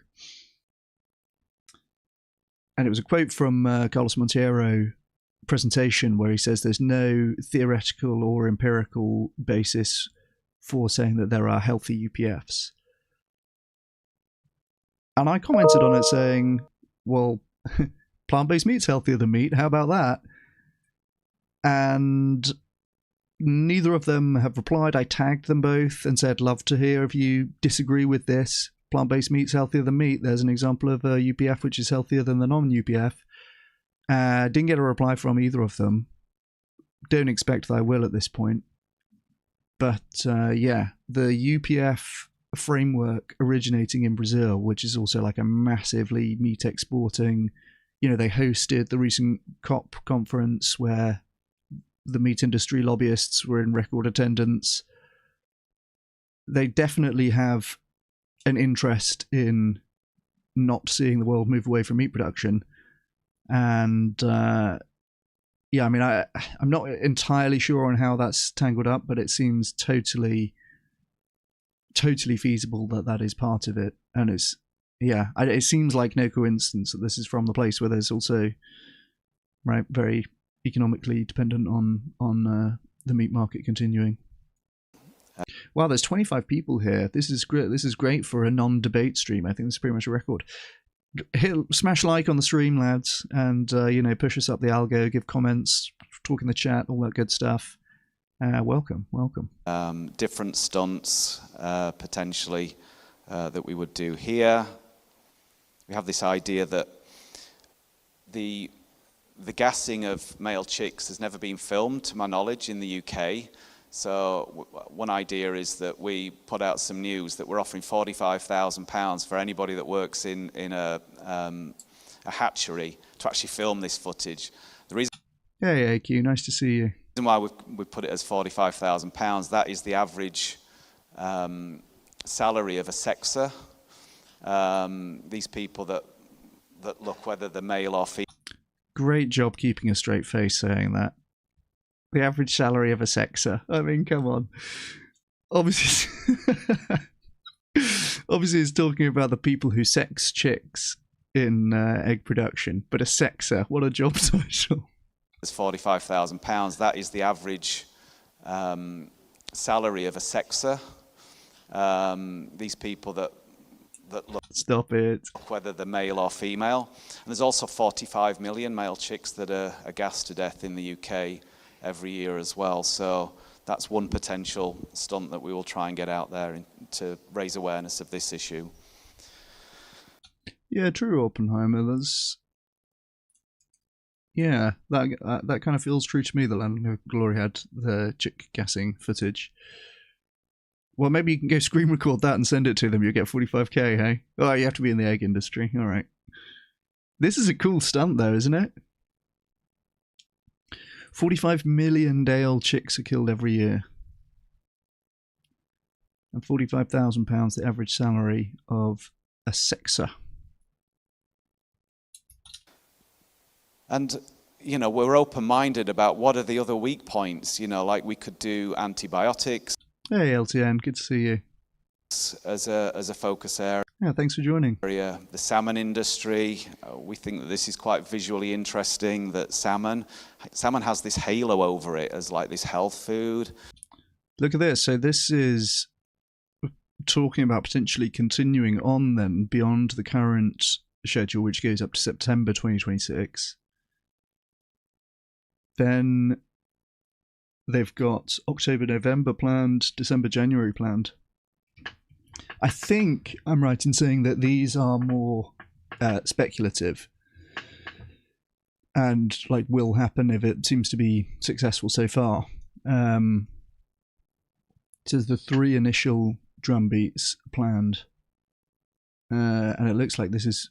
And it was a quote from Carlos Monteiro presentation where he says there's no theoretical or empirical basis for saying that there are healthy UPFs. And I commented on it saying, well, plant-based meat's healthier than meat. How about that? And neither of them have replied. I tagged them both and said, love to hear if you disagree with this. Plant-based meat's healthier than meat. There's an example of a UPF which is healthier than the non-UPF. Didn't get a reply from either of them. Don't expect that I will at this point. But yeah, the UPF framework originating in Brazil, which is also like a massively meat exporting, they hosted the recent COP conference where the meat industry lobbyists were in record attendance. They definitely have an interest in not seeing the world move away from meat production. And yeah, I mean, I'm not entirely sure on how that's tangled up, but it seems totally feasible that is part of it. And it seems like no coincidence that this is from the place where there's also, right, very economically dependent on the meat market continuing. Wow, there's 25 people here. This is great. This is great for a non-debate stream. I think this is pretty much a record. Smash like on the stream, lads, and push us up the algo, give comments, talk in the chat, all that good stuff. Welcome. Different stunts potentially that we would do here. We have this idea that the gassing of male chicks has never been filmed, to my knowledge, in the UK. So one idea is that we put out some news that we're offering £45,000 for anybody that works in a hatchery to actually film this footage. The reason Hey, AQ, nice to see you. why we put it as £45,000, that is the average salary of a sexer. These people that look, whether they're male or female. Great job keeping a straight face saying that. The average salary of a sexer. I mean, come on. Obviously, it's talking about the people who sex chicks in egg production. But a sexer, what a job title. It's £45,000. That is the average salary of a sexer. These people that look. Stop it. Whether they're male or female. And there's also 45 million male chicks that are gassed to death in the UK every year as well. So that's one potential stunt that we will try and get out there to raise awareness of this issue. Yeah, true, Oppenheimer. That kind of feels true to me. The Land of Glory had the chick gassing footage. Well, maybe you can go screen record that and send it to them. You'll get 45k, hey? Oh, you have to be in the egg industry. All right. This is a cool stunt, though, isn't it? 45 million day-old chicks are killed every year. And £45,000 the average salary of a sexer. And, we're open-minded about what are the other weak points. Like we could do antibiotics. Hey, LTN, good to see you. As a focus area. Yeah, thanks for joining. The salmon industry, we think that this is quite visually interesting, that salmon has this halo over it as like this health food. Look at this. So this is talking about potentially continuing on then beyond the current schedule, which goes up to September 2026. Then they've got October, November planned, December, January planned. I think I'm right in saying that these are more speculative and like will happen if it seems to be successful so far. So the 3 initial drum beats planned, and it looks like this is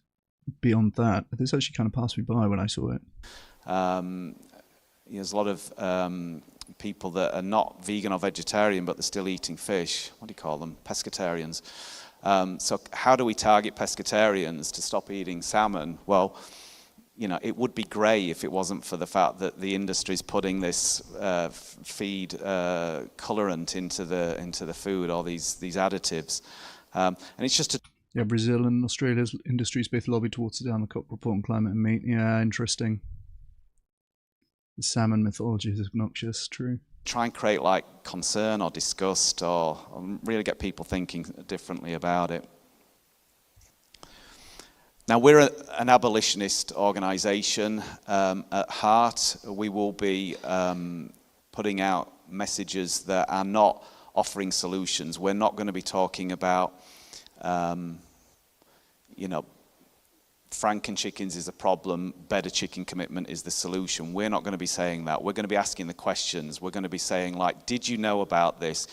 beyond that. This actually kind of passed me by when I saw it. There's a lot of people that are not vegan or vegetarian, but they're still eating fish. What do you call them? Pescatarians. So how do we target pescatarians to stop eating salmon? Well, it would be grey if it wasn't for the fact that the industry's putting this feed colorant into the food, or these additives, and it's just Brazil and Australia's industries both lobbied to water down the COP report on climate and meat. Yeah, interesting. The salmon mythology is obnoxious. True. Try and create like concern or disgust, or really get people thinking differently about it. Now, we're an abolitionist organisation. At heart, we will be putting out messages that are not offering solutions. We're not going to be talking about, Franken chickens is a problem, better chicken commitment is the solution. We're not going to be saying that. We're going to be asking the questions. We're going to be saying, like, did you know about this?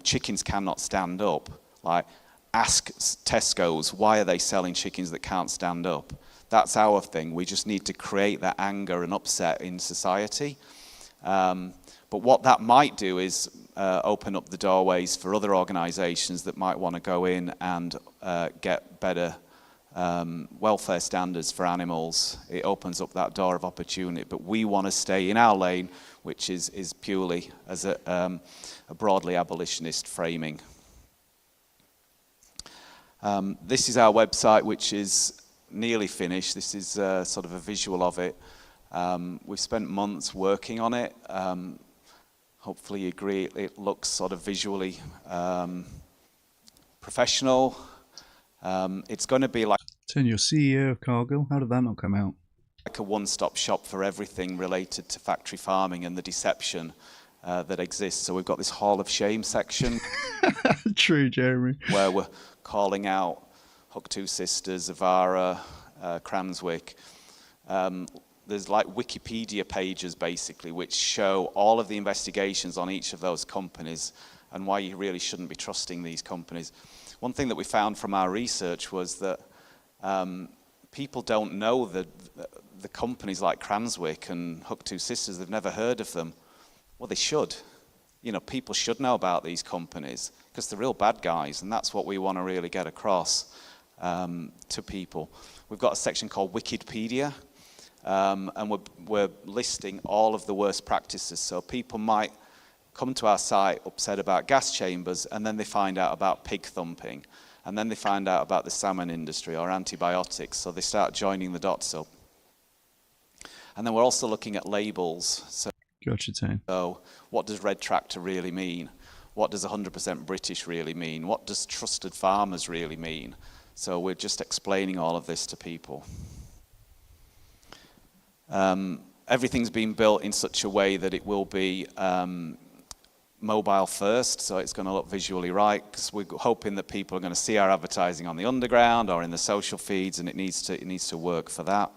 Chickens cannot stand up. Like, ask Tesco's, why are they selling chickens that can't stand up? That's our thing. We just need to create that anger and upset in society. But what that might do is open up the doorways for other organisations that might want to go in and get better welfare standards for animals. It opens up that door of opportunity, but we want to stay in our lane, which is purely as a broadly abolitionist framing. This is our website, which is nearly finished. This is sort of a visual of it. We've spent months working on it. Hopefully you agree it looks sort of visually professional. It's going to be like Turn your CEO of Cargill. How did that not come out? Like a one-stop shop for everything related to factory farming and the deception that exists. So we've got this Hall of Shame section. True, Jeremy. Where we're calling out Hook Two Sisters, Avara, Cranswick. There's like Wikipedia pages basically which show all of the investigations on each of those companies and why you really shouldn't be trusting these companies. One thing that we found from our research was that people don't know the companies like Cranswick and Hook Two Sisters. They've never heard of them. Well, they should. People should know about these companies because they're real bad guys, and that's what we want to really get across to people. We've got a section called Wikipedia, and we're listing all of the worst practices. So people might come to our site upset about gas chambers, and then they find out about pig thumping, and then they find out about the salmon industry or antibiotics, so they start joining the dots up. And then we're also looking at labels. Gotcha, Tane. So what does Red Tractor really mean? What does 100% British really mean? What does trusted farmers really mean? So we're just explaining all of this to people. Everything's been built in such a way that it will be mobile first, so it's going to look visually right, because we're hoping that people are going to see our advertising on the underground or in the social feeds, and it needs to work for that.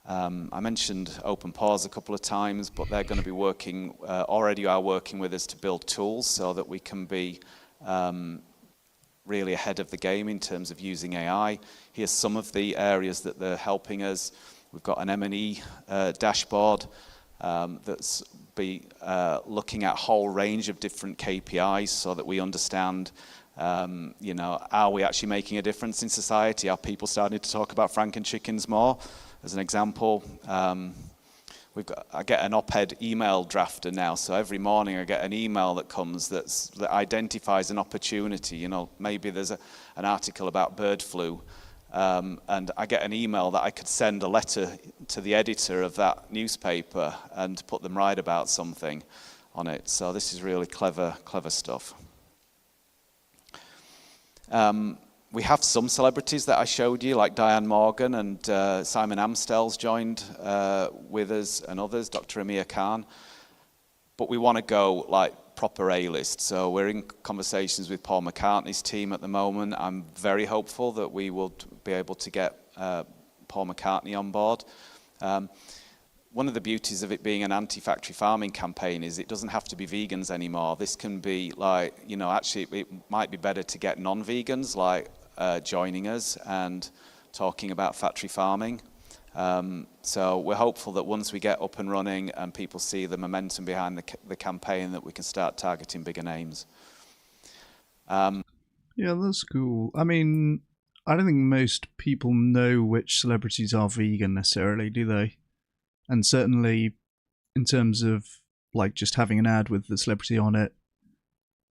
I mentioned Open Pause a couple of times, but they're going to be working, already are working with us to build tools so that we can be really ahead of the game in terms of using AI. Here's some of the areas that they're helping us. We've got an M&E dashboard that's looking at a whole range of different KPIs so that we understand, are we actually making a difference in society? Are people starting to talk about Franken chickens more? As an example, I get an op-ed email drafter now, so every morning I get an email that comes that identifies an opportunity. Maybe there's an article about bird flu, and I get an email that I could send a letter to the editor of that newspaper and put them right about something on it. So this is really clever stuff. We have some celebrities that I showed you, like Diane Morgan and Simon Amstell's joined with us, and others, Dr. Amir Khan. But we want to go like proper A-list. So we're in conversations with Paul McCartney's team at the moment. I'm very hopeful that we will be able to get Paul McCartney on board. One of the beauties of it being an anti-factory farming campaign is it doesn't have to be vegans anymore. This can be like, actually it might be better to get non-vegans like joining us and talking about factory farming. So we're hopeful that once we get up and running and people see the momentum behind the campaign, that we can start targeting bigger names. Yeah, that's cool. I mean, I don't think most people know which celebrities are vegan necessarily, do they? And certainly in terms of like just having an ad with the celebrity on it,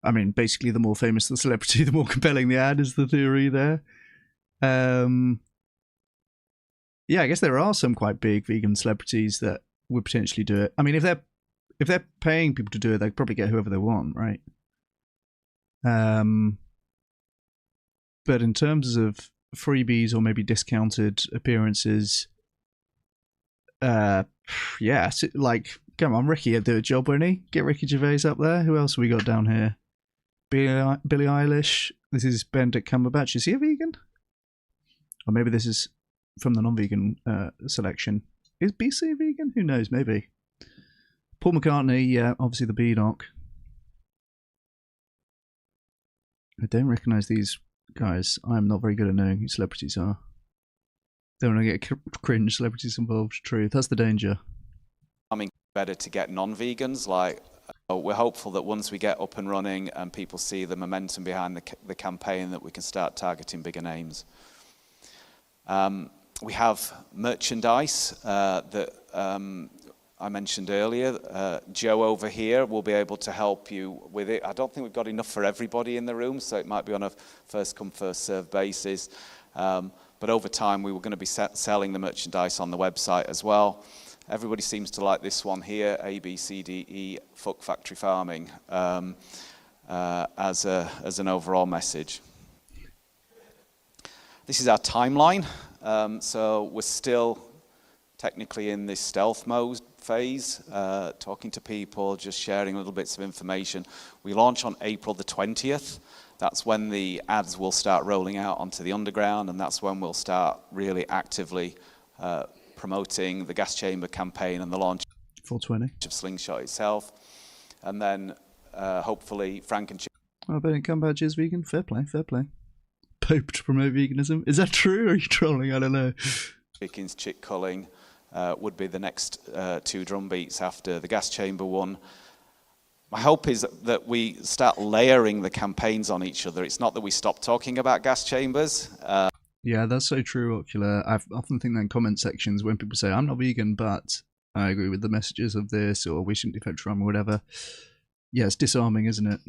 I mean, basically the more famous the celebrity, the more compelling the ad is the theory there. Yeah, I guess there are some quite big vegan celebrities that would potentially do it. I mean, if they're paying people to do it, they'd probably get whoever they want, right? But in terms of freebies or maybe discounted appearances, yeah, like, come on, Ricky would do a job, wouldn't he? Get Ricky Gervais up there. Who else have we got down here? Billie Eilish. This is Benedict Cumberbatch. Is he a vegan? Or maybe this is from the non-vegan selection. Is BC vegan? Who knows? Maybe. Paul McCartney, yeah, obviously the B-Doc. I don't recognise these guys. I'm not very good at knowing who celebrities are. Don't want to get cringe celebrities involved. True, that's the danger. I mean, better to get non-vegans. Like, we're hopeful that once we get up and running and people see the momentum behind the campaign, that we can start targeting bigger names. We have merchandise that I mentioned earlier. Joe over here will be able to help you with it. I don't think we've got enough for everybody in the room, so it might be on a first come, first served basis. But over time, we were going to be selling the merchandise on the website as well. Everybody seems to like this one here, ABCDE, Fuck Factory Farming, as an overall message. This is our timeline. So we're still technically in this stealth mode phase, talking to people, just sharing little bits of information. We launch on April the 20th. That's when the ads will start rolling out onto the underground, and that's when we'll start really actively promoting the gas chamber campaign and the launch 420 of Slingshot itself. And then hopefully Frank and Chip. Oh, Benedict Cumberbatch is vegan. Fair play, fair play. Pope to promote veganism. Is that true, or are you trolling? I don't know. Chickens, chick culling would be the next two drum beats after the gas chamber one. My hope is that we start layering the campaigns on each other. It's not that we stop talking about gas chambers. Yeah, that's so true, Ocular. I often think that in comment sections when people say, I'm not vegan, but I agree with the messages of this, or we shouldn't do factory farming, or whatever. Yeah, it's disarming, isn't it?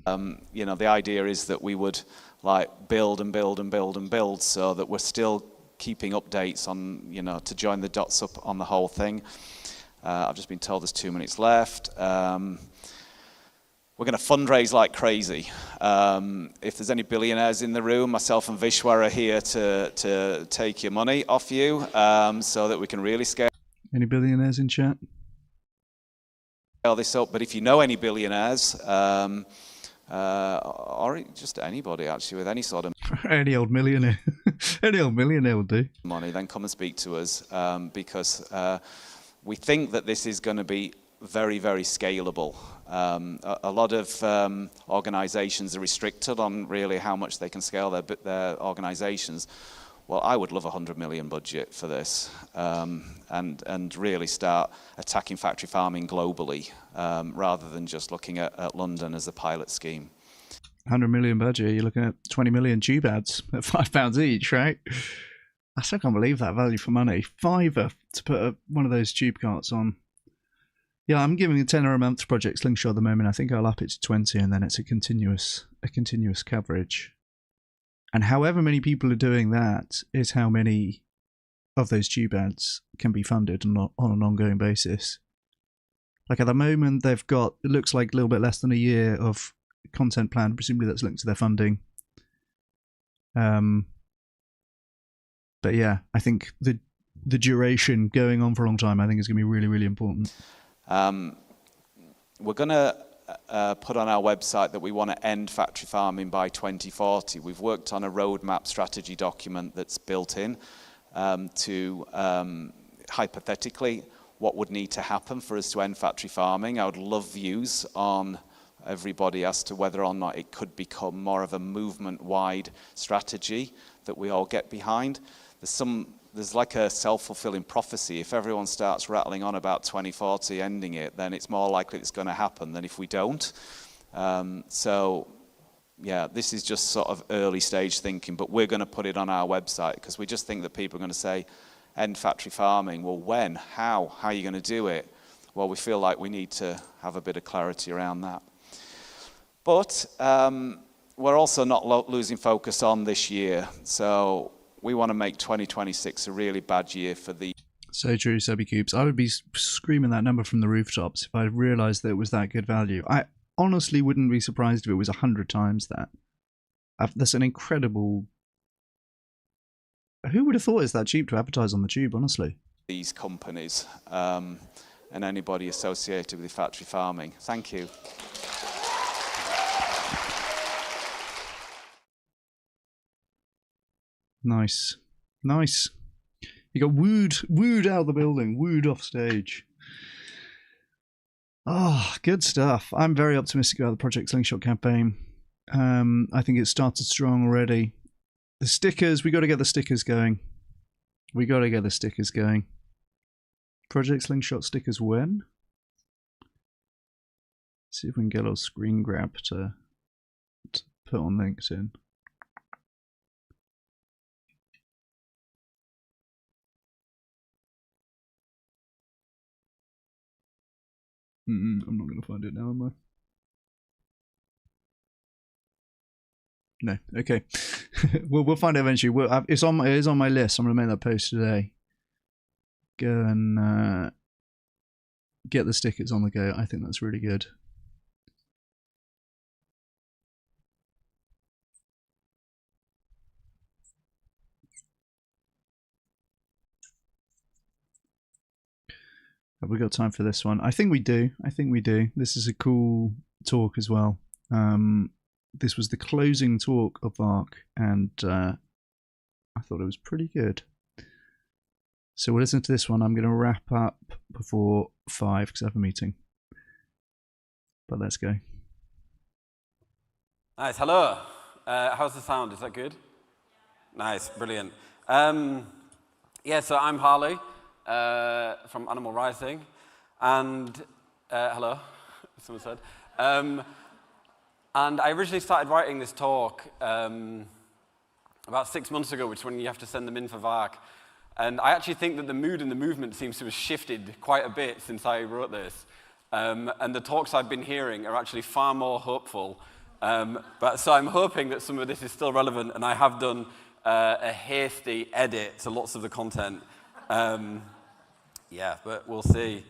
You know, the idea is that we would like build and build and build and build, so that we're still keeping updates on, you know, to join the dots up on the whole thing. I've just been told there's 2 minutes left. We're going to fundraise like crazy. If there's any billionaires in the room, myself and Vishwar are here to take your money off you, so that we can really scale. Any billionaires in chat? This up. But if you know any billionaires, or just anybody actually with any sort of any old millionaire, any old millionaire will do. Money, then come and speak to us, because we think that this is going to be very, very scalable. A lot of organizations are restricted on really how much they can scale their organizations. Well, I would love a 100 million budget for this, and really start attacking factory farming globally, rather than just looking at London as a pilot scheme. 100 million budget, you're looking at 20 million tube ads at £5 each, right? I still can't believe that value for money. £5 to put one of those tube carts on. Yeah, I'm giving a £10 a month to Project Slingshot at the moment. I think I'll up it to 20, and then it's a continuous coverage. And however many people are doing that is how many of those tube ads can be funded on an ongoing basis. Like at the moment, they've got, it looks like a little bit less than a year of content plan. Presumably that's linked to their funding. But yeah, I think the duration going on for a long time, I think is going to be really, really important. We're going to put on our website that we want to end factory farming by 2040. We've worked on a roadmap strategy document that's built in to hypothetically what would need to happen for us to end factory farming. I would love views on everybody as to whether or not it could become more of a movement-wide strategy that we all get behind. There's like a self-fulfilling prophecy. If everyone starts rattling on about 2040 ending it, then it's more likely it's going to happen than if we don't. So yeah, this is just sort of early stage thinking, but we're going to put it on our website because we just think that people are going to say, end factory farming. Well, when? How? How are you going to do it? Well, we feel like we need to have a bit of clarity around that. But we're also not losing focus on this year. So we want to make 2026 a really bad year for the... So true, Sebby Coops. I would be screaming that number from the rooftops if I realised that it was that good value. I honestly wouldn't be surprised if it was 100 times that. That's an incredible... Who would have thought it's that cheap to advertise on the tube, honestly? These companies and anybody associated with factory farming. Thank you. Nice. Nice. You got wooed out of the building, wooed off stage. Oh, good stuff. I'm very optimistic about the Project Slingshot campaign. I think it started strong already. The stickers, we got to get the stickers going. Project Slingshot stickers when? See if we can get a little screen grab to put on LinkedIn. I'm not going to find it now, am I? No. Okay. we'll find it eventually. It is on my list. I'm going to make that post today. Go and get the stickers on the go. I think that's really good. Have we got time for this one? I think we do. This is a cool talk as well. This was the closing talk of ARC, and I thought it was pretty good. So we'll listen to this one. I'm going to wrap up before 5 because I have a meeting. But let's go. Nice. Hello. How's the sound? Is that good? Nice. Brilliant. Yeah, so I'm Harley from Animal Rising. And hello, someone said. And I originally started writing this talk about 6 months ago, which is when you have to send them in for VARC. And I actually think that the mood and the movement seems to have shifted quite a bit since I wrote this. And the talks I've been hearing are actually far more hopeful. So I'm hoping that some of this is still relevant, and I have done a hasty edit to lots of the content. Yeah, but we'll see.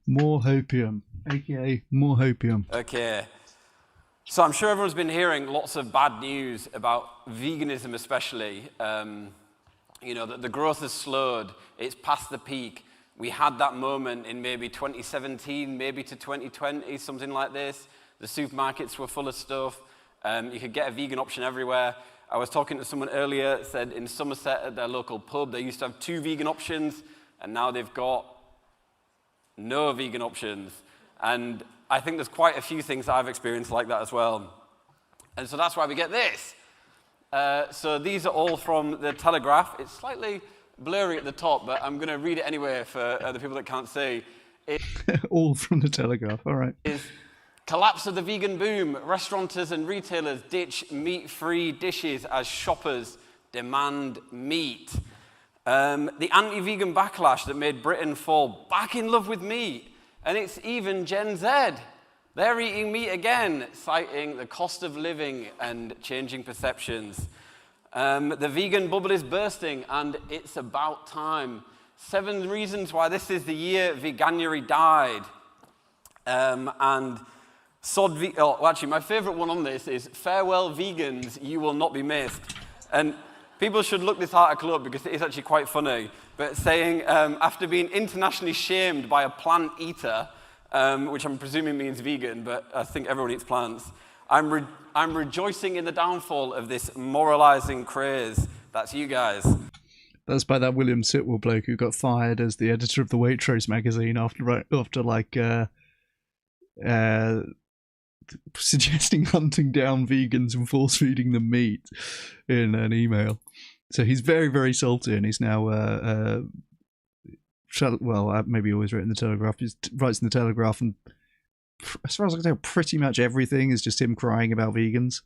More Hopium, aka more Hopium. Okay. So I'm sure everyone's been hearing lots of bad news about veganism especially. You know, that the growth has slowed. It's past the peak. We had that moment in maybe 2017, maybe to 2020, something like this. The supermarkets were full of stuff. You could get a vegan option everywhere. I was talking to someone earlier, said in Somerset at their local pub, they used to have 2 vegan options, and now they've got no vegan options. And I think there's quite a few things that I've experienced like that as well. And so that's why we get this. So these are all from the Telegraph. It's slightly blurry at the top, but I'm going to read it anyway for the people that can't see. All from the Telegraph, all right. Is collapse of the vegan boom. Restaurateurs and retailers ditch meat-free dishes as shoppers demand meat. The anti-vegan backlash that made Britain fall back in love with meat. And it's even Gen Z. They're eating meat again, citing the cost of living and changing perceptions. The vegan bubble is bursting, and it's about time. 7 reasons why this is the year veganuary died. Actually, my favorite one on this is farewell vegans, you will not be missed. And people should look this article up because it is actually quite funny. But saying, after being internationally shamed by a plant eater, which I'm presuming means vegan, but I think everyone eats plants, I'm rejoicing in the downfall of this moralizing craze. That's you guys. That's by that William Sitwell bloke who got fired as the editor of the Waitrose magazine after suggesting hunting down vegans and force feeding them meat in an email. So he's very, very salty, and he's now maybe always written in the Telegraph. He writes in the Telegraph, and as far as I can tell, pretty much everything is just him crying about vegans.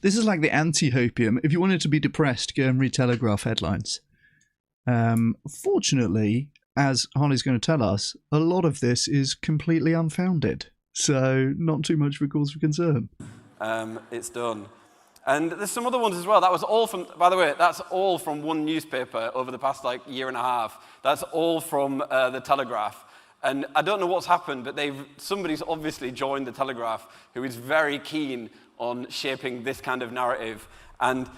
This is like the anti-Hopium. If you wanted to be depressed, go and read Telegraph headlines. Fortunately, as Harley's going to tell us, a lot of this is completely unfounded. So not too much of a cause for concern. It's done. And there's some other ones as well. That was all from, by the way, that's all from one newspaper over the past year and a half. That's all from the Telegraph. And I don't know what's happened, but somebody's obviously joined the Telegraph who is very keen on shaping this kind of narrative. And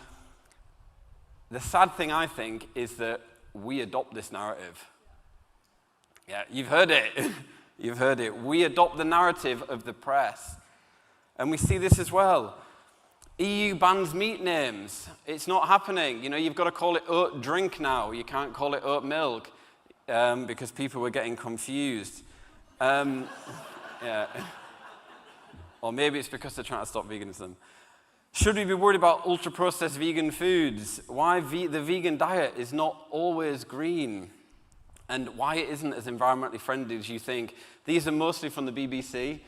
the sad thing, I think, is that we adopt this narrative. Yeah, you've heard it. You've heard it. We adopt the narrative of the press. And we see this as well. EU bans meat names. It's not happening. You've got to call it oat drink now. You can't call it oat milk because people were getting confused. Yeah. Or maybe it's because they're trying to stop veganism. Should we be worried about ultra-processed vegan foods? Why the vegan diet is not always green? And why it isn't as environmentally friendly as you think. These are mostly from the BBC.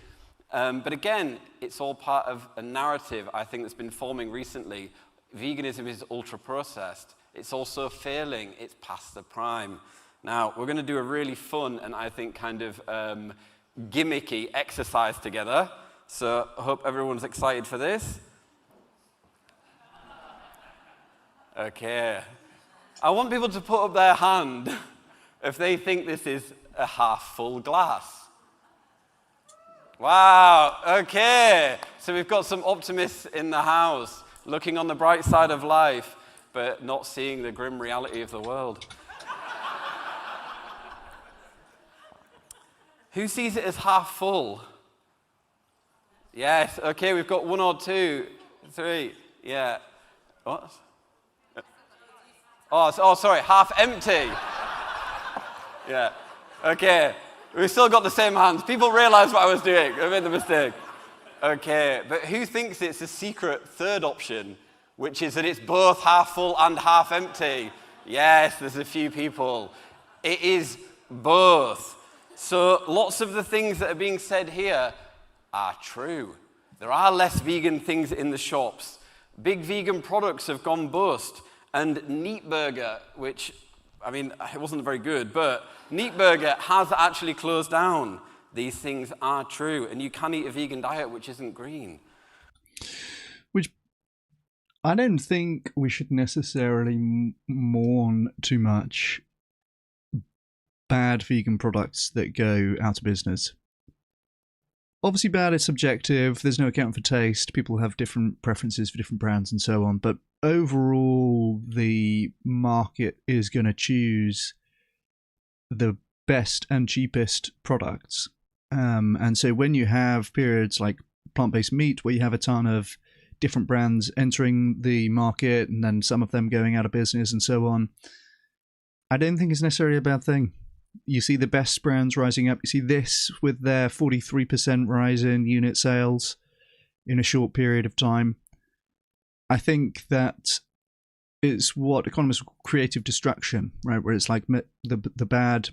But again, it's all part of a narrative, I think, that's been forming recently. Veganism is ultra-processed. It's also failing. It's past the prime. Now, we're going to do a really fun and I think kind of gimmicky exercise together. So I hope everyone's excited for this. Okay. I want people to put up their hand if they think this is a half-full glass. Wow, okay. So we've got some optimists in the house, looking on the bright side of life, but not seeing the grim reality of the world. Who sees it as half full? Yes, okay, we've got 1 or 2, 3, yeah. What? Oh, sorry, half empty. Yeah, okay. We've still got the same hands. People realize what I was doing. I made the mistake. Okay, but who thinks it's a secret third option, which is that it's both half full and half empty? Yes, there's a few people. It is both. So lots of the things that are being said here are true. There are less vegan things in the shops. Big vegan products have gone bust. And Neat Burger, which, it wasn't very good, but Neat Burger has actually closed down. These things are true. And you can eat a vegan diet which isn't green. Which I don't think we should necessarily mourn too much bad vegan products that go out of business. Obviously, bad is subjective. There's no account for taste. People have different preferences for different brands and so on. But overall, the market is going to choose the best and cheapest products. And so when you have periods like plant-based meat, where you have a ton of different brands entering the market and then some of them going out of business and so on, I don't think it's necessarily a bad thing. You see the best brands rising up. You see this with their 43% rise in unit sales in a short period of time. I think that is what economists call creative destruction, right? Where it's like the bad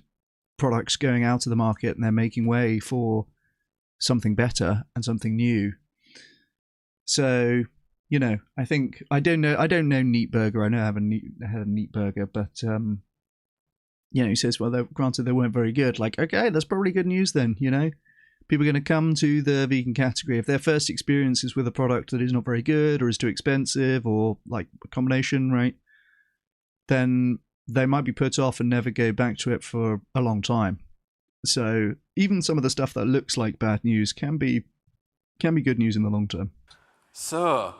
products going out of the market and they're making way for something better and something new. So, I think I don't know Neat Burger. I know I had a Neat Burger, but he says, well, granted they weren't very good. Like, okay, that's probably good news then. People are going to come to the vegan category if their first experience is with a product that is not very good or is too expensive or like a combination, right? Then they might be put off and never go back to it for a long time. So even some of the stuff that looks like bad news can be good news in the long term. So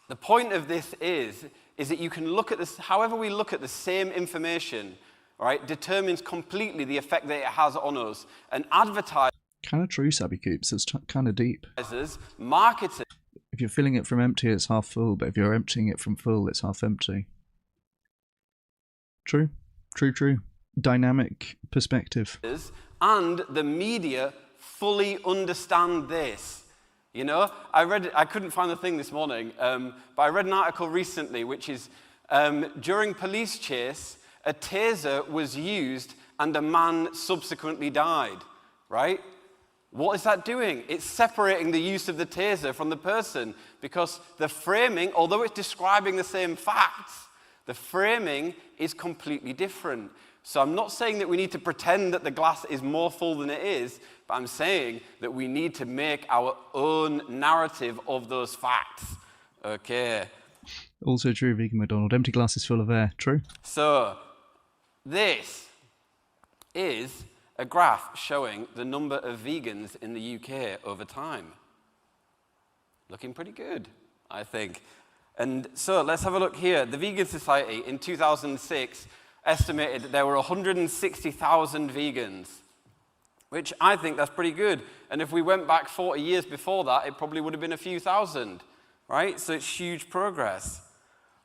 the point of this is that you can look at this, however we look at the same information, right, determines completely the effect that it has on us. And advertisers, kind of true, Sabby Coops. It's kind of deep. Marketers. If you're filling it from empty, it's half full. But if you're emptying it from full, it's half empty. True. Dynamic perspective. And the media fully understand this. You know, I couldn't find the thing this morning, but I read an article recently which is during police chase, a taser was used and a man subsequently died, right? What is that doing? It's separating the use of the taser from the person, because the framing, although it's describing the same facts, the framing is completely different. So I'm not saying that we need to pretend that the glass is more full than it is, but I'm saying that we need to make our own narrative of those facts. Okay. Also true, vegan McDonald. Empty glass is full of air. True. So this is a graph showing the number of vegans in the UK over time. Looking pretty good, I think. And so let's have a look here. The Vegan Society in 2006 estimated that there were 160,000 vegans, which I think that's pretty good. And if we went back 40 years before that, it probably would have been a few thousand, right? So it's huge progress.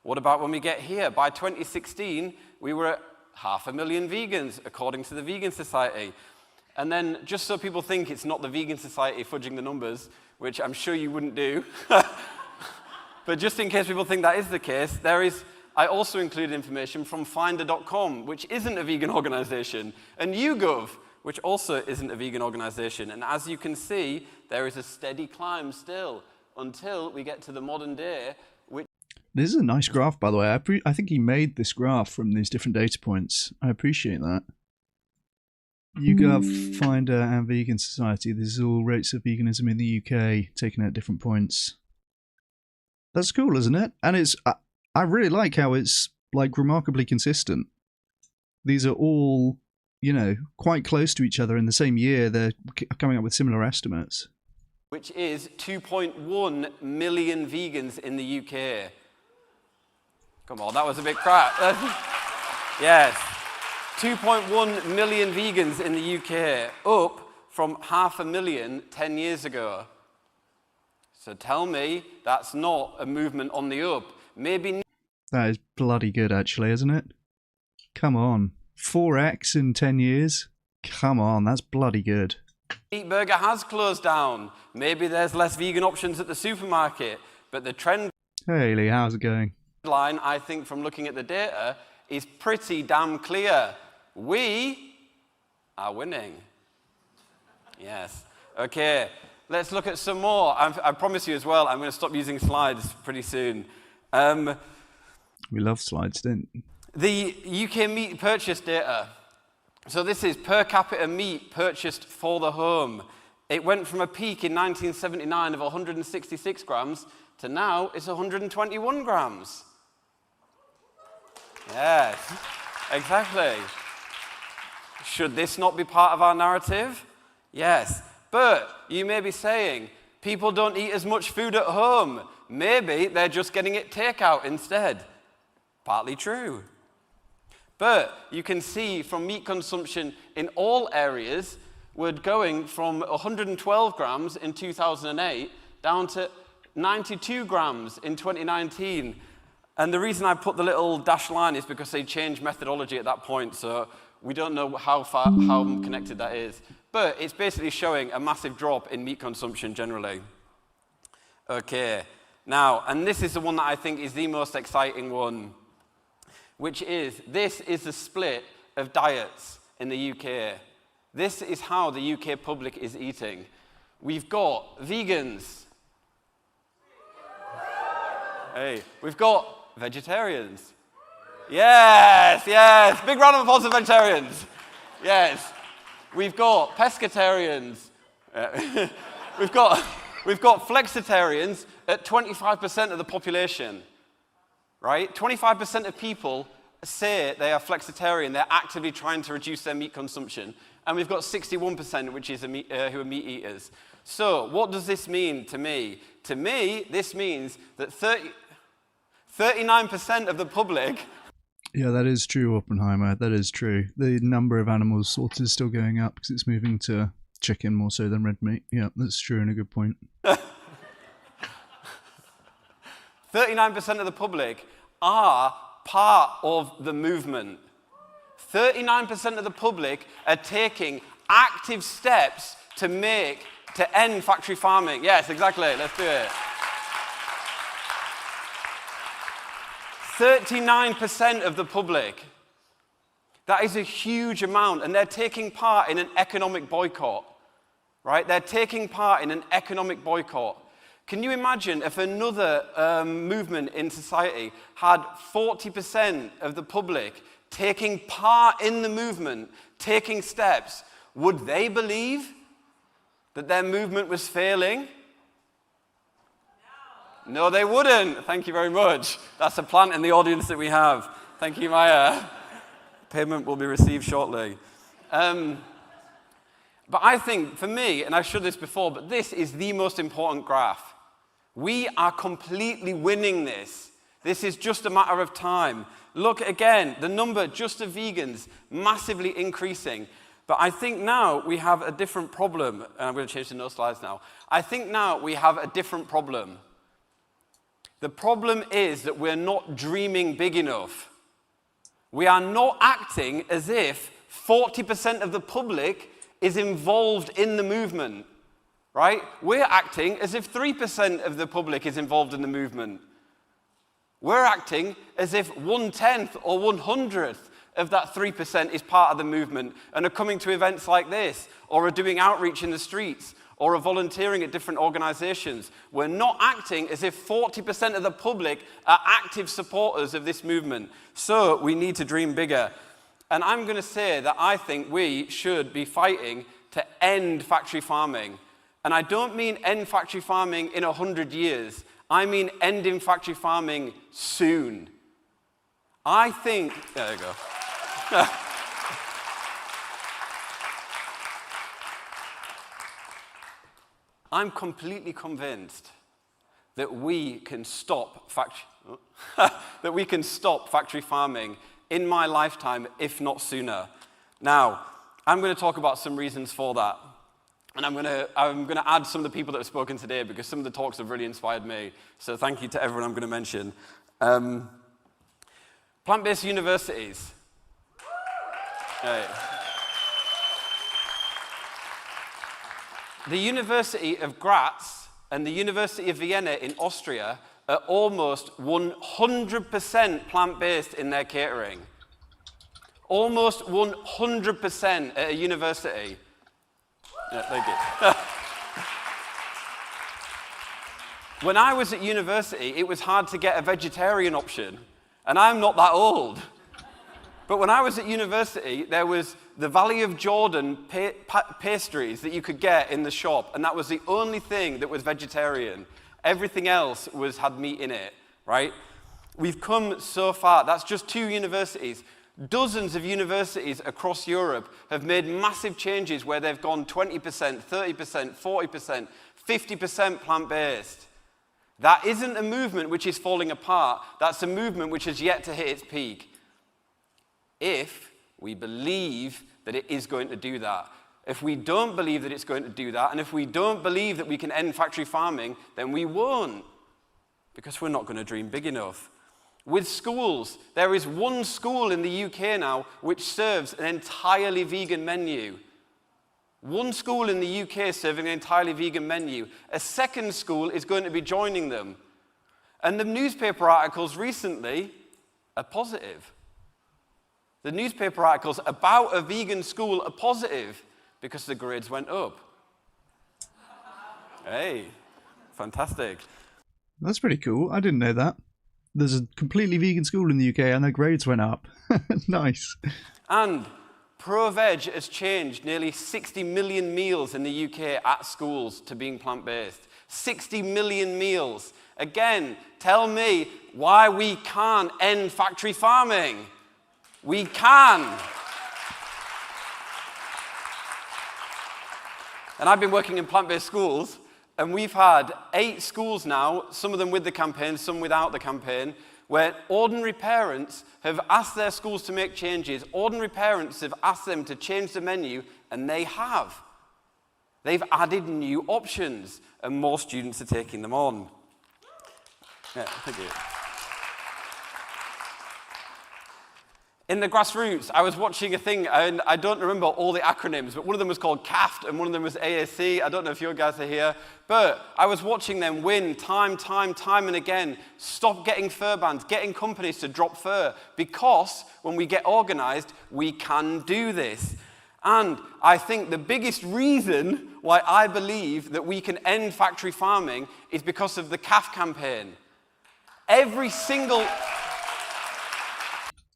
What about when we get here? By 2016, we were at 500,000 vegans, according to the Vegan Society. And then, just so people think it's not the Vegan Society fudging the numbers, which I'm sure you wouldn't do, but just in case people think that is the case, I also included information from Finder.com, which isn't a vegan organization, and YouGov, which also isn't a vegan organization. And as you can see, there is a steady climb still until we get to the modern day. This is a nice graph, by the way. I think he made this graph from these different data points. I appreciate that. YouGov, Finder, and Vegan Society. This is all rates of veganism in the UK, taken at different points. That's cool, isn't it? And I really like how it's like remarkably consistent. These are all, you know, quite close to each other in the same year. They're coming up with similar estimates. Which is 2.1 million vegans in the UK. Come on, that was a bit crap. Yes. 2.1 million vegans in the UK, up from 500,000 10 years ago. So tell me that's not a movement on the up. Maybe. That is bloody good, actually, isn't it? Come on. 4x in 10 years? Come on, that's bloody good. Meat Burger has closed down. Maybe there's less vegan options at the supermarket, but the trend Hey Lee, how's it going? line, I think, from looking at the data, is pretty damn clear. We are winning. Yes. Okay, let's look at some more. I promise you as well, I'm going to stop using slides pretty soon. We love slides, don't we? The UK meat purchase data. So this is per capita meat purchased for the home. It went from a peak in 1979 of 166 grams to now it's 121 grams. Yes, exactly. Should this not be part of our narrative? Yes, but you may be saying, people don't eat as much food at home. Maybe they're just getting it takeout instead. Partly true. But you can see from meat consumption in all areas, we're going from 112 grams in 2008 down to 92 grams in 2019. And the reason I put the little dashed line is because they changed methodology at that point, so we don't know how connected that is. But it's basically showing a massive drop in meat consumption generally. Okay, now, and this is the one that I think is the most exciting one, which is, this is the split of diets in the UK. This is how the UK public is eating. We've got vegans. Hey, we've got vegetarians. Yes, yes. Big round of applause for vegetarians. Yes. We've got pescatarians. We've got flexitarians at 25% of the population. Right? 25% of people say they are flexitarian. They're actively trying to reduce their meat consumption. And we've got 61%, which is who are meat eaters. So what does this mean to me? To me, this means that 39% of the public... Yeah, that is true, Oppenheimer. That is true. The number of animals slaughtered is still going up because it's moving to chicken more so than red meat. Yeah, that's true and a good point. 39% of the public are part of the movement. 39% of the public are taking active steps to end factory farming. Yes, exactly. Let's do it. 39% of the public. That is a huge amount, and they're taking part in an economic boycott, right? They're taking part in an economic boycott. Can you imagine if another movement in society had 40% of the public taking part in the movement, taking steps? Would they believe that their movement was failing? No, they wouldn't. Thank you very much. That's a plant in the audience that we have. Thank you, Maya. Payment will be received shortly. But I think, for me, and I've showed this before, but this is the most important graph. We are completely winning this. This is just a matter of time. Look again, the number just of vegans massively increasing. But I think now we have a different problem. And I'm going to change to no slides now. I think now we have a different problem. The problem is that we're not dreaming big enough. We are not acting as if 40% of the public is involved in the movement, right? We're acting as if 3% of the public is involved in the movement. We're acting as if 1/10 or 1/100th of that 3% is part of the movement and are coming to events like this, or are doing outreach in the streets, or are volunteering at different organizations. We're not acting as if 40% of the public are active supporters of this movement. So we need to dream bigger. And I'm going to say that I think we should be fighting to end factory farming. And I don't mean end factory farming in 100 years. I mean ending factory farming soon. I think, there you go. I'm completely convinced that we can stop factory farming in my lifetime, if not sooner. Now, I'm going to talk about some reasons for that. And I'm going to add some of the people that have spoken today, because some of the talks have really inspired me. So thank you to everyone I'm going to mention. Plant-based universities. Right. The University of Graz and the University of Vienna in Austria are almost 100% plant-based in their catering. Almost 100% at a university. Yeah, thank you. When I was at university, it was hard to get a vegetarian option, and I'm not that old. But when I was at university, there was the Valley of Jordan pastries that you could get in the shop, and that was the only thing that was vegetarian. Everything else had meat in it, right? We've come so far. That's just 2 universities. Dozens of universities across Europe have made massive changes where they've gone 20%, 30%, 40%, 50% plant-based. That isn't a movement which is falling apart. That's a movement which has yet to hit its peak. If we believe that it is going to do that. If we don't believe that it's going to do that, and if we don't believe that we can end factory farming, then we won't, because we're not going to dream big enough. With schools, there is one school in the UK now which serves an entirely vegan menu. One school in the UK serving an entirely vegan menu. A second school is going to be joining them. And the newspaper articles recently are positive. The newspaper articles about a vegan school are positive because the grades went up. Hey, fantastic. That's pretty cool. I didn't know that. There's a completely vegan school in the UK and their grades went up. Nice. And Pro-Veg has changed nearly 60 million meals in the UK at schools to being plant-based. 60 million meals. Again, tell me why we can't end factory farming. We can. And I've been working in plant-based schools, and we've had 8 schools now, some of them with the campaign, some without the campaign, where ordinary parents have asked their schools to make changes. Ordinary parents have asked them to change the menu, and they have. They've added new options, and more students are taking them on. Yeah, thank you. in the grassroots, I was watching a thing, and I don't remember all the acronyms, but one of them was called CAFT, and one of them was AAC. I don't know if you guys are here, but I was watching them win time and again. Stop getting fur bans, getting companies to drop fur, because when we get organized, we can do this. And I think the biggest reason why I believe that we can end factory farming is because of the CAF campaign. Every single...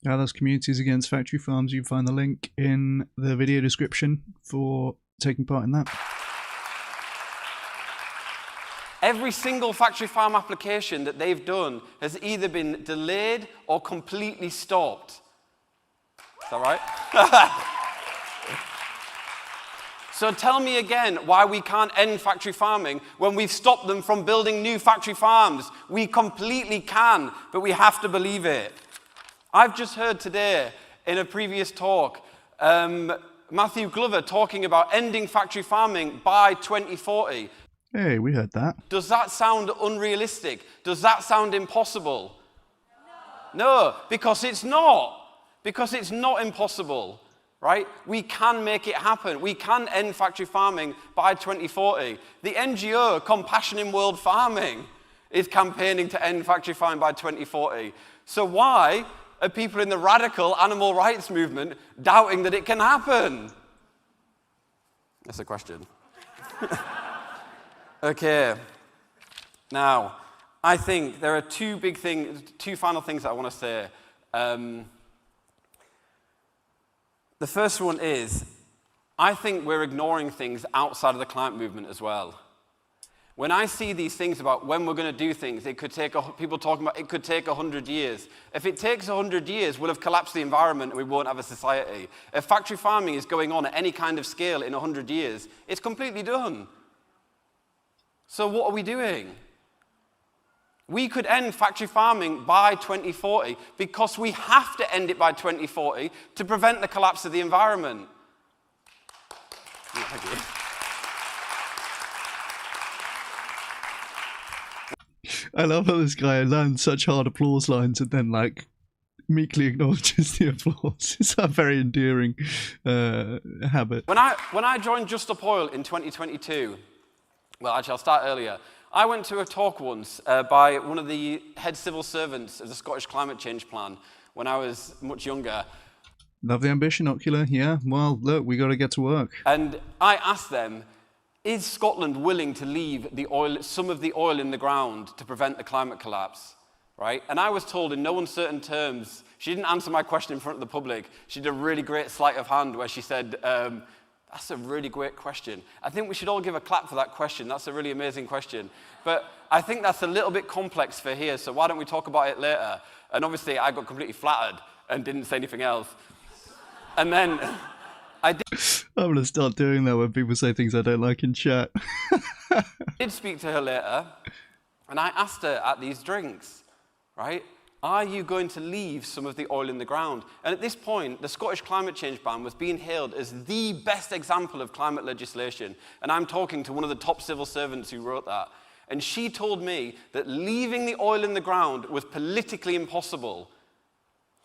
Those communities against factory farms, you can find the link in the video description for taking part in that. Every single factory farm application that they've done has either been delayed or completely stopped. Is that right? So tell me again why we can't end factory farming when we've stopped them from building new factory farms. We completely can, but we have to believe it. I've just heard today in a previous talk, Matthew Glover talking about ending factory farming by 2040. Hey, we heard that. Does that sound unrealistic? Does that sound impossible? No, because it's not. Because it's not impossible, right? We can make it happen. We can end factory farming by 2040. The NGO Compassion in World Farming is campaigning to end factory farming by 2040. So why are people in the radical animal rights movement doubting that it can happen? That's a question. Okay. Now, I think there are two final things that I want to say. The first one is, I think we're ignoring things outside of the climate movement as well. When I see these things about when we're going to do things, it could take, people talking about it could take 100 years. If it takes 100 years, we'll have collapsed the environment and we won't have a society. If factory farming is going on at any kind of scale in 100 years, it's completely done. So what are we doing? We could end factory farming by 2040 because we have to end it by 2040 to prevent the collapse of the environment. Yeah, thank you. I love how this guy lands such hard applause lines and then, like, meekly acknowledges the applause. It's a very endearing habit. When I joined Just Stop Oil in 2022, well, actually, I'll start earlier. I went to a talk once by one of the head civil servants of the Scottish Climate Change Plan when I was much younger. Love the ambition, Ocular. Yeah, well, look, we got to get to work. And I asked them, is Scotland willing to leave some of the oil in the ground to prevent the climate collapse, right? And I was told in no uncertain terms, she didn't answer my question in front of the public. She did a really great sleight of hand where she said, that's a really great question. I think we should all give a clap for that question. That's a really amazing question. But I think that's a little bit complex for here, so why don't we talk about it later? And obviously, I got completely flattered and didn't say anything else. And then I'm going to start doing that when people say things I don't like in chat. I did speak to her later, and I asked her at these drinks, right? Are you going to leave some of the oil in the ground? And at this point, the Scottish Climate Change Ban was being hailed as the best example of climate legislation. And I'm talking to one of the top civil servants who wrote that. And she told me that leaving the oil in the ground was politically impossible.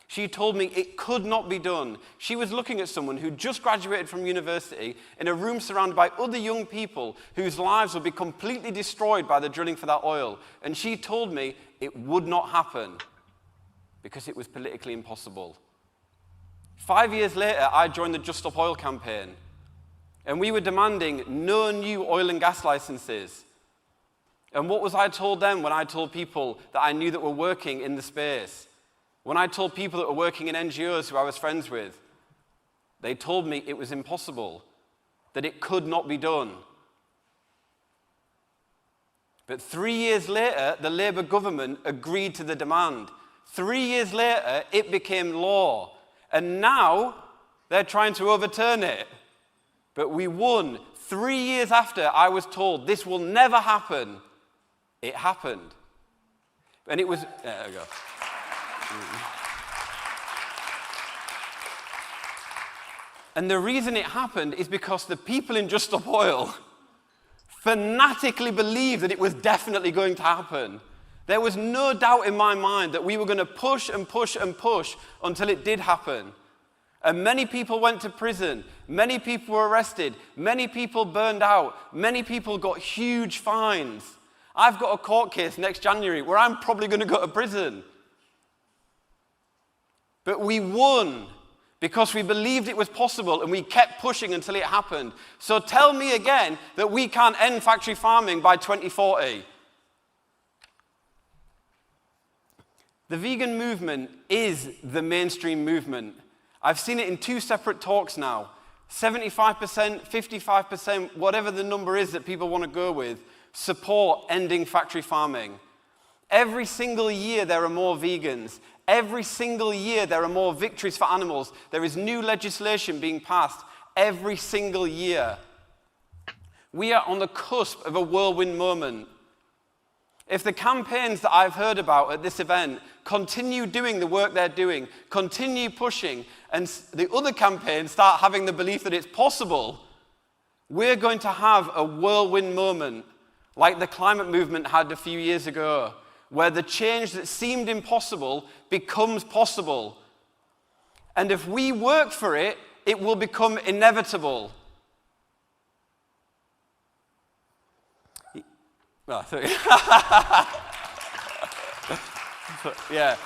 She told me it could not be done. She was looking at someone who just graduated from university in a room surrounded by other young people whose lives would be completely destroyed by the drilling for that oil. And she told me it would not happen because it was politically impossible. 5 years later, I joined the Just Stop Oil campaign. And we were demanding no new oil and gas licenses. And what was I told then when I told people that I knew that were working in the space? When I told people that were working in NGOs who I was friends with, they told me it was impossible, that it could not be done. But 3 years later, the Labour government agreed to the demand. 3 years later, it became law. And now, they're trying to overturn it. But we won. 3 years after I was told this will never happen, it happened. And it was... There we go. And the reason it happened is because the people in Just Stop Oil fanatically believed that it was definitely going to happen. There was no doubt in my mind that we were going to push and push and push until it did happen. And many people went to prison. Many people were arrested. Many people burned out. Many people got huge fines. I've got a court case next January where I'm probably going to go to prison. But we won because we believed it was possible and we kept pushing until it happened. So tell me again that we can't end factory farming by 2040. The vegan movement is the mainstream movement. I've seen it in 2 separate talks now. 75%, 55%, whatever the number is that people want to go with, support ending factory farming. Every single year there are more vegans. Every single year there are more victories for animals. There is new legislation being passed every single year. We are on the cusp of a whirlwind moment. If the campaigns that I've heard about at this event continue doing the work they're doing, continue pushing, and the other campaigns start having the belief that it's possible, we're going to have a whirlwind moment like the climate movement had a few years ago, where the change that seemed impossible becomes possible. And if we work for it, it will become inevitable. Oh, sorry. Yeah.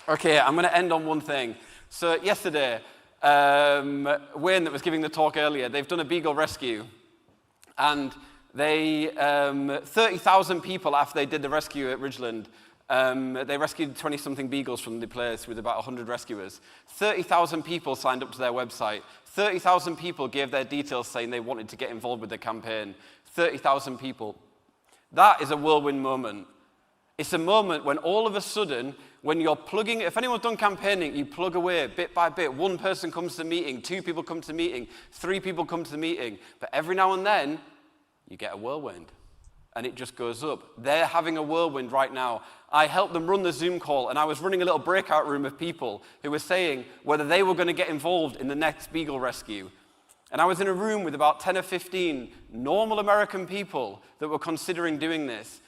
Okay, I'm going to end on one thing. So yesterday, Wayne, that was giving the talk earlier, they've done a beagle rescue. And they, 30,000 people after they did the rescue at Ridgeland, they rescued 20-something beagles from the place with about 100 rescuers. 30,000 people signed up to their website. 30,000 people gave their details saying they wanted to get involved with the campaign. 30,000 people. That is a whirlwind moment. It's a moment when all of a sudden, when you're plugging, if anyone's done campaigning, you plug away bit by bit. One person comes to the meeting, 2 people come to the meeting, 3 people come to the meeting. But every now and then, you get a whirlwind. And it just goes up. They're having a whirlwind right now. I helped them run the Zoom call, and I was running a little breakout room of people who were saying whether they were going to get involved in the next beagle rescue. And I was in a room with about 10 or 15 normal American people that were considering doing this.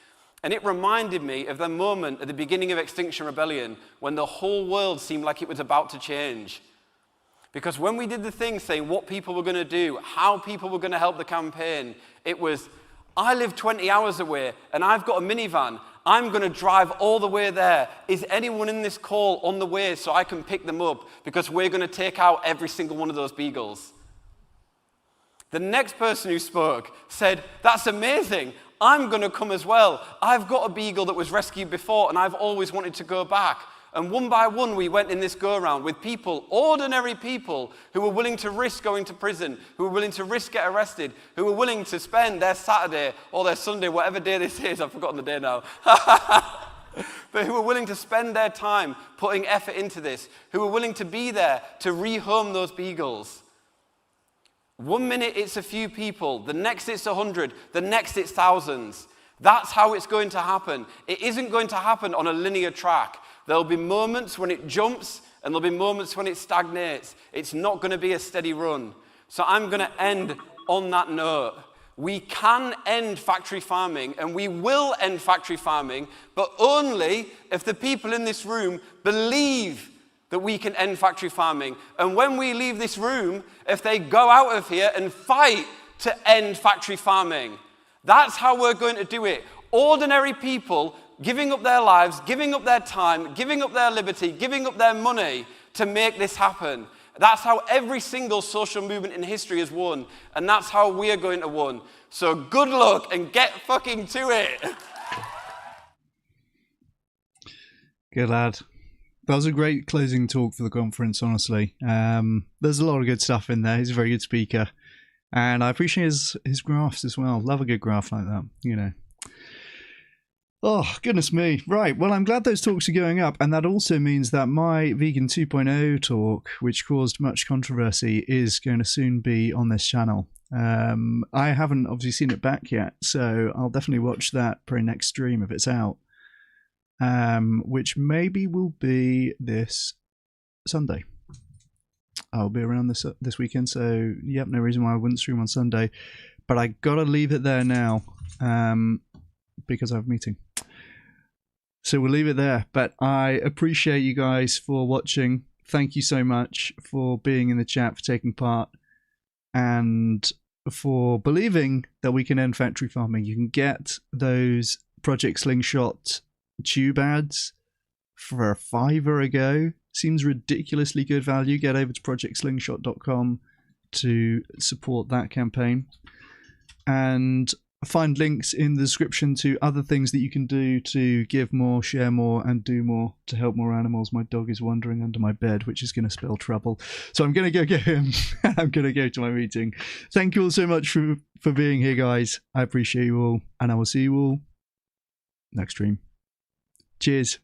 And it reminded me of the moment at the beginning of Extinction Rebellion when the whole world seemed like it was about to change. Because when we did the thing saying what people were going to do, how people were going to help the campaign, it was, I live 20 hours away and I've got a minivan. I'm going to drive all the way there. Is anyone in this call on the way so I can pick them up? Because we're going to take out every single one of those beagles. The next person who spoke said, that's amazing. I'm going to come as well. I've got a beagle that was rescued before and I've always wanted to go back. And one by one, we went in this go-around with people, ordinary people, who were willing to risk going to prison, who were willing to risk get arrested, who were willing to spend their Saturday or their Sunday, whatever day this is, I've forgotten the day now, but who were willing to spend their time putting effort into this, who were willing to be there to rehome those beagles. 1 minute it's a few people, the next it's 100, the next it's thousands. That's how it's going to happen. It isn't going to happen on a linear track. There'll be moments when it jumps and there'll be moments when it stagnates. It's not going to be a steady run. So I'm going to end on that note. We can end factory farming and we will end factory farming, but only if the people in this room believe that we can end factory farming. And when we leave this room, if they go out of here and fight to end factory farming, that's how we're going to do it. Ordinary people giving up their lives, giving up their time, giving up their liberty, giving up their money to make this happen. That's how every single social movement in history has won. And that's how we are going to win. So good luck and get fucking to it. Good lad. That was a great closing talk for the conference, honestly. There's a lot of good stuff in there. He's a very good speaker. And I appreciate his graphs as well. Love a good graph like that, you know. Oh, goodness me. Right, well, I'm glad those talks are going up. And that also means that my Vegan 2.0 talk, which caused much controversy, is going to soon be on this channel. I haven't obviously seen it back yet, so I'll definitely watch that for next stream if it's out. Which maybe will be this Sunday. I'll be around this weekend, so yep, no reason why I wouldn't stream on Sunday. But I gotta leave it there now, because I have a meeting. So we'll leave it there. But I appreciate you guys for watching. Thank you so much for being in the chat, for taking part, and for believing that we can end factory farming. You can get those Project Slingshot tube ads for a $5 a go. Seems ridiculously good value. Get over to projectslingshot.com to support that campaign. And find links in the description to other things that you can do to give more, share more, and do more to help more animals. My dog is wandering under my bed, which is going to spell trouble. So I'm going to go get him. I'm going to go to my meeting. Thank you all so much for being here, guys. I appreciate you all, and I will see you all next stream. Cheers.